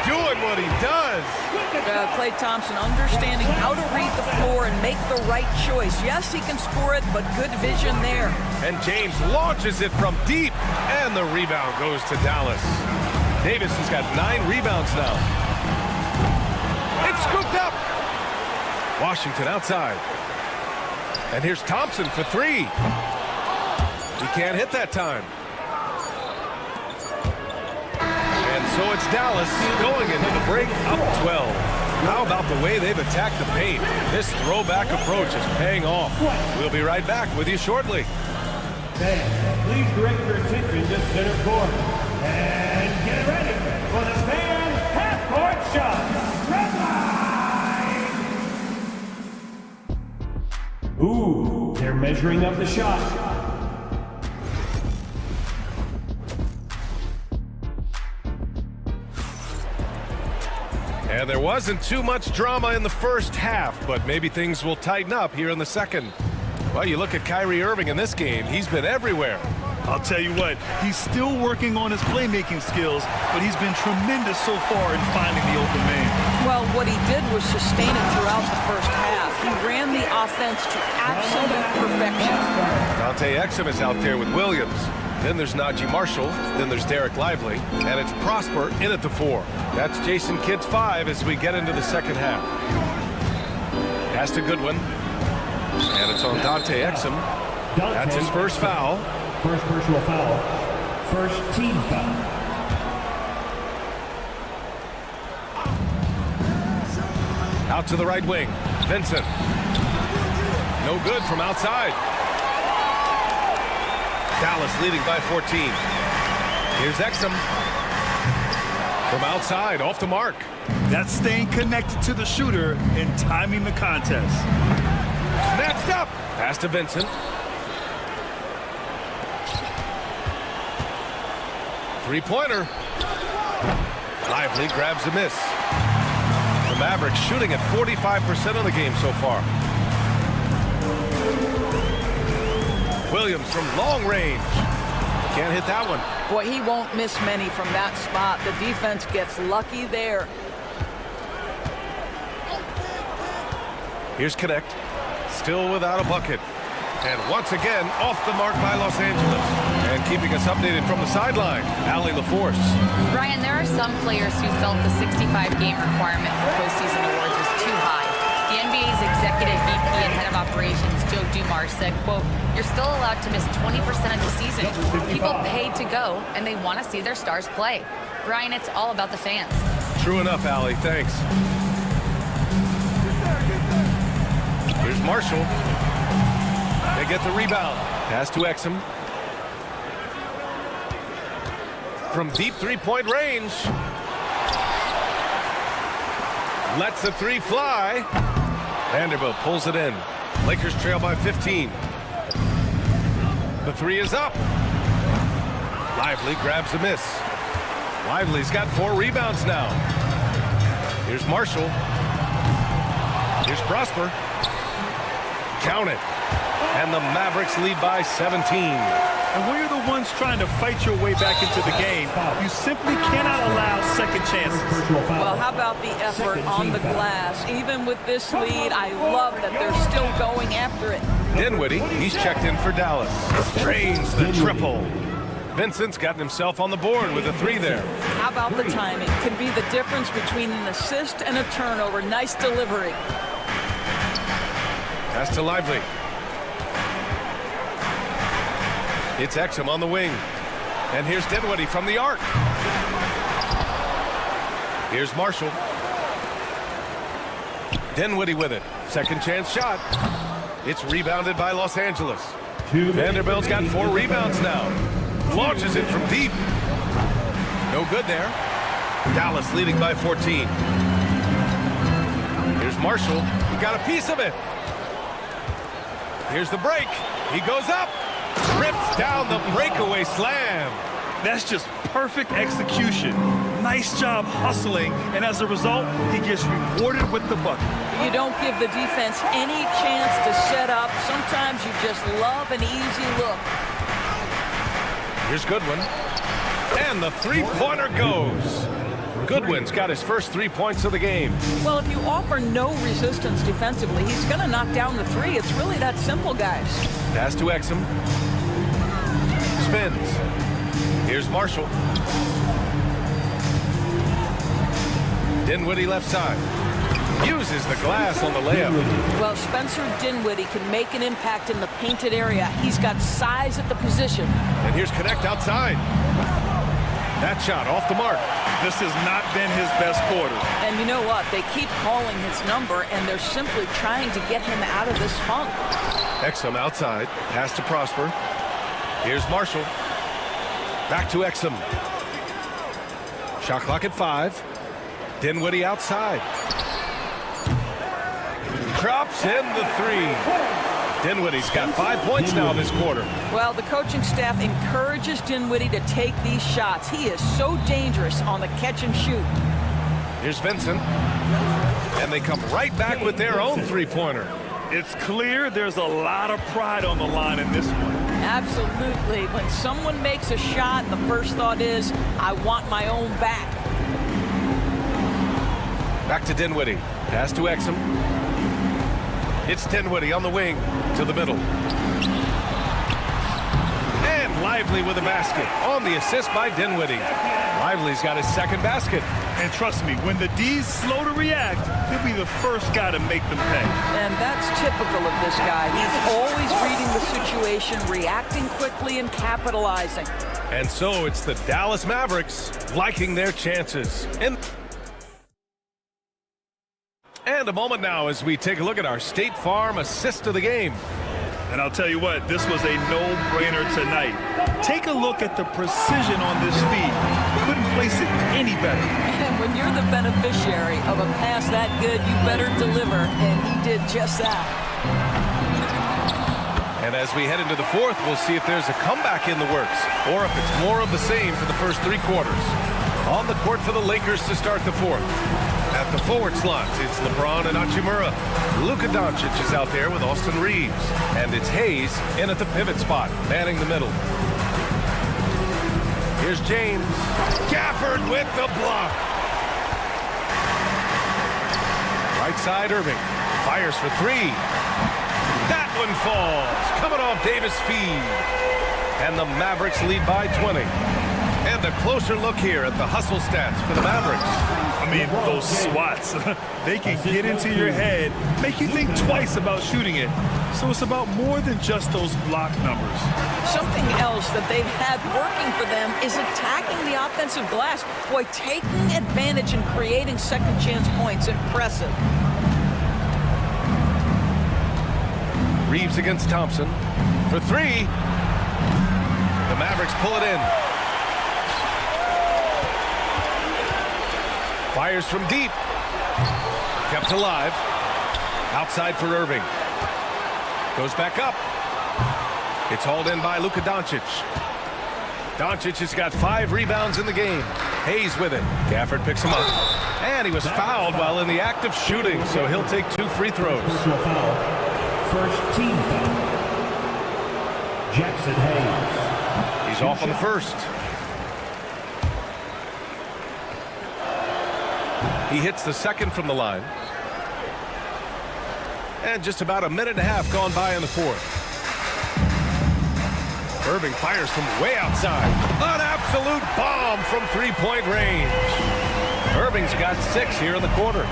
doing what he does. Klay Thompson understanding how to read the floor and make the right choice. Yes, he can score it, but good vision there. And James launches it from deep, and the rebound goes to Dallas. Davis has got 9 rebounds now. It's scooped up. Washington outside. And here's Thompson for 3. He can't hit that time. And so it's Dallas going into the break up 12. How about the way they've attacked the paint? This throwback approach is paying off. We'll be right back with you shortly. Fans, please direct your attention to center court. And get ready for the fan half-court shot. Red line! Ooh, they're measuring up the shot. And there wasn't too much drama in the first half, but maybe things will tighten up here in the second. Well, you look at Kyrie Irving in this game, he's been everywhere. I'll tell you what, he's still working on his playmaking skills, but he's been tremendous so far in finding the open man. Well, what he did was sustain it throughout the first half. He ran the offense to absolute perfection. Dante Exum is out there with Williams. Then there's Najee Marshall. Then there's Derek Lively. And it's Prosper in at the 4. That's Jason Kidd's 5 as we get into the second half. Pass to Goodwin. And it's on Dante Exum. That's his first foul. First personal foul. First team foul. Out to the right wing. Vincent. No good from outside. Dallas leading by 14. Here's Exum. From outside, off the mark. That's staying connected to the shooter and timing the contest. Snatched up. Pass to Vincent. Three-pointer. Lively grabs a miss. The Mavericks shooting at 45% of the game so far. Williams from long range. Can't hit that one. Boy, he won't miss many from that spot. The defense gets lucky there. Here's Connect. Still without a bucket. And once again, off the mark by Los Angeles. And keeping us updated from the sideline, Allie LaForce. Ryan, there are some players who felt the 65-game requirement for postseason awards was too high. The NBA's executive VP and head of operations, Joe Dumars, said, quote, "You're still allowed to miss 20% of the season. People paid to go, and they want to see their stars play." Ryan, it's all about the fans. True enough, Allie. Thanks. Here's Marshall. They get the rebound. Pass to Exum. From deep three-point range. Lets the 3 fly. Vanderbilt pulls it in. Lakers trail by 15. The 3 is up. Lively grabs a miss. Lively's got 4 rebounds now. Here's Marshall. Here's Prosper. Count it. And the Mavericks lead by 17. And when you're the ones trying to fight your way back into the game, you simply cannot allow second chances. Well, how about the effort on the glass? Even with this lead, I love that they're still going after it. Dinwiddie, he's checked in for Dallas. Drains the triple. Vincent's gotten himself on the board with a 3 there. How about the timing? Can be the difference between an assist and a turnover. Nice delivery. Pass to Lively. It's Exum on the wing. And here's Dinwiddie from the arc. Here's Marshall. Dinwiddie with it. Second chance shot. It's rebounded by Los Angeles. Vanderbilt's got 4 rebounds now. Launches it from deep. No good there. Dallas leading by 14. Here's Marshall. He got a piece of it. Here's the break. He goes up. Rips down the breakaway slam. That's just perfect execution. Nice job hustling, and as a result, he gets rewarded with the bucket. You don't give the defense any chance to set up. Sometimes you just love an easy look. Here's Goodwin. And the three-pointer goes. Goodwin's got his first 3 points of the game. Well, if you offer no resistance defensively, he's going to knock down the 3. It's really that simple, guys. Pass to Exum. Spins. Here's Marshall. Dinwiddie left side. Uses the glass on the layup. Well, Spencer Dinwiddie can make an impact in the painted area. He's got size at the position. And here's Connect outside. That shot off the mark. This has not been his best quarter. And you know what? They keep calling his number, and they're simply trying to get him out of this funk. Exum outside. Pass to Prosper. Here's Marshall. Back to Exum. Shot clock at 5. Dinwiddie outside. Drops in the 3. Dinwiddie's got 5 points now this quarter. Well, the coaching staff encourages Dinwiddie to take these shots. He is so dangerous on the catch and shoot. Here's Vincent. And they come right back with their own three-pointer. It's clear there's a lot of pride on the line in this one. Absolutely. When someone makes a shot, the first thought is, I want my own back. Back to Dinwiddie. Pass to Exum. It's Dinwiddie on the wing to the middle. And Lively with a basket on the assist by Dinwiddie. Lively's got his second basket. And trust me, when the D's slow to react, he'll be the first guy to make them pay. And that's typical of this guy. He's always reading the situation, reacting quickly, and capitalizing. And so it's the Dallas Mavericks liking their chances. And a moment now as we take a look at our State Farm assist of the game. And I'll tell you what, this was a no-brainer tonight. Take a look at the precision on this feed. Couldn't place it any better. And when you're the beneficiary of a pass that good, you better deliver, and he did just that. And as we head into the fourth, we'll see if there's a comeback in the works, or if it's more of the same for the first 3 quarters. On the court for the Lakers to start the fourth. At the forward slots, it's LeBron and Hachimura. Luka Doncic is out there with Austin Reeves. And it's Hayes in at the pivot spot, manning the middle. Here's James. Gafford with the block. Right side, Irving. Fires for 3. That one falls. Coming off Davis' feed. And the Mavericks lead by 20. And a closer look here at the hustle stats for the Mavericks. I mean, those swats, they can get into your head, make you think twice about shooting it. So it's about more than just those block numbers. Something else that they've had working for them is attacking the offensive glass. Boy, taking advantage and creating second chance points. Impressive. Reeves against Thompson for 3. The Mavericks pull it in. Fires from deep. Kept alive. Outside for Irving. Goes back up. It's hauled in by Luka Doncic. Doncic has got 5 rebounds in the game. Hayes with it. Gafford picks him up. And he was fouled while in the act of shooting, so he'll take 2 free throws. First team foul. Jackson Hayes. He's off on the first. He hits the second from the line. And just about a minute and a half gone by in the fourth. Irving fires from way outside. An absolute bomb from three-point range. Irving's got 6 here in the quarter.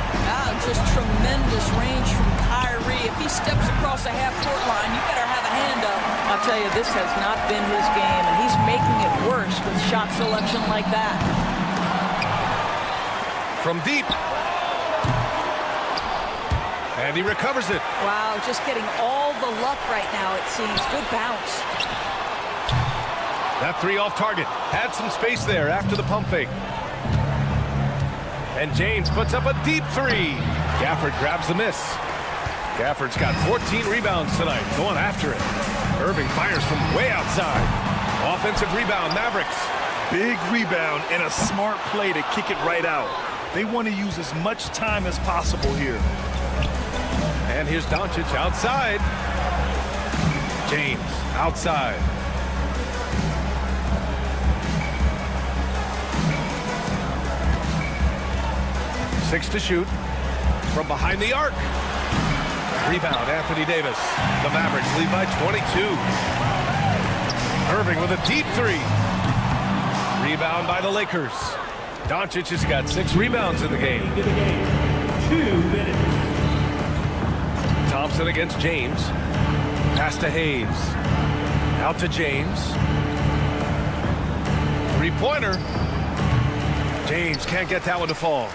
Just tremendous range from Kyrie. If he steps across the half-court line, you better have a hand up. I'll tell you, this has not been his game, and he's making it worse with shot selection like that. From deep. And he recovers it. Wow, just getting all the luck right now, it seems. Good bounce. That three off target. Had some space there after the pump fake. And James puts up a deep three. Gafford grabs the miss. Gafford's got 14 rebounds tonight, going after it. Irving fires from way outside. Offensive rebound, Mavericks. Big rebound and a smart play to kick it right out. They want to use as much time as possible here. And here's Doncic outside. James outside. Six to shoot from behind the arc. Rebound, Anthony Davis. The Mavericks lead by 22. Irving with a deep three. Rebound by the Lakers. Doncic has got 6 rebounds in the game. 2 minutes. Thompson against James. Pass to Hayes. Out to James. Three-pointer. James can't get that one to fall.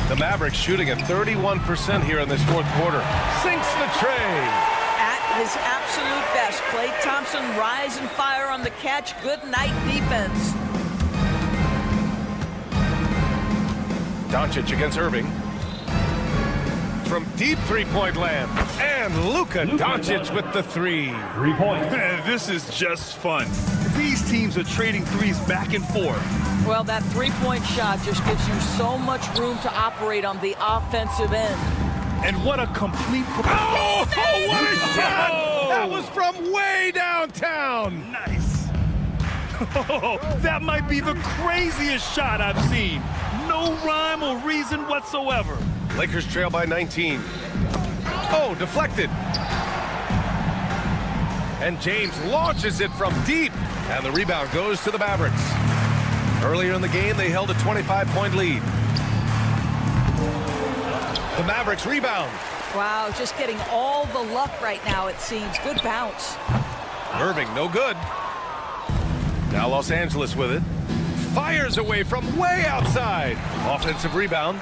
The Mavericks shooting at 31% here in this fourth quarter. Sinks the tray. At his absolute best. Klay Thompson rise and fire on the catch. Good night defense. Doncic against Irving. From deep three-point land. And Luka Doncic with the three. 3 points. This is just fun. These teams are trading threes back and forth. Well, that three-point shot just gives you so much room to operate on the offensive end. And what a complete... Oh, what a shot! That was from way downtown. Nice. Oh, that might be the craziest shot I've seen. No rhyme or reason whatsoever. Lakers trail by 19. Oh, deflected. And James launches it from deep. And the rebound goes to the Mavericks. Earlier in the game, they held a 25-point lead. The Mavericks rebound. Wow, just getting all the luck right now, it seems. Good bounce. Irving, no good. Now Los Angeles with it. Fires away from way outside. Offensive rebound.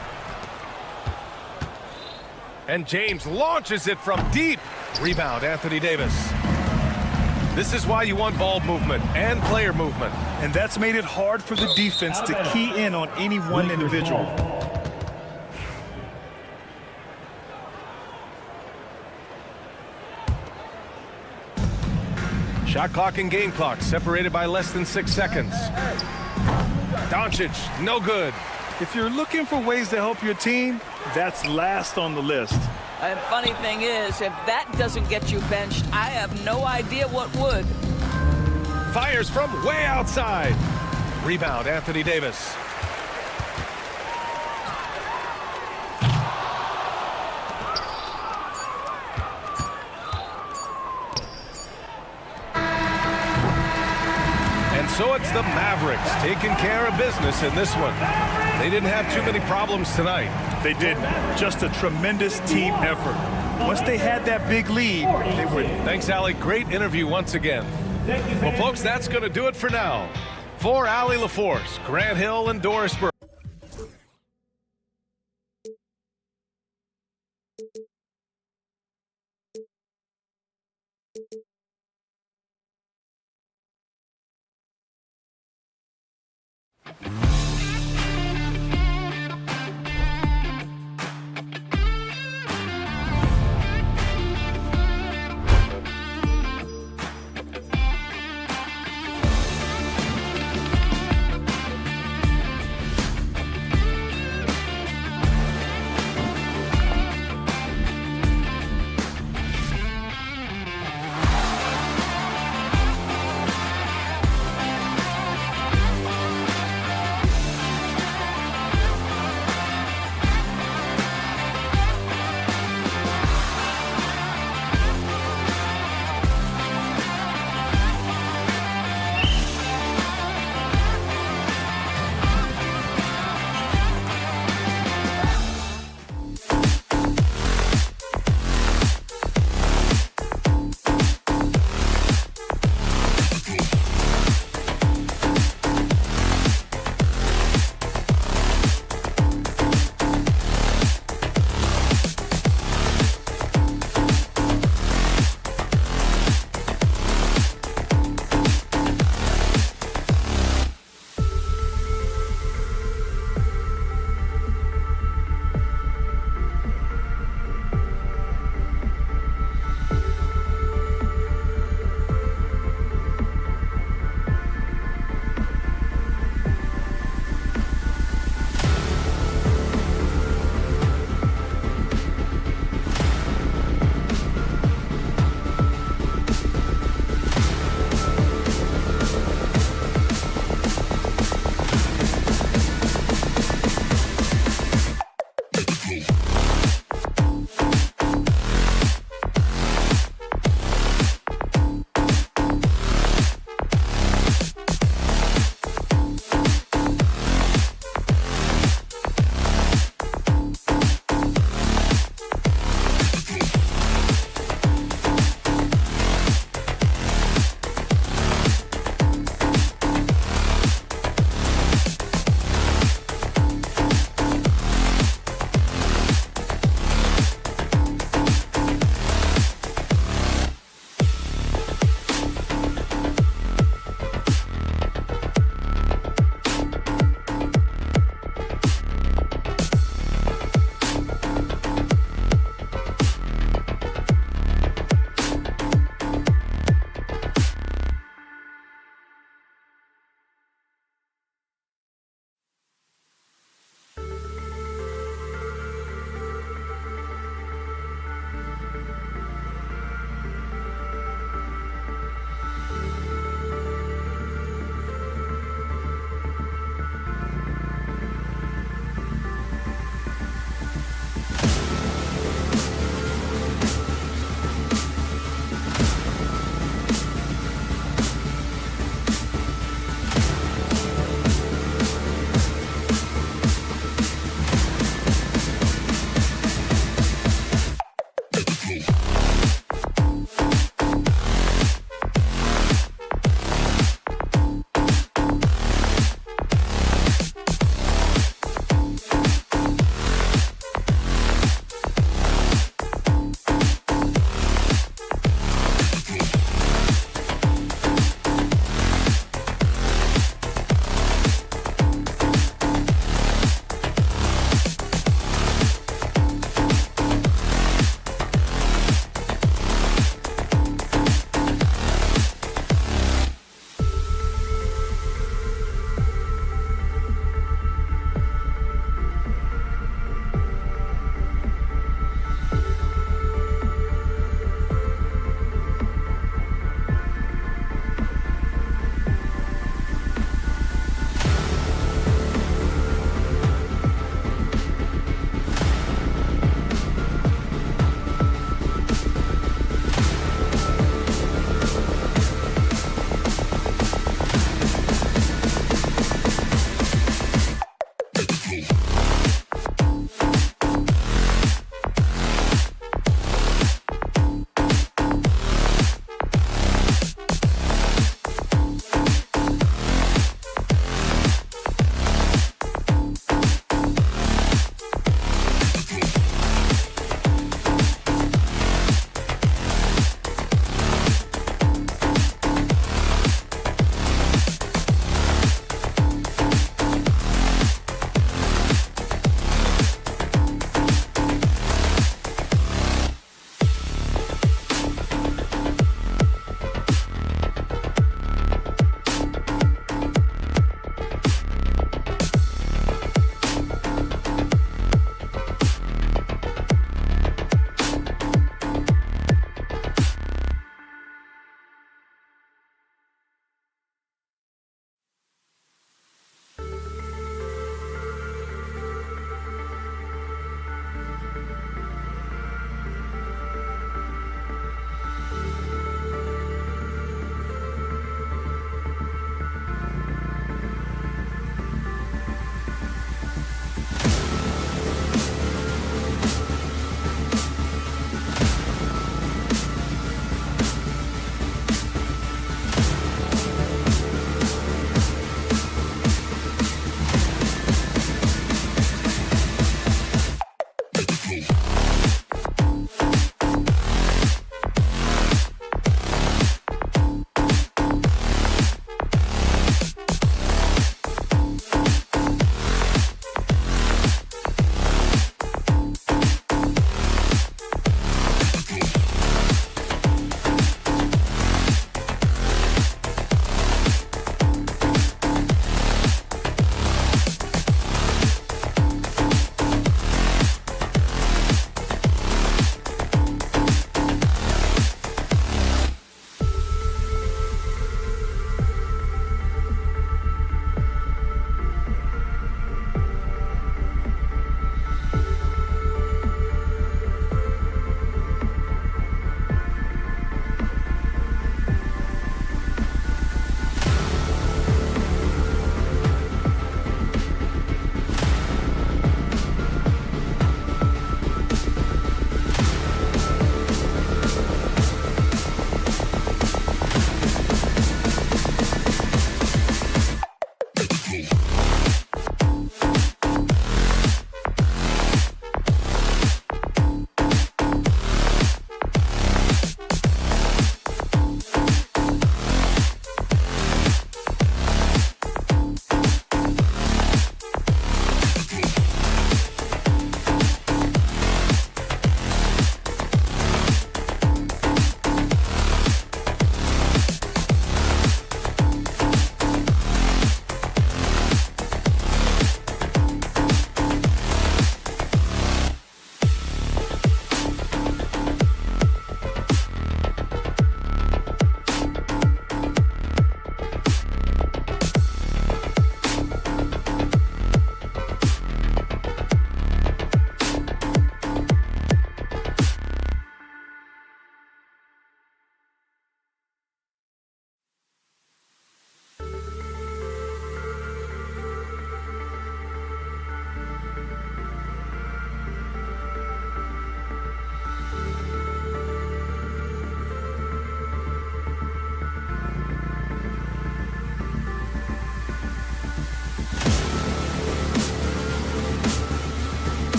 And James launches it from deep. Rebound, Anthony Davis. This is why you want ball movement and player movement. And that's made it hard for the defense to key in on any one individual. Shot clock and game clock separated by less than 6 seconds. Doncic, no good. If you're looking for ways to help your team, that's last on the list. And funny thing is, if that doesn't get you benched, I have no idea what would. Fires from way outside. Rebound, Anthony Davis. And so it's the Mavericks taking care of business in this one. They didn't have too many problems tonight. They didn't. Just a tremendous team effort. Once they had that big lead, they were... Thanks, Allie. Great interview once again. Well, folks, that's going to do it for now. For Allie LaForce, Grant Hill, and Doris Burke.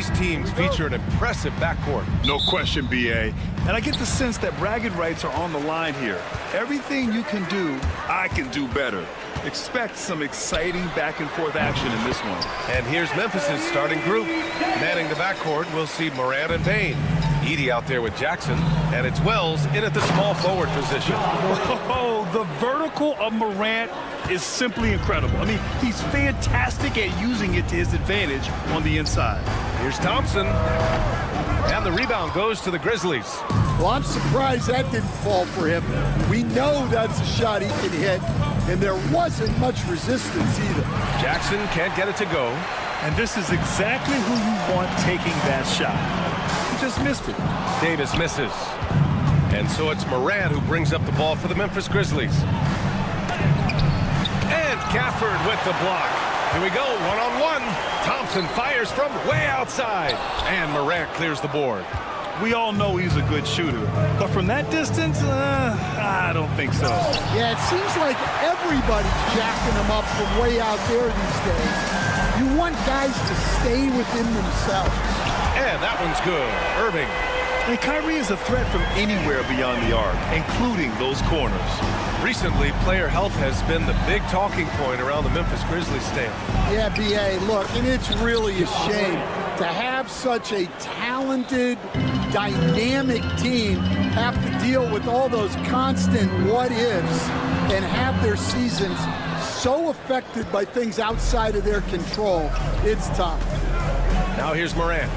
these teams feature an impressive backcourt. No question, B.A. And I get the sense that bragging rights are on the line here. Everything you can do, I can do better. Expect some exciting back-and-forth action in this one. And here's Memphis's starting group. Manning the backcourt, we'll see Morant and Payne. Edie out there with Jackson, and it's Wells in at the small forward position. Oh, the vertical of Morant is simply incredible. I mean, he's fantastic at using it to his advantage on the inside. Here's Thompson, and the rebound goes to the Grizzlies. Well, I'm surprised that didn't fall for him. We know that's a shot he can hit, and there wasn't much resistance either. Jackson can't get it to go. And this is exactly who you want taking that shot. He just missed it. Davis misses. And so it's Morant who brings up the ball for the Memphis Grizzlies. And Gafford with the block. Here we go, one-on-one. Thompson fires from way outside. And Morant clears the board. We all know he's a good shooter. But from that distance, I don't think so. Yeah, it seems like everybody's jacking him up from way out there these days. You want guys to stay within themselves. And that one's good. Irving. And Kyrie is a threat from anywhere beyond the arc, including those corners. Recently, player health has been the big talking point around the Memphis Grizzlies stand. Yeah, B.A., look, and it's really a shame to have such a talented, dynamic team have to deal with all those constant what-ifs and have their seasons so affected by things outside of their control. It's tough. Now here's Morant.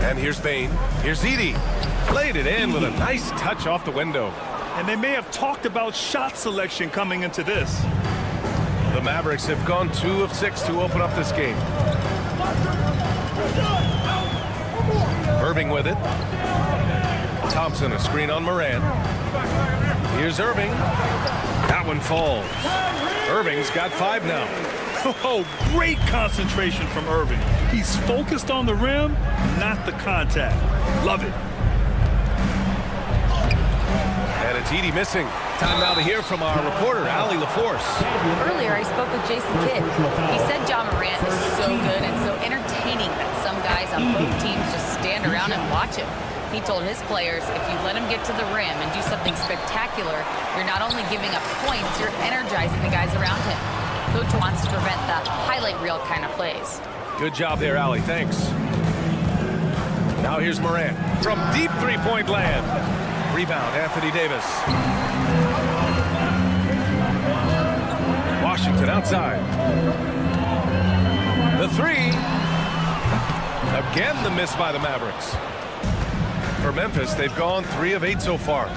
And here's Payne. Here's Edie. Played it in with a nice touch off the window. And they may have talked about shot selection coming into this. The Mavericks have gone 2 of 6 to open up this game. Irving with it. Thompson, a screen on Morant. Here's Irving. That one falls. Irving's got 5 now. Oh, great concentration from Irving. He's focused on the rim, not the contact. Love it. And it's Edie missing. Time now to hear from our reporter, Allie LaForce. Earlier, I spoke with Jason Kidd. He said John Morant is so good and so entertaining that some guys on both teams just stand around and watch him. He told his players, if you let him get to the rim and do something spectacular, you're not only giving up points, you're energizing the guys around him. Coach wants to prevent the highlight reel kind of plays. Good job there, Allie. Thanks. Now here's Morant from deep three-point land. Rebound, Anthony Davis. Washington outside. The 3. Again, the miss by the Mavericks. For Memphis, they've gone 3 of 8 so far.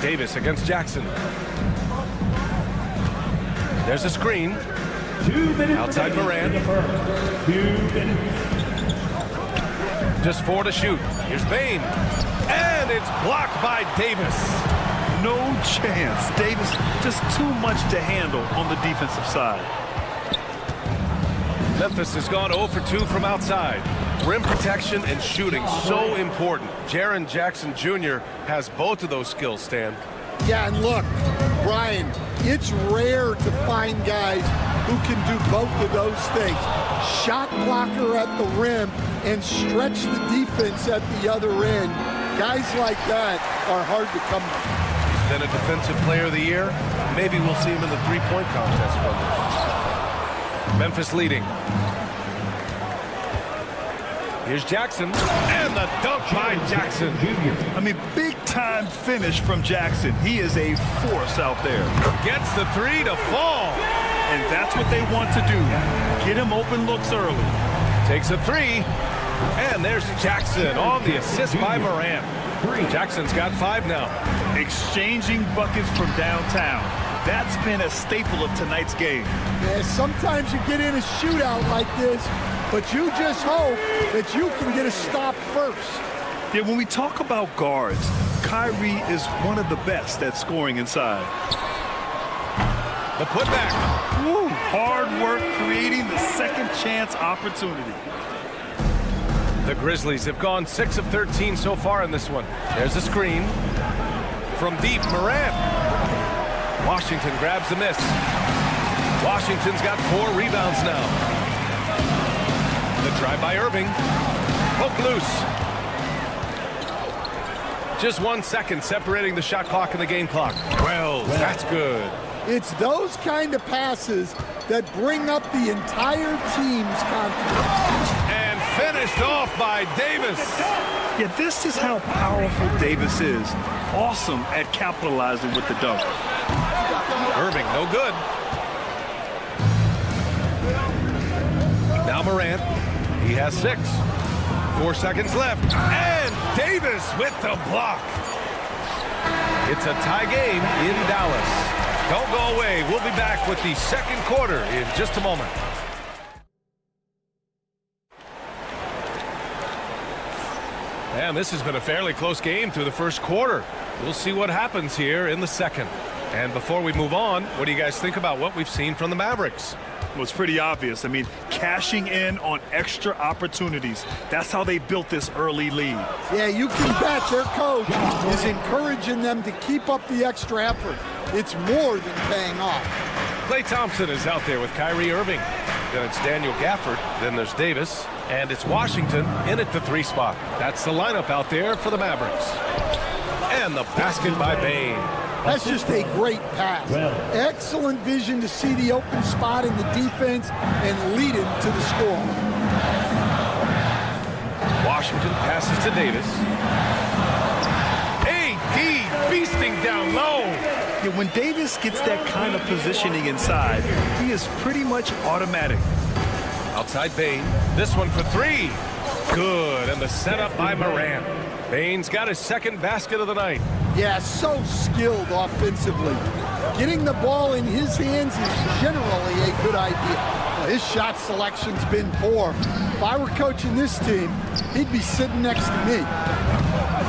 Davis against Jackson. There's a screen. 2 minutes outside Morant. 2 minutes. Just 4 to shoot. Here's Payne. And it's blocked by Davis. No chance. Davis just too much to handle on the defensive side. Memphis has gone 0 for 2 from outside. Rim protection and shooting, so important. Jaren Jackson Jr. has both of those skills, Stan. Yeah, and look, Brian, it's rare to find guys who can do both of those things. Shot blocker at the rim and stretch the defense at the other end. Guys like that are hard to come by. He's been a defensive player of the year. Maybe we'll see him in the three-point contest one day. Memphis leading. Here's Jackson, and the dunk by Jackson. I mean, big-time finish from Jackson. He is a force out there. Gets the 3 to fall. And that's what they want to do. Get him open looks early. Takes a 3. And there's Jackson on the assist by Morant. Jackson's got 5 now. Exchanging buckets from downtown. That's been a staple of tonight's game. Yeah, sometimes you get in a shootout like this, but you just hope that you can get a stop first. Yeah, when we talk about guards, Kyrie is one of the best at scoring inside. The putback. Woo, hard work creating the second chance opportunity. The Grizzlies have gone 6 of 13 so far in this one. There's a screen. From deep, Morant. Washington grabs the miss. Washington's got 4 rebounds now. The drive by Irving. Poke loose. Just 1 second separating the shot clock and the game clock. Well, that's good. It's those kind of passes that bring up the entire team's confidence. And finished off by Davis. Yeah, this is how powerful Davis is. Awesome at capitalizing with the dunk. Irving, no good. Now Morant. He has 6. 4 seconds left. And Davis with the block. It's a tie game in Dallas. Don't go away. We'll be back with the second quarter in just a moment. And this has been a fairly close game through the first quarter. We'll see what happens here in the second. And before we move on, what do you guys think about what we've seen from the Mavericks? Well, it's pretty obvious. I mean, cashing in on extra opportunities. That's how they built this early lead. Yeah, you can bet their coach is encouraging them to keep up the extra effort. It's more than paying off. Klay Thompson is out there with Kyrie Irving. Then it's Daniel Gafford. Then there's Davis. And it's Washington in at the 3 spot. That's the lineup out there for the Mavericks. And the basket by Bane. That's just a great pass. Excellent vision to see the open spot in the defense and lead him to the score. Washington passes to Davis. AD beasting down low. Yeah, when Davis gets that kind of positioning inside, he is pretty much automatic. Outside Bane. This one for 3. Good. And the setup by Morant. Bane's got his second basket of the night. Yeah, so skilled offensively. Getting the ball in his hands is generally a good idea. Well, his shot selection's been poor. If I were coaching this team, he'd be sitting next to me.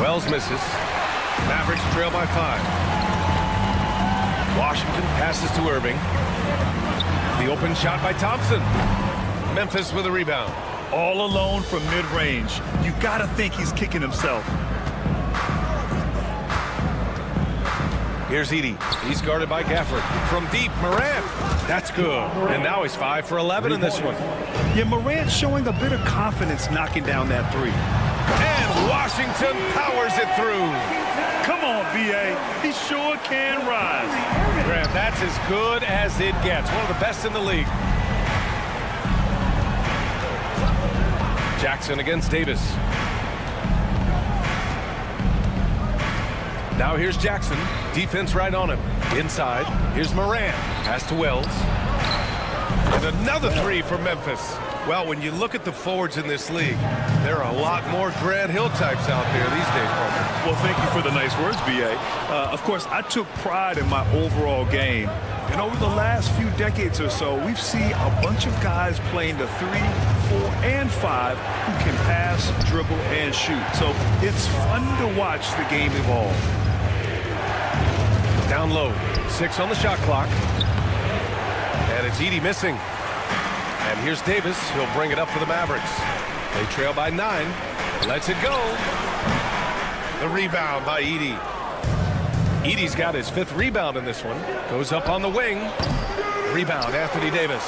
Wells misses. Mavericks trail by 5. Washington passes to Irving. The open shot by Thompson. Memphis with a rebound. All alone from mid-range. You gotta think he's kicking himself. Here's Edey. He's guarded by Gafford. From deep, Morant. That's good. And now he's 5 for 11 in this one. Yeah, Morant showing a bit of confidence knocking down that 3. And Washington powers it through. Come on, B.A. He sure can rise. Grant, that's as good as it gets. One of the best in the league. Jackson against Davis. Now here's Jackson. Defense right on him. Inside. Here's Morant. Pass to Wells. And another 3 for Memphis. Well, when you look at the forwards in this league, there are a lot more Grant Hill types out there these days, Parker. Well, thank you for the nice words, B.A. Of course, I took pride in my overall game. And over the last few decades or so, we've seen a bunch of guys playing the 3, 4, and 5 who can pass, dribble, and shoot. So it's fun to watch the game evolve. Down low. 6 on the shot clock. And it's Edey missing. And here's Davis. He'll bring it up for the Mavericks. They trail by 9. Lets it go. The rebound by Edey. Edey's got his 5th rebound in this one. Goes up on the wing. Rebound, Anthony Davis.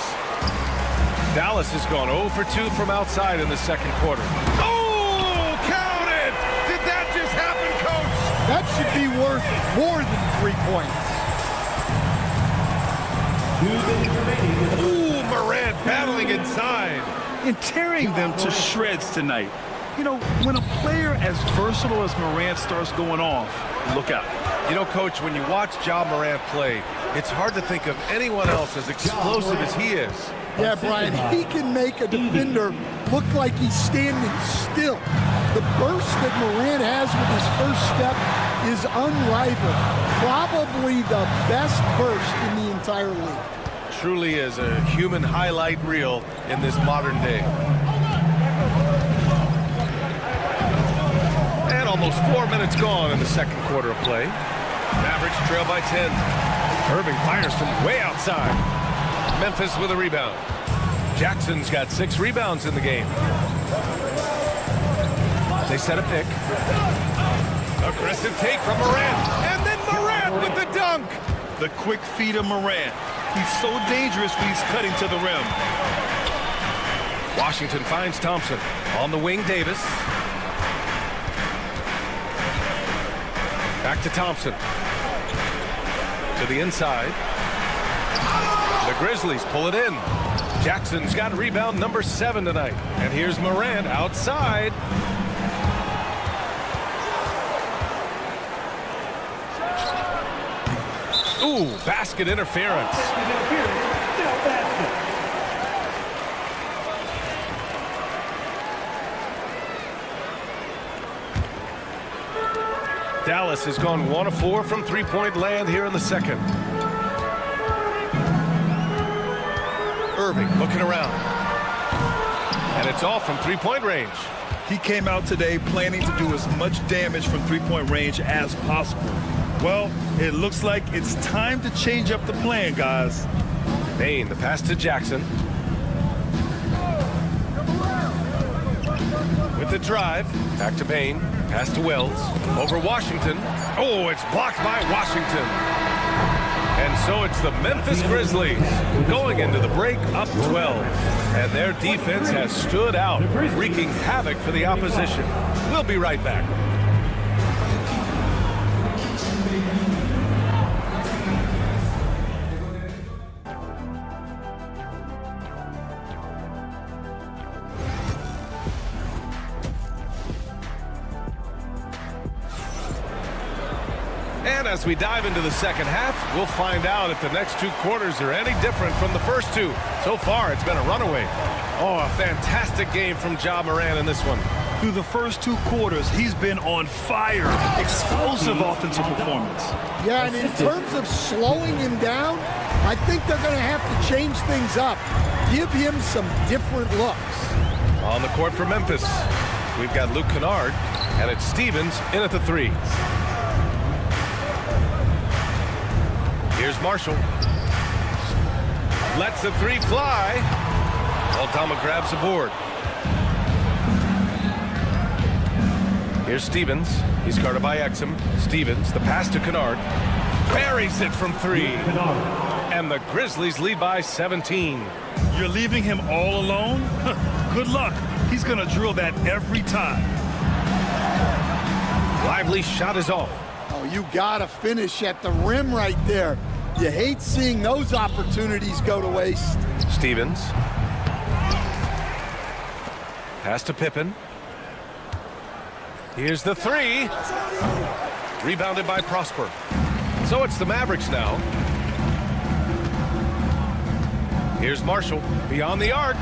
Dallas has gone 0 for 2 from outside in the second quarter. Oh, count it! Did that just happen, Coach? That should be worth more than 3 points. Ooh, Morant battling inside. And tearing them to shreds tonight. You know, when a player as versatile as Morant starts going off, look out. You know, Coach, when you watch Ja Morant play, it's hard to think of anyone else as explosive as he is. Yeah, Brian, he can make a defender look like he's standing still. The burst that Morant has with his first step is unrivaled. Probably the best burst in the entire league. Truly is a human highlight reel in this modern day. And almost 4 minutes gone in the second quarter of play. Mavericks trail by 10. Irving fires from way outside. Memphis with a rebound. Jackson's got 6 rebounds in the game. They set a pick. Aggressive take from Morant. And then Morant with the dunk. The quick feed of Morant. He's so dangerous when he's cutting to the rim. Washington finds Thompson. On the wing, Davis. Back to Thompson. To the inside. The Grizzlies pull it in. Jackson's got rebound number 7 tonight. And here's Morant outside. Ooh, basket interference. Dallas has gone 1 of 4 from three-point land here in the second. Irving looking around. And it's all from three-point range. He came out today planning to do as much damage from three-point range as possible. Well, it looks like it's time to change up the plan, guys. Payne, the pass to Jackson. With the drive, back to Payne. Pass to Wells. Over Washington. Oh, it's blocked by Washington. And so it's the Memphis Grizzlies going into the break up 12. And their defense has stood out, wreaking havoc for the opposition. We'll be right back. And as we dive into the second half, we'll find out if the next 2 quarters are any different from the first 2. So far, it's been a runaway. Oh, a fantastic game from Ja Morant in this one. Through the first 2 quarters, he's been on fire. Explosive offensive performance. Yeah, and in terms of slowing him down, I think they're going to have to change things up. Give him some different looks. On the court for Memphis, we've got Luke Kennard, and it's Stevens in at the 3. Here's Marshall. Lets the 3 fly. Aldama grabs the board. Here's Stevens. He's guarded by Exum. Stevens, the pass to Kennard. Buries it from 3. And the Grizzlies lead by 17. You're leaving him all alone? Good luck. He's going to drill that every time. Lively shot is off. Oh, you got to finish at the rim right there. You hate seeing those opportunities go to waste. Stevens. Pass to Pippen. Here's the 3. Rebounded by Prosper. So it's the Mavericks now. Here's Marshall. Beyond the arc.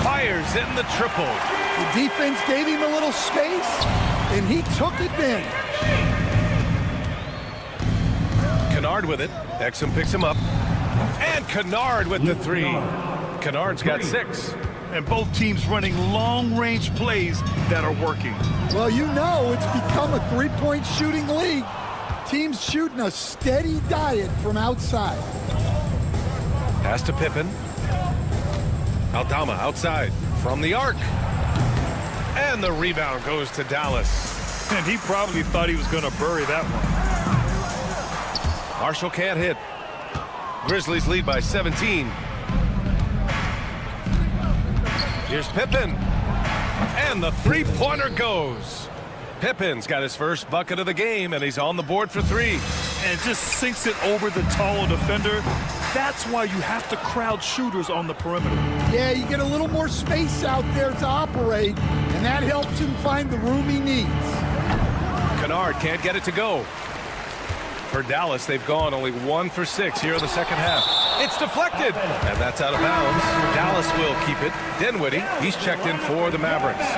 Fires in the triple. The defense gave him a little space, and he took advantage. Kennard with it. Exum picks him up. And Kennard with the 3. Kennard's got 6. And both teams running long-range plays that are working. Well, you know it's become a three-point shooting league. Teams shooting a steady diet from outside. Pass to Pippen. Aldama outside from the arc. And the rebound goes to Dallas. And he probably thought he was going to bury that one. Marshall can't hit. Grizzlies lead by 17. Here's Pippen. And the 3-pointer goes. Pippen's got his first bucket of the game, and he's on the board for 3. And just sinks it over the taller defender. That's why you have to crowd shooters on the perimeter. Yeah, you get a little more space out there to operate, and that helps him find the room he needs. Kennard can't get it to go. For Dallas, they've gone only 1 for 6 here in the second half. It's deflected, and that's out of bounds. Dallas will keep it. Dinwiddie, he's checked in for the Mavericks.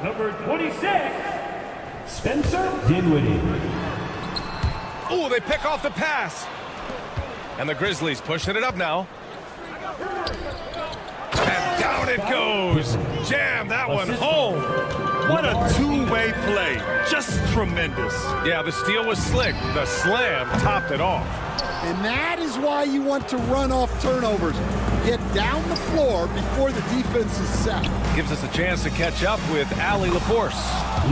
Number 26, Spencer Dinwiddie. Oh, they pick off the pass. And the Grizzlies pushing it up now. And down it goes. Jam that one home. What a two-way play. Just tremendous. Yeah, the steal was slick. The slam topped it off. And that is why you want to run off turnovers. Get down the floor before the defense is set. Gives us a chance to catch up with Allie LaForce.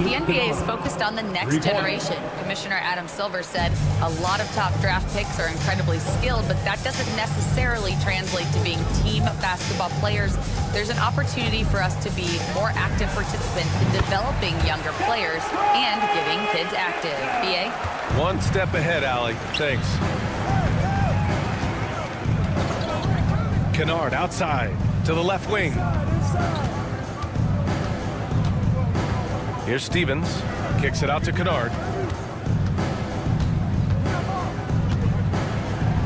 The NBA is focused on the next generation. Commissioner Adam Silver said a lot of top draft picks are incredibly skilled, but that doesn't necessarily translate to being team basketball players. There's an opportunity for us to be more active participants in developing younger players and getting kids active. BA? One step ahead, Allie. Thanks. Kennard outside to the left wing. Here's Stevens. Kicks it out to Kennard.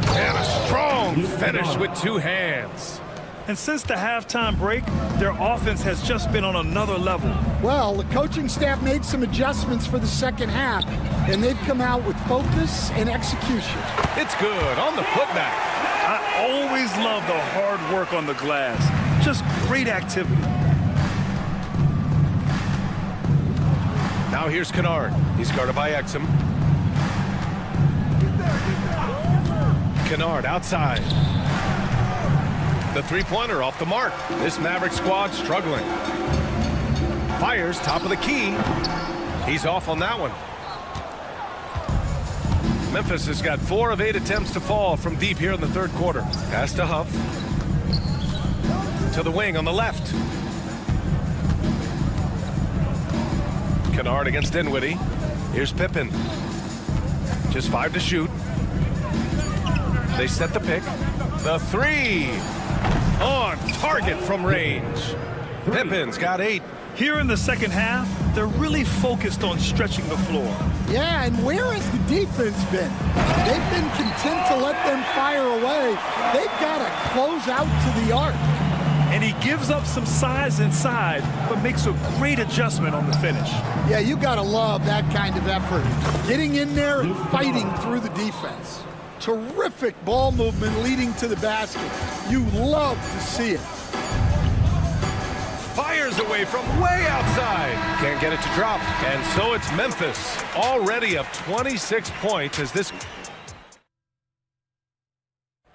And a strong finish with two hands. And since the halftime break, their offense has just been on another level. Well, the coaching staff made some adjustments for the second half, and they've come out with focus and execution. It's good on the putback. I always love the hard work on the glass. Just great activity. Now here's Kennard. He's guarded by Exum. Kennard outside. The three-pointer off the mark. This Maverick squad struggling. Fires top of the key. He's off on that one. Memphis has got 4 of 8 attempts to fall from deep here in the third quarter. Pass to Huff. To the wing on the left. Kennard against Dinwiddie. Here's Pippen. Just 5 to shoot. They set the pick. The three. On target from range. Pippen's got 8. Here in the second half, they're really focused on stretching the floor. Yeah, and where has the defense been? They've been content to let them fire away. They've got to close out to the arc. And he gives up some size inside, but makes a great adjustment on the finish. Yeah, you got to love that kind of effort. Getting in there and fighting through the defense. Terrific ball movement leading to the basket. You love to see it. Fires away from way outside. Can't get it to drop. And so it's Memphis already up 26 points as this.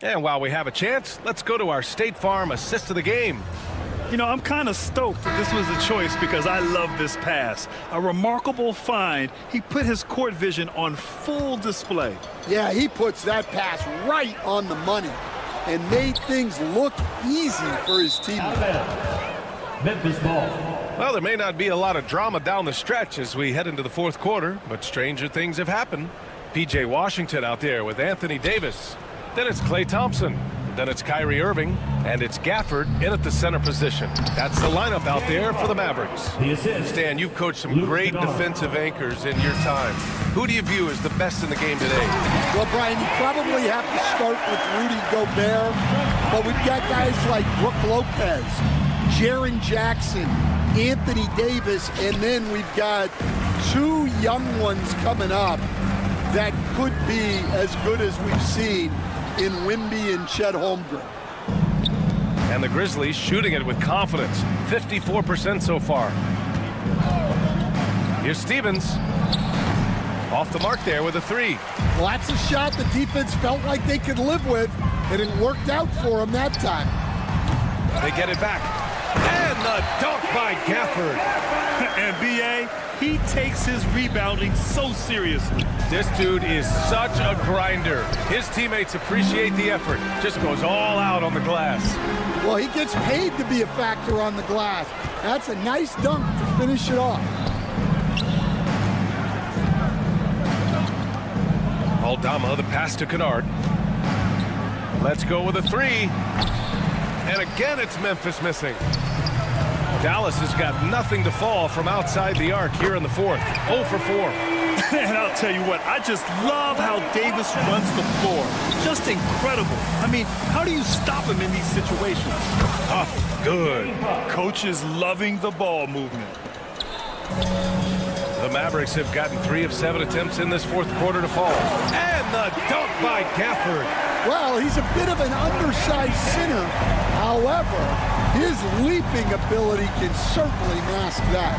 And while we have a chance, let's go to our State Farm assist of the game. You know, I'm kind of stoked that this was a choice because I love this pass. A remarkable find. He put his court vision on full display. Yeah, he puts that pass right on the money and made things look easy for his teammates. Memphis ball. Well, there may not be a lot of drama down the stretch as we head into the fourth quarter, but stranger things have happened. P.J. Washington out there with Anthony Davis. Then it's Klay Thompson. Then it's Kyrie Irving. And it's Gafford in at the center position. That's the lineup out there for the Mavericks. Stan, you've coached some great defensive anchors in your time. Who do you view as the best in the game today? Well, Brian, you probably have to start with Rudy Gobert, but we've got guys like Brook Lopez, Jaren Jackson, Anthony Davis, and then we've got 2 young ones coming up that could be as good as we've seen in Wimby and Chet Holmgren. And the Grizzlies shooting it with confidence. 54% so far. Here's Stevens. Off the mark there with a 3. Well, that's a shot the defense felt like they could live with, and it worked out for them that time. They get it back. And the dunk by Gafford. And B.A., he takes his rebounding so seriously. This dude is such a grinder. His teammates appreciate the effort. Just goes all out on the glass. Well, he gets paid to be a factor on the glass. That's a nice dunk to finish it off. Aldama, the pass to Kennard. Let's go with a 3. And again, it's Memphis missing. Dallas has got nothing to fall from outside the arc here in the fourth. 0 for 4. And I'll tell you what, I just love how Davis runs the floor. Just incredible. I mean, how do you stop him in these situations? Tough, good. Coach is loving the ball movement. The Mavericks have gotten 3 of 7 attempts in this fourth quarter to fall. And the dunk by Gafford. Well, he's a bit of an undersized center. However, his leaping ability can certainly mask that.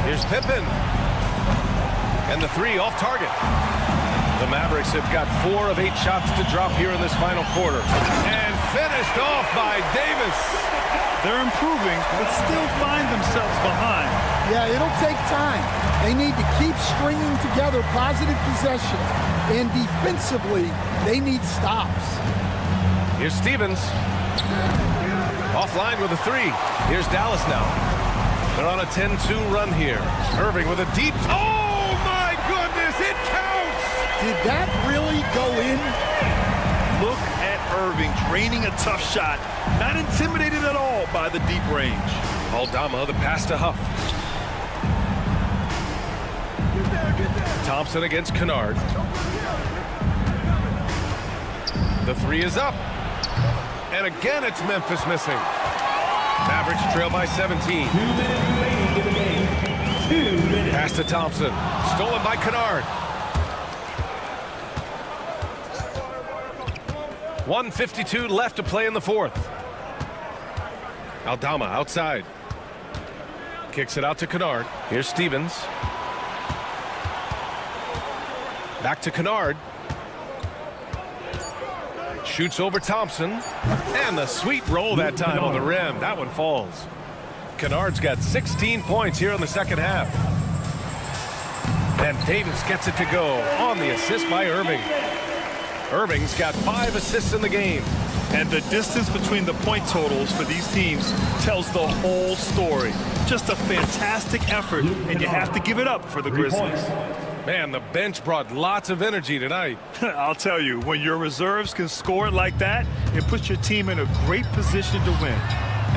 Here's Pippen. And the 3 off target. The Mavericks have got 4 of 8 shots to drop here in this final quarter. And finished off by Davis. They're improving, but still find themselves behind. Yeah, it'll take time. They need to keep stringing together positive possessions. And defensively, they need stops. Here's Stevens. Offline with a 3. Here's Dallas now. They're on a 10-2 run here. Irving with a deep... Oh, my goodness, it counts! Did that really go in? Look at Irving draining a tough shot. Not intimidated at all by the deep range. Aldama, the pass to Huff. Thompson against Kennard. The 3 is up. And again, it's Memphis missing. Mavericks trail by 17. 2 minutes remaining in the game. 2 minutes. Pass to Thompson. Stolen by Kennard. 1:52 left to play in the fourth. Aldama outside. Kicks it out to Kennard. Here's Stevens. Back to Kennard. Shoots over Thompson. And the sweet roll that time on the rim. That one falls. Kennard's got 16 points here in the second half. And Davis gets it to go on the assist by Irving. Irving's got 5 assists in the game. And the distance between the point totals for these teams tells the whole story. Just a fantastic effort, and you have to give it up for the Grizzlies. Man, the bench brought lots of energy tonight. I'll tell you, when your reserves can score like that, it puts your team in a great position to win.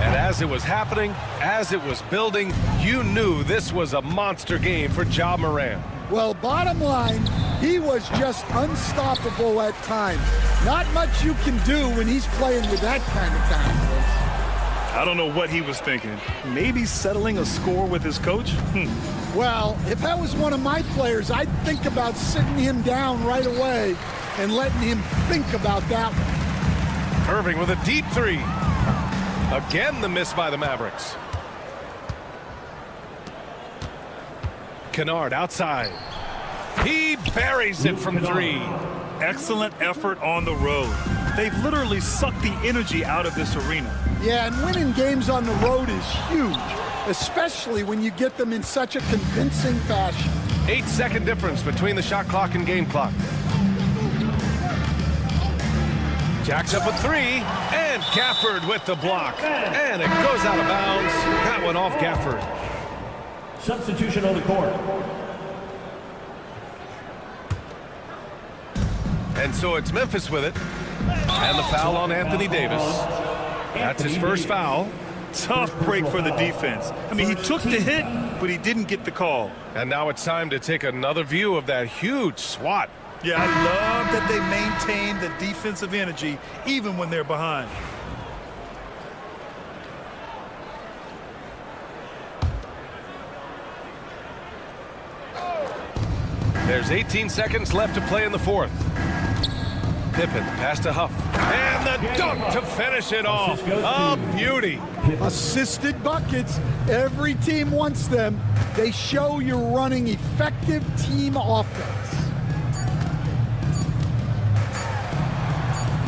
And as it was happening, as it was building, you knew this was a monster game for Ja Morant. Well, bottom line, he was just unstoppable at times. Not much you can do when he's playing with that kind of confidence. I don't know what he was thinking. Maybe settling a score with his coach? Well, if that was one of my players, I'd think about sitting him down right away and letting him think about that one. Irving with a deep 3. Again, the miss by the Mavericks. Kennard outside. He buries it from 3. Excellent effort on the road. They've literally sucked the energy out of this arena. Yeah, and winning games on the road is huge, especially when you get them in such a convincing fashion. 8-second difference between the shot clock and game clock. Jacks up a 3, and Gafford with the block. And it goes out of bounds. That one off Gafford. Substitution on the court. And so it's Memphis with it. And the foul on Anthony Davis. That's his first foul. Tough break for the defense. I mean, he took the hit, but he didn't get the call. And now it's time to take another view of that huge swat. Yeah, I love that they maintain the defensive energy even when they're behind. There's 18 seconds left to play in the fourth. Pippen, pass to Huff. And the dunk to finish it off. A beauty. Assisted buckets. Every team wants them. They show you're running effective team offense.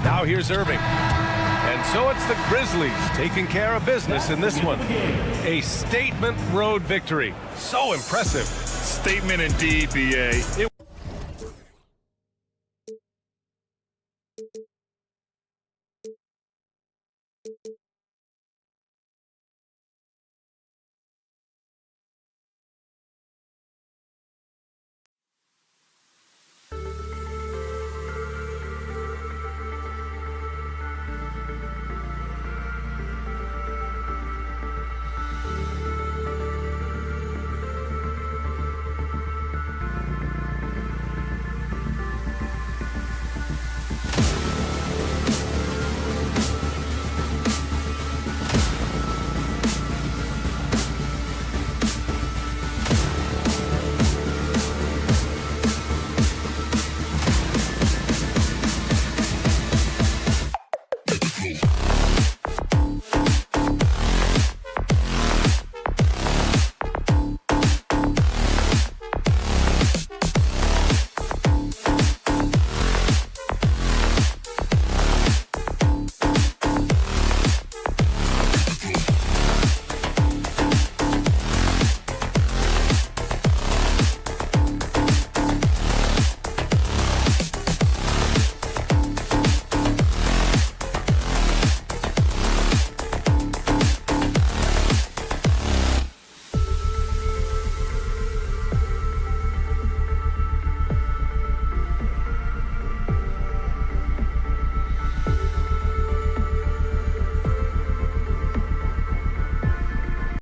Now here's Irving. And so it's the Grizzlies taking care of business in this one. A statement road victory. So impressive. Statement indeed, B.A.